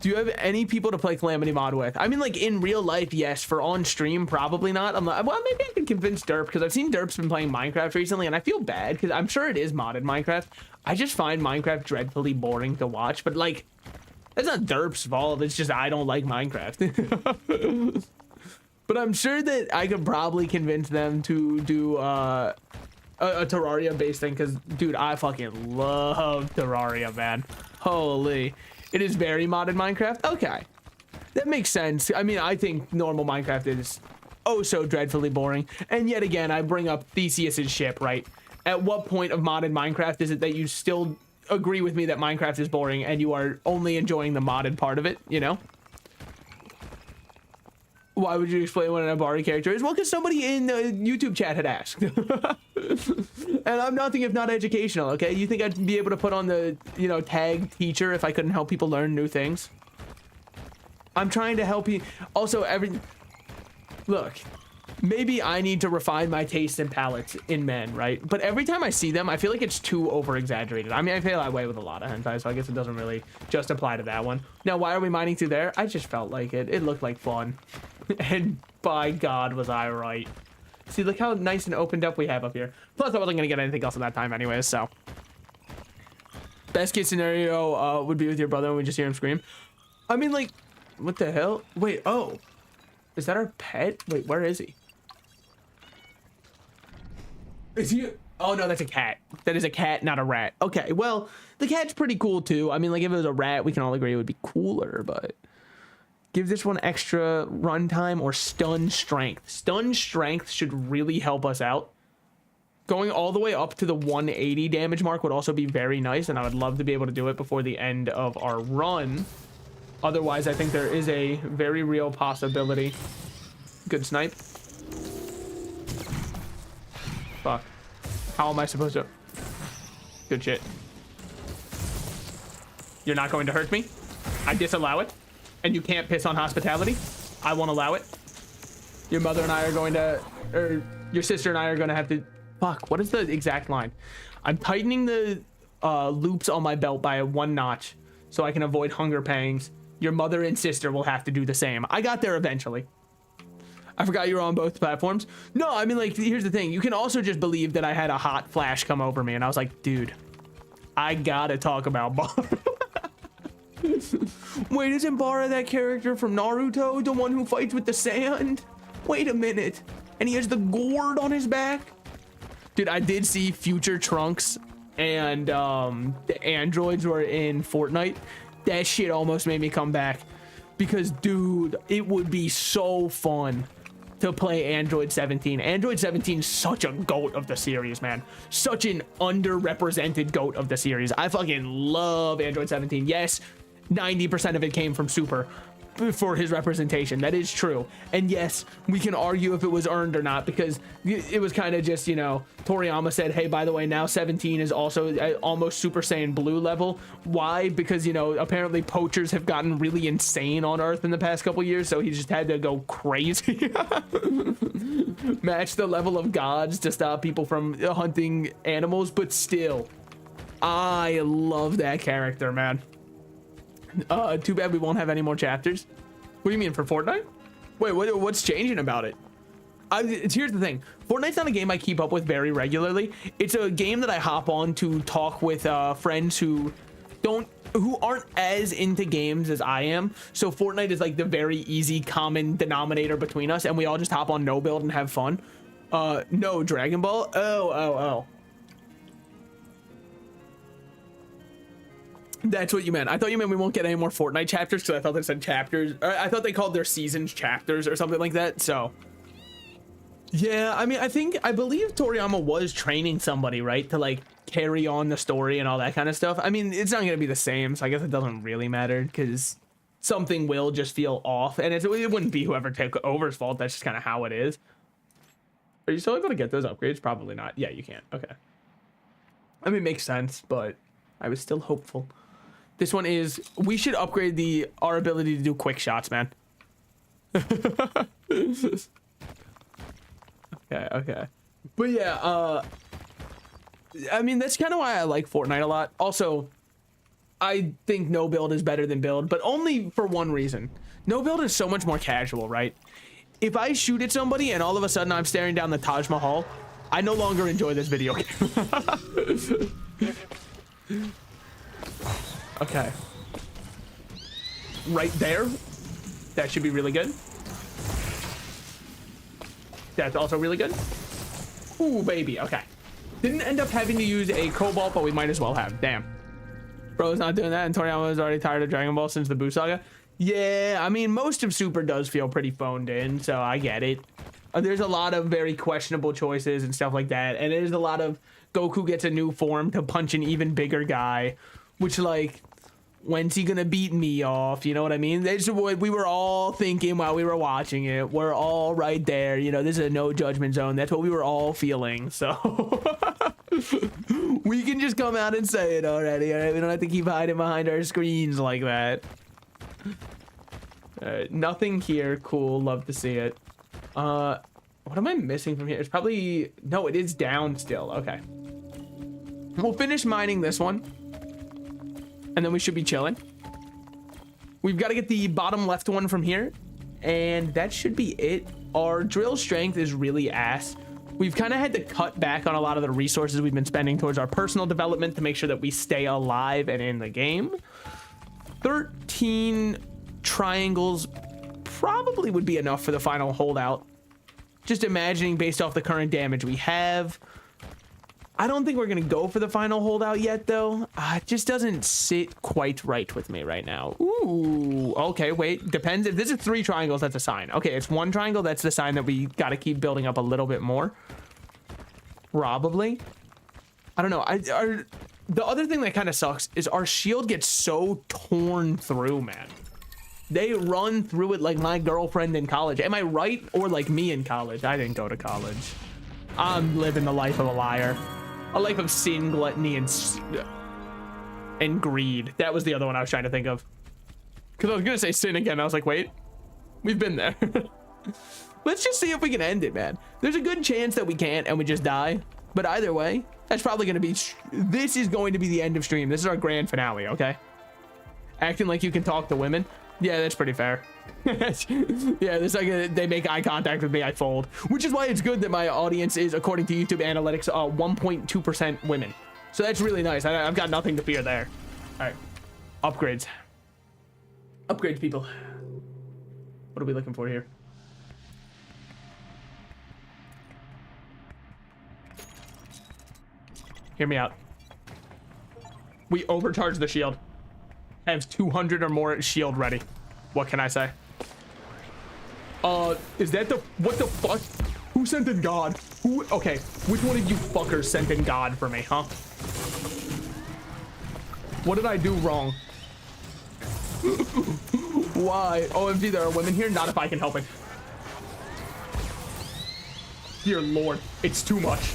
Speaker 1: Do you have any people to play Calamity Mod with? I mean, like, in real life, yes. For on stream, probably not. I'm like, well, maybe I can convince Derp, because I've seen Derp's been playing Minecraft recently, and I feel bad, because I'm sure it is modded Minecraft. I just find Minecraft dreadfully boring to watch, but, like, that's not Derp's fault. It's just I don't like Minecraft. But I'm sure that I could probably convince them to do a Terraria-based thing, because, dude, I fucking love Terraria, man. Holy. It is very modded Minecraft? Okay. That makes sense. I mean, I think normal Minecraft is oh so dreadfully boring. And yet again, I bring up Theseus's ship, right? At what point of modded Minecraft is it that you still agree with me that Minecraft is boring and you are only enjoying the modded part of it, you know? Why would you explain what an Abari character is? Well, because somebody in the YouTube chat had asked. And I'm nothing if not educational, okay? You think I'd be able to put on the, you know, tag teacher if I couldn't help people learn new things? I'm trying to help you. Also, look, maybe I need to refine my taste and palates in men, right? But every time I see them, I feel like it's too over-exaggerated. I mean, I feel that way with a lot of hentai, so I guess it doesn't really just apply to that one. Now, why are we mining through there? I just felt like it. It looked like fun. And by God, was I right. See, look how nice and opened up we have up here. Plus, I wasn't going to get anything else in that time anyways, so. Best case scenario would be with your brother and we just hear him scream. I mean, like, what the hell? Wait, oh. Is that our pet? Wait, where is he? Is he? Oh, no, that's a cat. That is a cat, not a rat. Okay, well, the cat's pretty cool, too. I mean, like, if it was a rat, we can all agree it would be cooler, but... Give this one extra runtime or stun strength. Stun strength should really help us out. Going all the way up to the 180 damage mark would also be very nice, and I would love to be able to do it before the end of our run. Otherwise, I think there is a very real possibility. Good snipe. Fuck. How am I supposed to... Good shit. You're not going to hurt me? I disallow it. And you can't piss on hospitality. I won't allow it. Your mother and I are going to, or your sister and I are going to have to, fuck, what is the exact line? I'm tightening the loops on my belt by 1 notch so I can avoid hunger pangs. Your mother and sister will have to do the same. I got there eventually. I forgot you were on both platforms. No, I mean, like, here's the thing. You can also just believe that I had a hot flash come over me and I was like, dude, I gotta talk about Bara. Wait, isn't Bara that character from Naruto? The one who fights with the sand? Wait a minute. And he has the gourd on his back? Dude, I did see future Trunks and the androids were in Fortnite. That shit almost made me come back. Because, dude, it would be so fun to play Android 17. Android 17 is such a GOAT of the series, man. Such an underrepresented GOAT of the series. I fucking love Android 17. Yes, 90% of it came from Super for his representation. That is true. And yes, we can argue if it was earned or not, because it was kind of just, you know, Toriyama said, hey, by the way, now 17 is also almost Super Saiyan Blue level. Why? Because, you know, apparently poachers have gotten really insane on Earth in the past couple years, so he just had to go crazy. Match the level of gods to stop people from hunting animals, but still, I love that character, man. Too bad we won't have any more chapters. What do you mean, for Fortnite? Wait, what's changing about it? Here's the thing. Fortnite's not a game I keep up with very regularly. It's a game that I hop on to talk with friends who aren't as into games as I am. So Fortnite is like the very easy common denominator between us, and we all just hop on no build and have fun. No, Dragon Ball. Oh. That's what you meant. I thought you meant we won't get any more Fortnite chapters, because I thought they said chapters. Or I thought they called their seasons chapters or something like that. So yeah, I mean, I believe Toriyama was training somebody, right, to like carry on the story and all that kind of stuff. I mean, it's not going to be the same, so I guess it doesn't really matter, because something will just feel off, and it wouldn't be whoever took over's fault. That's just kind of how it is. Are you still able to get those upgrades? Probably not. Yeah, you can. Okay. I mean, it makes sense, but I was still hopeful. This one is, we should upgrade our ability to do quick shots, man. Okay. But yeah, I mean, that's kind of why I like Fortnite a lot. Also, I think no build is better than build, but only for one reason. No build is so much more casual, right? If I shoot at somebody and all of a sudden I'm staring down the Taj Mahal, I no longer enjoy this video game. Okay. Right there. That should be really good. That's also really good. Ooh, baby. Okay. Didn't end up having to use a Cobalt, but we might as well have. Damn. Bro's not doing that, and Toriyama was already tired of Dragon Ball since the Buu Saga. Yeah, I mean, most of Super does feel pretty phoned in, so I get it. There's a lot of very questionable choices and stuff like that, and there's a lot of Goku gets a new form to punch an even bigger guy, which, like, when's he gonna beat me off? You know what I mean? That's what we were all thinking while we were watching it. We're all right there. You know, this is a no judgment zone. That's what we were all feeling. So we can just come out and say it already. All right? We don't have to keep hiding behind our screens like that. Nothing here. Cool. Love to see it. What am I missing from here? It's probably, no, it is down still. Okay. We'll finish mining this one, and then we should be chilling. We've got to get the bottom left one from here, and that should be it. Our drill strength is really ass. We've kind of had to cut back on a lot of the resources we've been spending towards our personal development to make sure that we stay alive and in the game. 13 triangles probably would be enough for the final holdout. Just imagining based off the current damage we have. I don't think we're going to go for the final holdout yet, though. It just doesn't sit quite right with me right now. Ooh, okay, wait. Depends. If this is 3 triangles, that's a sign. Okay, it's 1 triangle. That's the sign that we got to keep building up a little bit more. Probably. I don't know. The other thing that kind of sucks is our shield gets so torn through, man. They run through it like my girlfriend in college. Am I right? Or like me in college? I didn't go to college. I'm living the life of a liar. A life of sin, gluttony, and greed. That was the other one I was trying to think of. Because I was going to say sin again. I was like, wait, we've been there. Let's just see if we can end it, man. There's a good chance that we can't and we just die. But either way, that's probably going to be... This is going to be the end of stream. This is our grand finale, okay? Acting like you can talk to women. Yeah, that's pretty fair. Yeah, there's like they make eye contact with me, I fold. Which is why it's good that my audience is, according to YouTube analytics, 1.2% women. So that's really nice. I've got nothing to fear there. All right, upgrades. Upgrades, people. What are we looking for here? Hear me out. We overcharged the shield. Have 200 or more shield ready. What can I say? Is that the... What the fuck? Who sent in God? Who... Okay, which one of you fuckers sent in God for me, huh? What did I do wrong? Why? OMG, there are women here? Not if I can help it. Dear Lord, it's too much.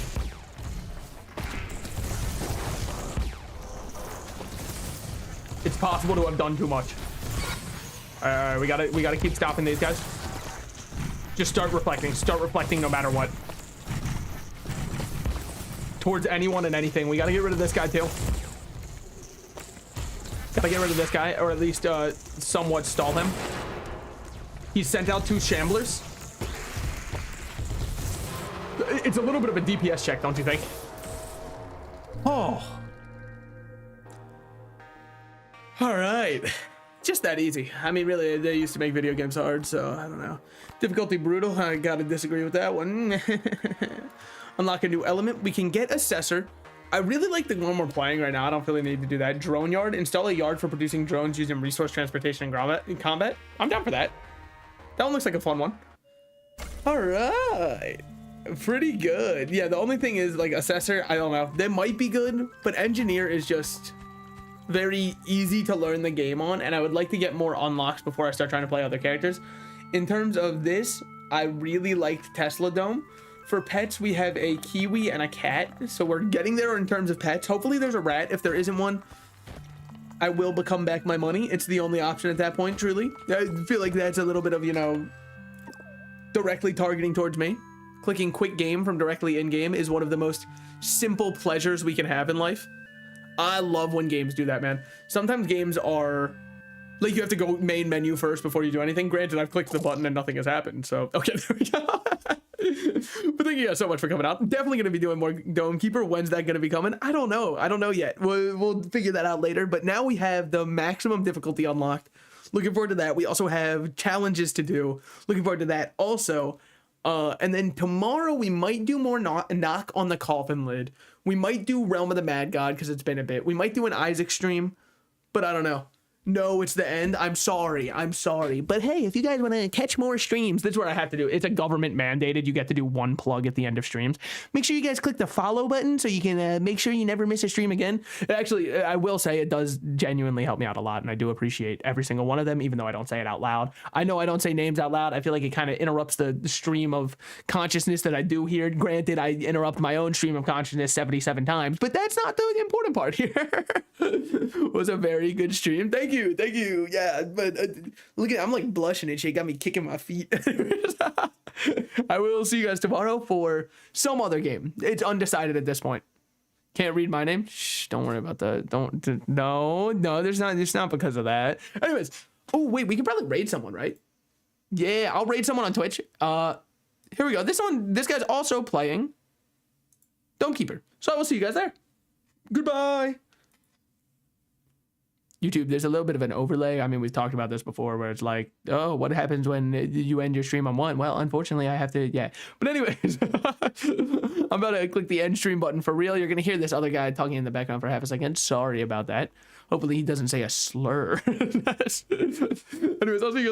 Speaker 1: It's possible to have done too much. We gotta keep stopping these guys. Just start reflecting no matter what. Towards anyone and anything. We gotta get rid of this guy too. Gotta get rid of this guy, or at least somewhat stall him. He sent out 2 shamblers. It's a little bit of a DPS check, don't you think? Oh. All right. Just that easy. I mean, really, they used to make video games hard, so I don't know. Difficulty brutal. I gotta disagree with that one. Unlock a new element. We can get Assessor. I really like the one we're playing right now. I don't really need to do that. Drone Yard. Install a yard for producing drones using resource transportation in combat. I'm down for that. That one looks like a fun one. All right. Pretty good. Yeah, the only thing is, like, Assessor, I don't know. They might be good, but Engineer is just very easy to learn the game on, and I would like to get more unlocks before I start trying to play other characters. In terms of this, I really liked Tesla Dome. For pets, we have a kiwi and a cat, so we're getting there in terms of pets. Hopefully there's a rat. If there isn't one, I will become back my money. It's the only option at that point, truly. I feel like that's a little bit of, you know, directly targeting towards me. Clicking quick game from directly in game is one of the most simple pleasures we can have in life. I love when games do that, man. Sometimes games are like you have to go main menu first before you do anything. Granted, I've clicked the button and nothing has happened, so okay, there we go. But thank you guys so much for coming out. I'm definitely going to be doing more Dome Keeper. When's that going to be coming? I don't know yet. We'll figure that out later. But now we have the maximum difficulty unlocked. Looking forward to that. We also have challenges to do. Looking forward to that also. And then tomorrow we might do more knock on the coffin lid. We might do Realm of the Mad God because it's been a bit. We might do an Isaac stream, but I don't know. No, it's the end. I'm sorry. But hey, if you guys want to catch more streams, that's what I have to do. It's a government mandated. You get to do one plug at the end of streams. Make sure you guys click the follow button so you can make sure you never miss a stream again. Actually, I will say it does genuinely help me out a lot, and I do appreciate every single one of them, even though I don't say it out loud. I know I don't say names out loud. I feel like it kind of interrupts the stream of consciousness that I do here. Granted, I interrupt my own stream of consciousness 77 times, but that's not the important part here. It was a very good stream. Thank you. Yeah, but look at, I'm like blushing and shit got me kicking my feet. I will see you guys tomorrow for some other game. It's undecided at this point. Can't read my name. Shh, don't worry about that. No, there's not. It's not because of that. Anyways, oh wait, we could probably raid someone, right? Yeah, I'll raid someone on Twitch. Here we go. This guy's also playing Dome Keeper. So I will see you guys there. Goodbye. YouTube, there's a little bit of an overlay. I mean, we've talked about this before where it's like, oh, what happens when you end your stream on one? Well, unfortunately, I have to, yeah. But anyways, I'm about to click the end stream button for real. You're going to hear this other guy talking in the background for half a second. Sorry about that. Hopefully he doesn't say a slur. Anyways, I'll see you guys later.